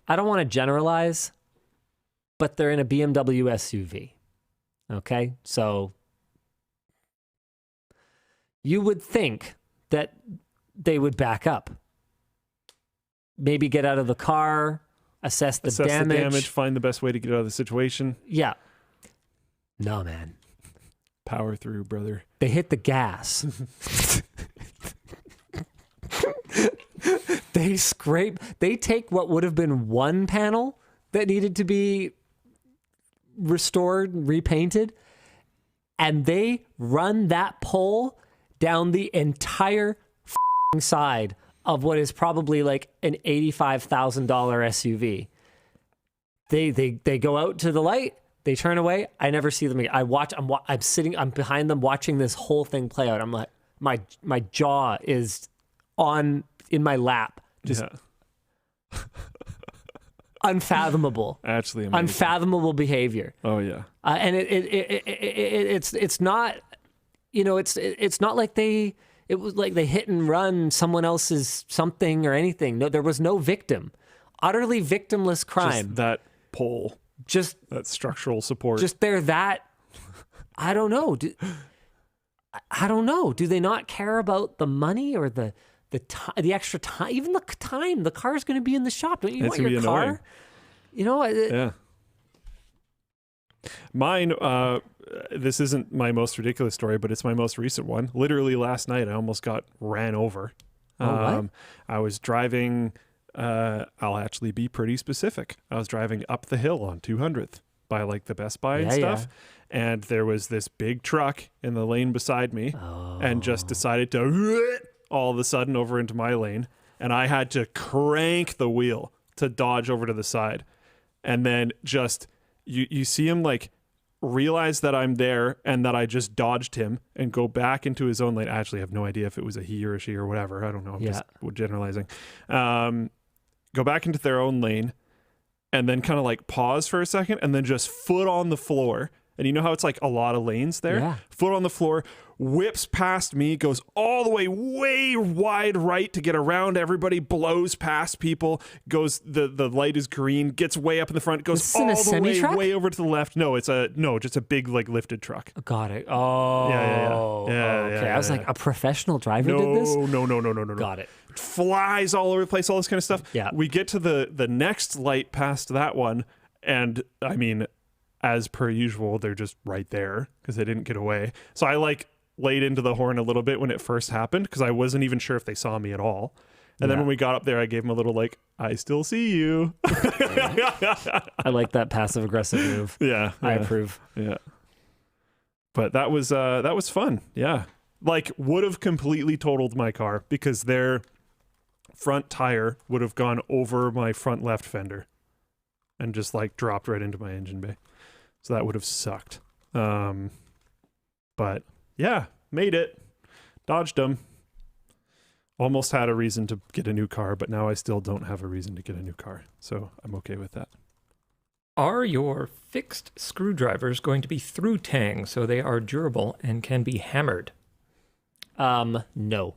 I don't want to generalize, but they're in a BMW SUV. Okay. So you would think that they would back up, maybe get out of the car, assess the damage, find the best way to get out of the situation. Yeah. No, man. Power through, brother. They hit the gas. They take what would have been one panel that needed to be restored, repainted, and they run that pole down the entire side of what is probably like an $85,000 SUV. They go out to the light, they turn away. I never see them again. I'm behind them watching this whole thing play out. I'm like, my jaw is in my lap, just unfathomable. Actually amazing. Unfathomable behavior. Oh yeah. And it's not, it's not like it was like they hit and run someone else's something or anything. No, there was no victim. Utterly victimless crime. Just that pole. Just that structural support. Just they're that. I don't know. I don't know. Do they not care about the money or the extra time? Even the time. The car's going to be in the shop. Don't you want your car? Annoying. Yeah. Mine, this isn't my most ridiculous story, but it's my most recent one. Literally last night, I almost got ran over. What? I was driving, I'll actually be pretty specific. I was driving up the hill on 200th by like the Best Buy and stuff. Yeah. And there was this big truck in the lane beside me and just decided to all of a sudden over into my lane. And I had to crank the wheel to dodge over to the side. And then just... You see him like realize that I'm there and that I just dodged him and go back into his own lane. I actually have no idea if it was a he or a she or whatever. I don't know. I'm just generalizing. Go back into their own lane and then kind of like pause for a second and then just foot on the floor. And you know how it's like a lot of lanes there? Yeah. Foot on the floor, whips past me, goes all the way wide right to get around everybody, blows past people, goes, the light is green, gets way up in the front, goes all the way over to the left. No, just a big like lifted truck. Got it. Oh. Yeah. Okay. I was like, a professional driver did this? No. Got it. Flies all over the place, all this kind of stuff. Yeah. We get to the next light past that one, and I mean, as per usual, they're just right there because they didn't get away. So I like laid into the horn a little bit when it first happened because I wasn't even sure if they saw me at all. And then when we got up there, I gave them a little like, I still see you. I like that passive aggressive move. Yeah. I approve. Yeah. But that was fun. Yeah. Like would have completely totaled my car because their front tire would have gone over my front left fender and just like dropped right into my engine bay. So that would have sucked. But yeah, made it. Dodged them. Almost had a reason to get a new car, but now I still don't have a reason to get a new car. So I'm okay with that. Are your fixed screwdrivers going to be through tang so they are durable and can be hammered? No.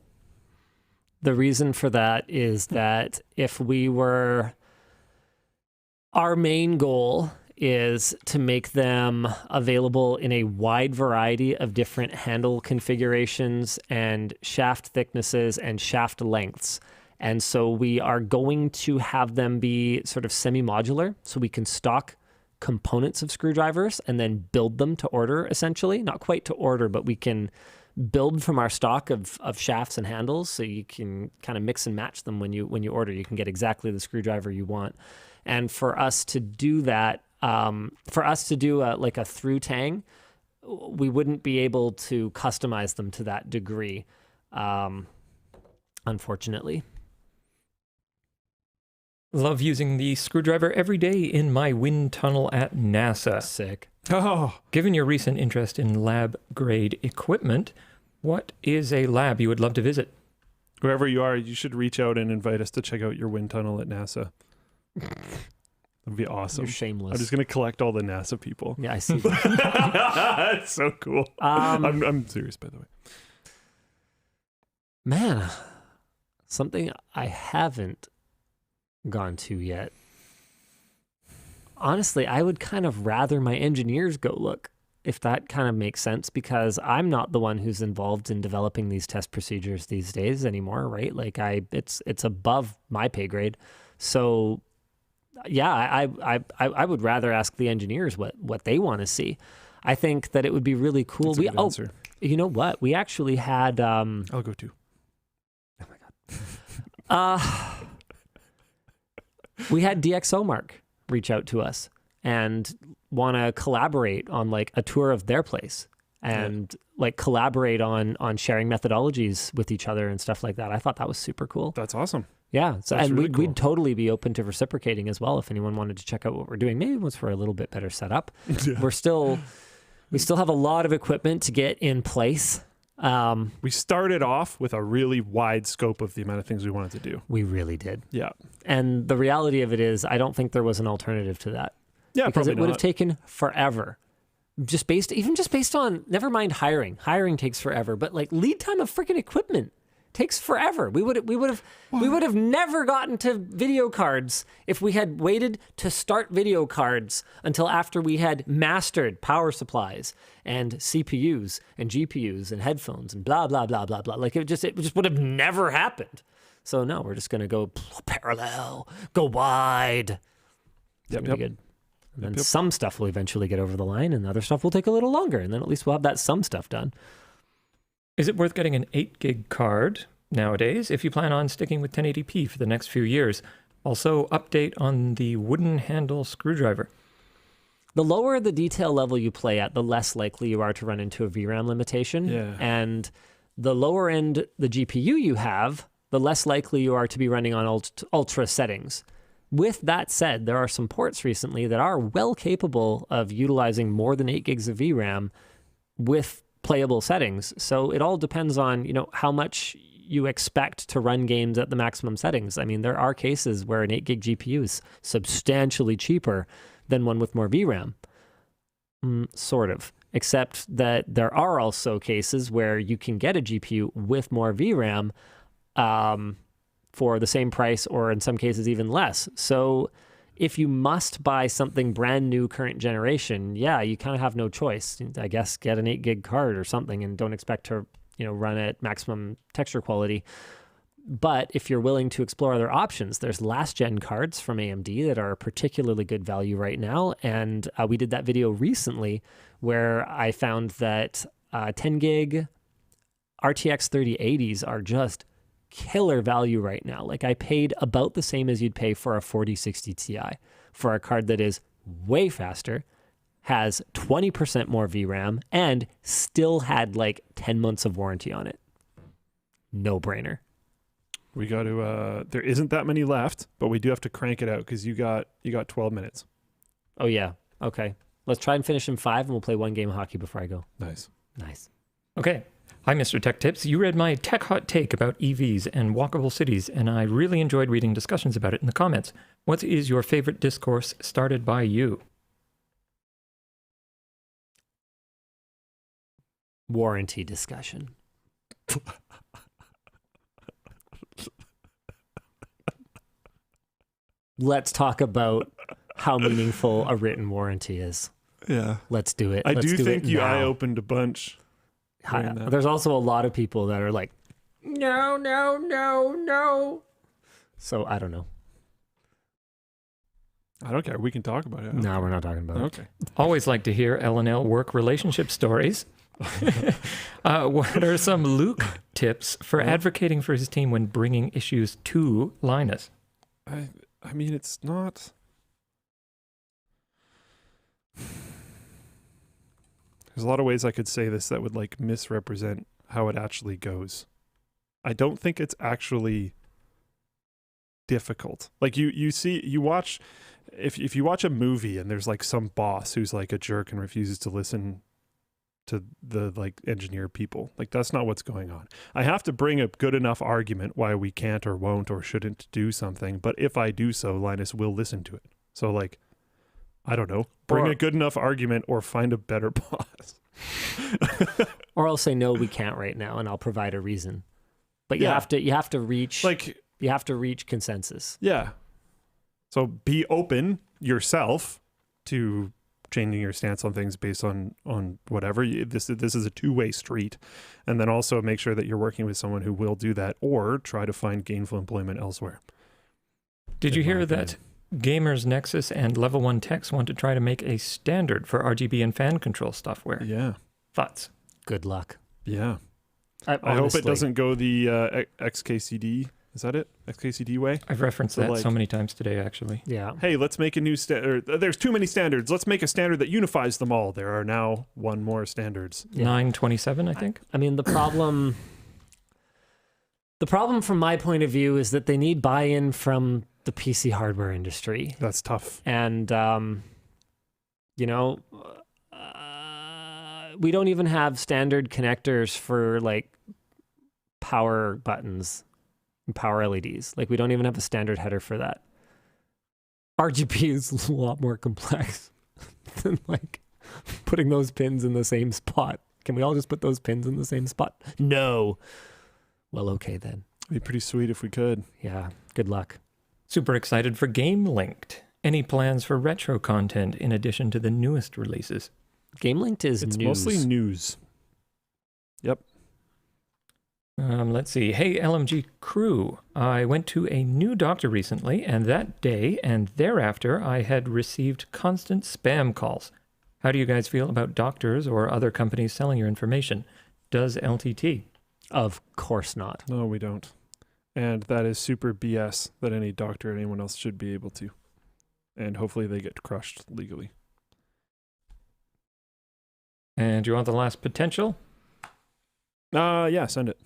The reason for that is that if our main goal is to make them available in a wide variety of different handle configurations and shaft thicknesses and shaft lengths. And so we are going to have them be sort of semi-modular, so we can stock components of screwdrivers and then build them to order, essentially. Not quite to order, but we can build from our stock of shafts and handles, so you can kind of mix and match them when you order. You can get exactly the screwdriver you want. And for us to do that, for us to do like a through tang, we wouldn't be able to customize them to that degree, unfortunately. Love using the screwdriver every day in my wind tunnel at NASA. Sick. Oh, Given your recent interest in lab-grade equipment, what is a lab you would love to visit? wherever you are, you should reach out and invite us to check out your wind tunnel at NASA. That'd be awesome. You're shameless. I'm just gonna collect all the NASA people. Yeah, I see that. That's so cool. I'm serious, by the way. Man, something I haven't gone to yet. Honestly, I would kind of rather my engineers go look, if that kind of makes sense, because I'm not the one who's involved in developing these test procedures these days anymore, right? Like it's above my pay grade. So yeah, I would rather ask the engineers what they want to see. I think that it would be really cool. That's a good answer. You know what? We actually had I'll go too. oh my god. We had DxO Mark reach out to us and want to collaborate on like a tour of their place and like collaborate on sharing methodologies with each other and stuff like that. I thought that was super cool. That's awesome. Yeah. So, That's and really cool. we'd totally be open to reciprocating as well if anyone wanted to check out what we're doing. Maybe once we're a little bit better set up. Yeah. We still have a lot of equipment to get in place. We started off with a really wide scope of the amount of things we wanted to do. We really did. Yeah. And the reality of it is, I don't think there was an alternative to that. Yeah, because probably it would have not. taken forever. Just based on, never mind hiring. Hiring takes forever, but like lead time of freaking equipment takes forever. We would have never gotten to video cards if we had waited to start video cards until after we had mastered power supplies and CPUs and GPUs and headphones and blah blah blah blah blah. Like it just would have never happened. So no, we're just gonna go parallel, go wide. It's Yep, gonna be yep. good. And then Yep. some stuff will eventually get over the line, and other stuff will take a little longer. And then at least we'll have that some stuff done. Is it worth getting an 8 gig card nowadays if you plan on sticking with 1080p for the next few years? Also, update on the wooden handle screwdriver. The lower the detail level you play at, the less likely you are to run into a VRAM limitation. Yeah. And the lower end the GPU you have, the less likely you are to be running on ultra settings. With that said, there are some ports recently that are well capable of utilizing more than 8 gigs of VRAM with playable settings. So it all depends on, how much you expect to run games at the maximum settings. I mean, there are cases where an 8 gig GPU is substantially cheaper than one with more VRAM. Sort of. Except that there are also cases where you can get a GPU with more VRAM for the same price, or in some cases even less. So if you must buy something brand new current generation, yeah, you kind of have no choice. I guess get an 8 gig card or something and don't expect to run at maximum texture quality. But if you're willing to explore other options, there's last gen cards from AMD that are particularly good value right now. And we did that video recently where I found that 10 gig RTX 3080s are just killer value right now. Like I paid about the same as you'd pay for a 4060 Ti for a card that is way faster, has 20% more VRAM, and still had like 10 months of warranty on it. No brainer. We got to. There isn't that many left, but we do have to crank it out because you got 12 minutes. Oh yeah. Okay. Let's try and finish in 5, and we'll play one game of hockey before I go. Nice. Nice. Okay. Hi, Mr. Tech Tips. You read my tech hot take about EVs and walkable cities, and I really enjoyed reading discussions about it in the comments. What is your favorite discourse started by you? Warranty discussion. Let's talk about how meaningful a written warranty is. Yeah. Let's do it. I Let's do do think it you now. eye-opened a bunch. doing that. There's also a lot of people that are like, no, no, no, no. So I don't know. I don't care. We can talk about it. No, we're not talking about it. Okay. Always like to hear L&L work relationship stories. What are some Luke tips for advocating for his team when bringing issues to Linus? I mean, it's not... There's a lot of ways I could say this that would like misrepresent how it actually goes. I don't think it's actually difficult. Like you watch, if you watch a movie and there's like some boss who's like a jerk and refuses to listen to the like engineer people, like that's not what's going on. I have to bring a good enough argument why we can't or won't or shouldn't do something, but if I do so, Linus will listen to it. So like, I don't know, bring a good enough argument or find a better boss. Or I'll say, no, we can't right now, and I'll provide a reason. But you have to reach consensus. Yeah. So be open yourself to changing your stance on things based on whatever. This is a two-way street. And then also make sure that you're working with someone who will do that, or try to find gainful employment elsewhere. Did you hear that Gamers Nexus and Level 1 Techs want to try to make a standard for RGB and fan control software? Yeah. Thoughts? Good luck. Yeah. I hope it doesn't go the XKCD. Is that it? XKCD way? I've referenced that so many times today, actually. Yeah. Hey, let's make a new standard. There's too many standards. Let's make a standard that unifies them all. There are now one more standards. Yeah. 927, I think. I mean, the problem from my point of view is that they need buy-in from the PC hardware industry. That's tough. And, we don't even have standard connectors for like power buttons and power LEDs. Like we don't even have a standard header for that. RGB is a lot more complex than like putting those pins in the same spot. Can we all just put those pins in the same spot? No. Well, okay then. It'd be pretty sweet if we could. Yeah. Good luck. Super excited for Game Linked. Any plans for retro content in addition to the newest releases? Game Linked is it's news. Mostly news. Yep. Let's see. Hey, LMG crew. I went to a new doctor recently, and that day and thereafter, I had received constant spam calls. How do you guys feel about doctors or other companies selling your information? Does LTT? Of course not. No, we don't. And that is super BS that any doctor or anyone else should be able to. And hopefully they get crushed legally. And you want the last potential? Yeah, send it.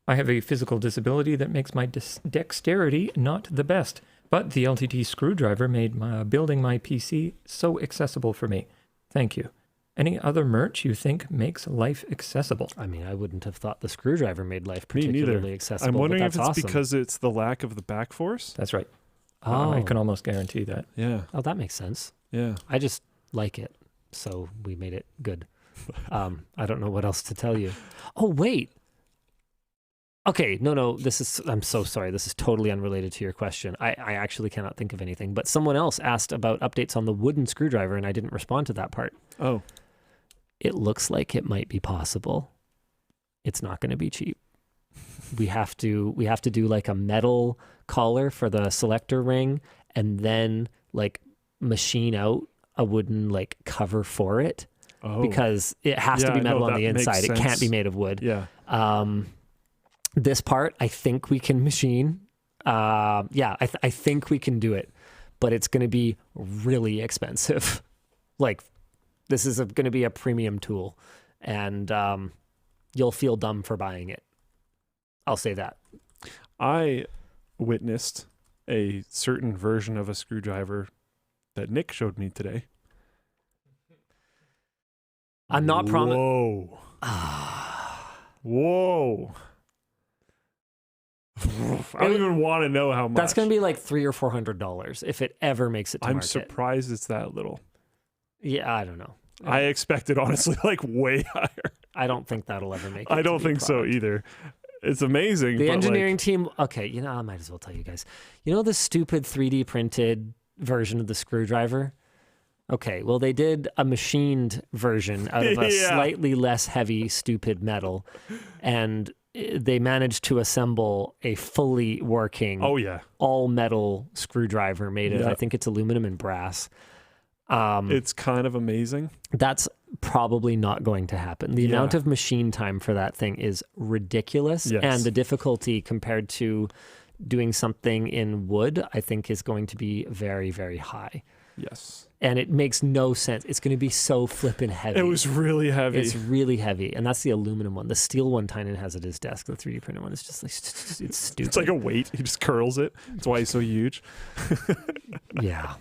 I have a physical disability that makes my dexterity not the best, but the LTT Screwdriver made building my PC so accessible for me. Thank you. Any other merch you think makes life accessible? I mean, I wouldn't have thought the screwdriver made life particularly accessible. I'm wondering if it's awesome. Because it's the lack of the back force. That's right. Oh. I can almost guarantee that. Yeah. Oh, that makes sense. Yeah. I just like it, so we made it good. I don't know what else to tell you. Oh, wait. Okay, no, I'm so sorry. This is totally unrelated to your question. I actually cannot think of anything, but someone else asked about updates on the wooden screwdriver, and I didn't respond to that part. Oh. It looks like it might be possible. It's not going to be cheap. We have to do like a metal collar for the selector ring, and then like machine out a wooden like cover for it. Oh. Because it has to be metal on the inside. It can't be made of wood. Yeah. This part, I think we can machine. I think we can do it, but it's going to be really expensive. Like, this is going to be a premium tool, and you'll feel dumb for buying it. I'll say that. I witnessed a certain version of a screwdriver that Nick showed me today. I'm not promising. Whoa. Whoa. I don't even want to know how much. That's going to be like $300 or $400 if it ever makes it to market. I'm surprised it's that little. Yeah, I don't know. I expected, honestly, like way higher. I don't think that'll ever make it. I don't think so either. It's amazing. The engineering team, okay, I might as well tell you guys. You know the stupid 3D printed version of the screwdriver. Okay, well, they did a machined version out of a Yeah. slightly less heavy, stupid metal, and they managed to assemble a fully working, Oh yeah, all metal screwdriver made of, Yeah. I think it's aluminum and brass. it's kind of amazing. That's probably not going to happen. The amount of machine time for that thing is ridiculous, Yes. and the difficulty compared to doing something in wood, I think, is going to be very, very high. Yes, And it makes no sense. It's going to be so flippin' heavy. it was really heavy. It's really heavy, and that's the aluminum one. The steel one, Tynan has at his desk. The 3D printed one is just like it's stupid. It's like a weight. He just curls it. That's why he's so huge. Yeah.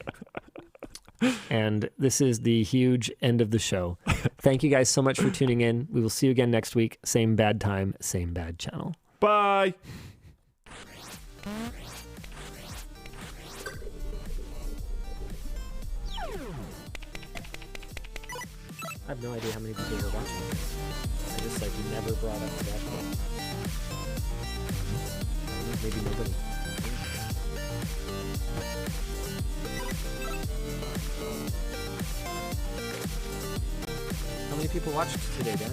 And this is the huge end of the show. Thank you guys so much for tuning in. We will see you again next week. Same bad time, same bad channel. Bye. I have no idea how many people are watching. I just never brought up that one. Maybe nobody. How many people watched today, Dan?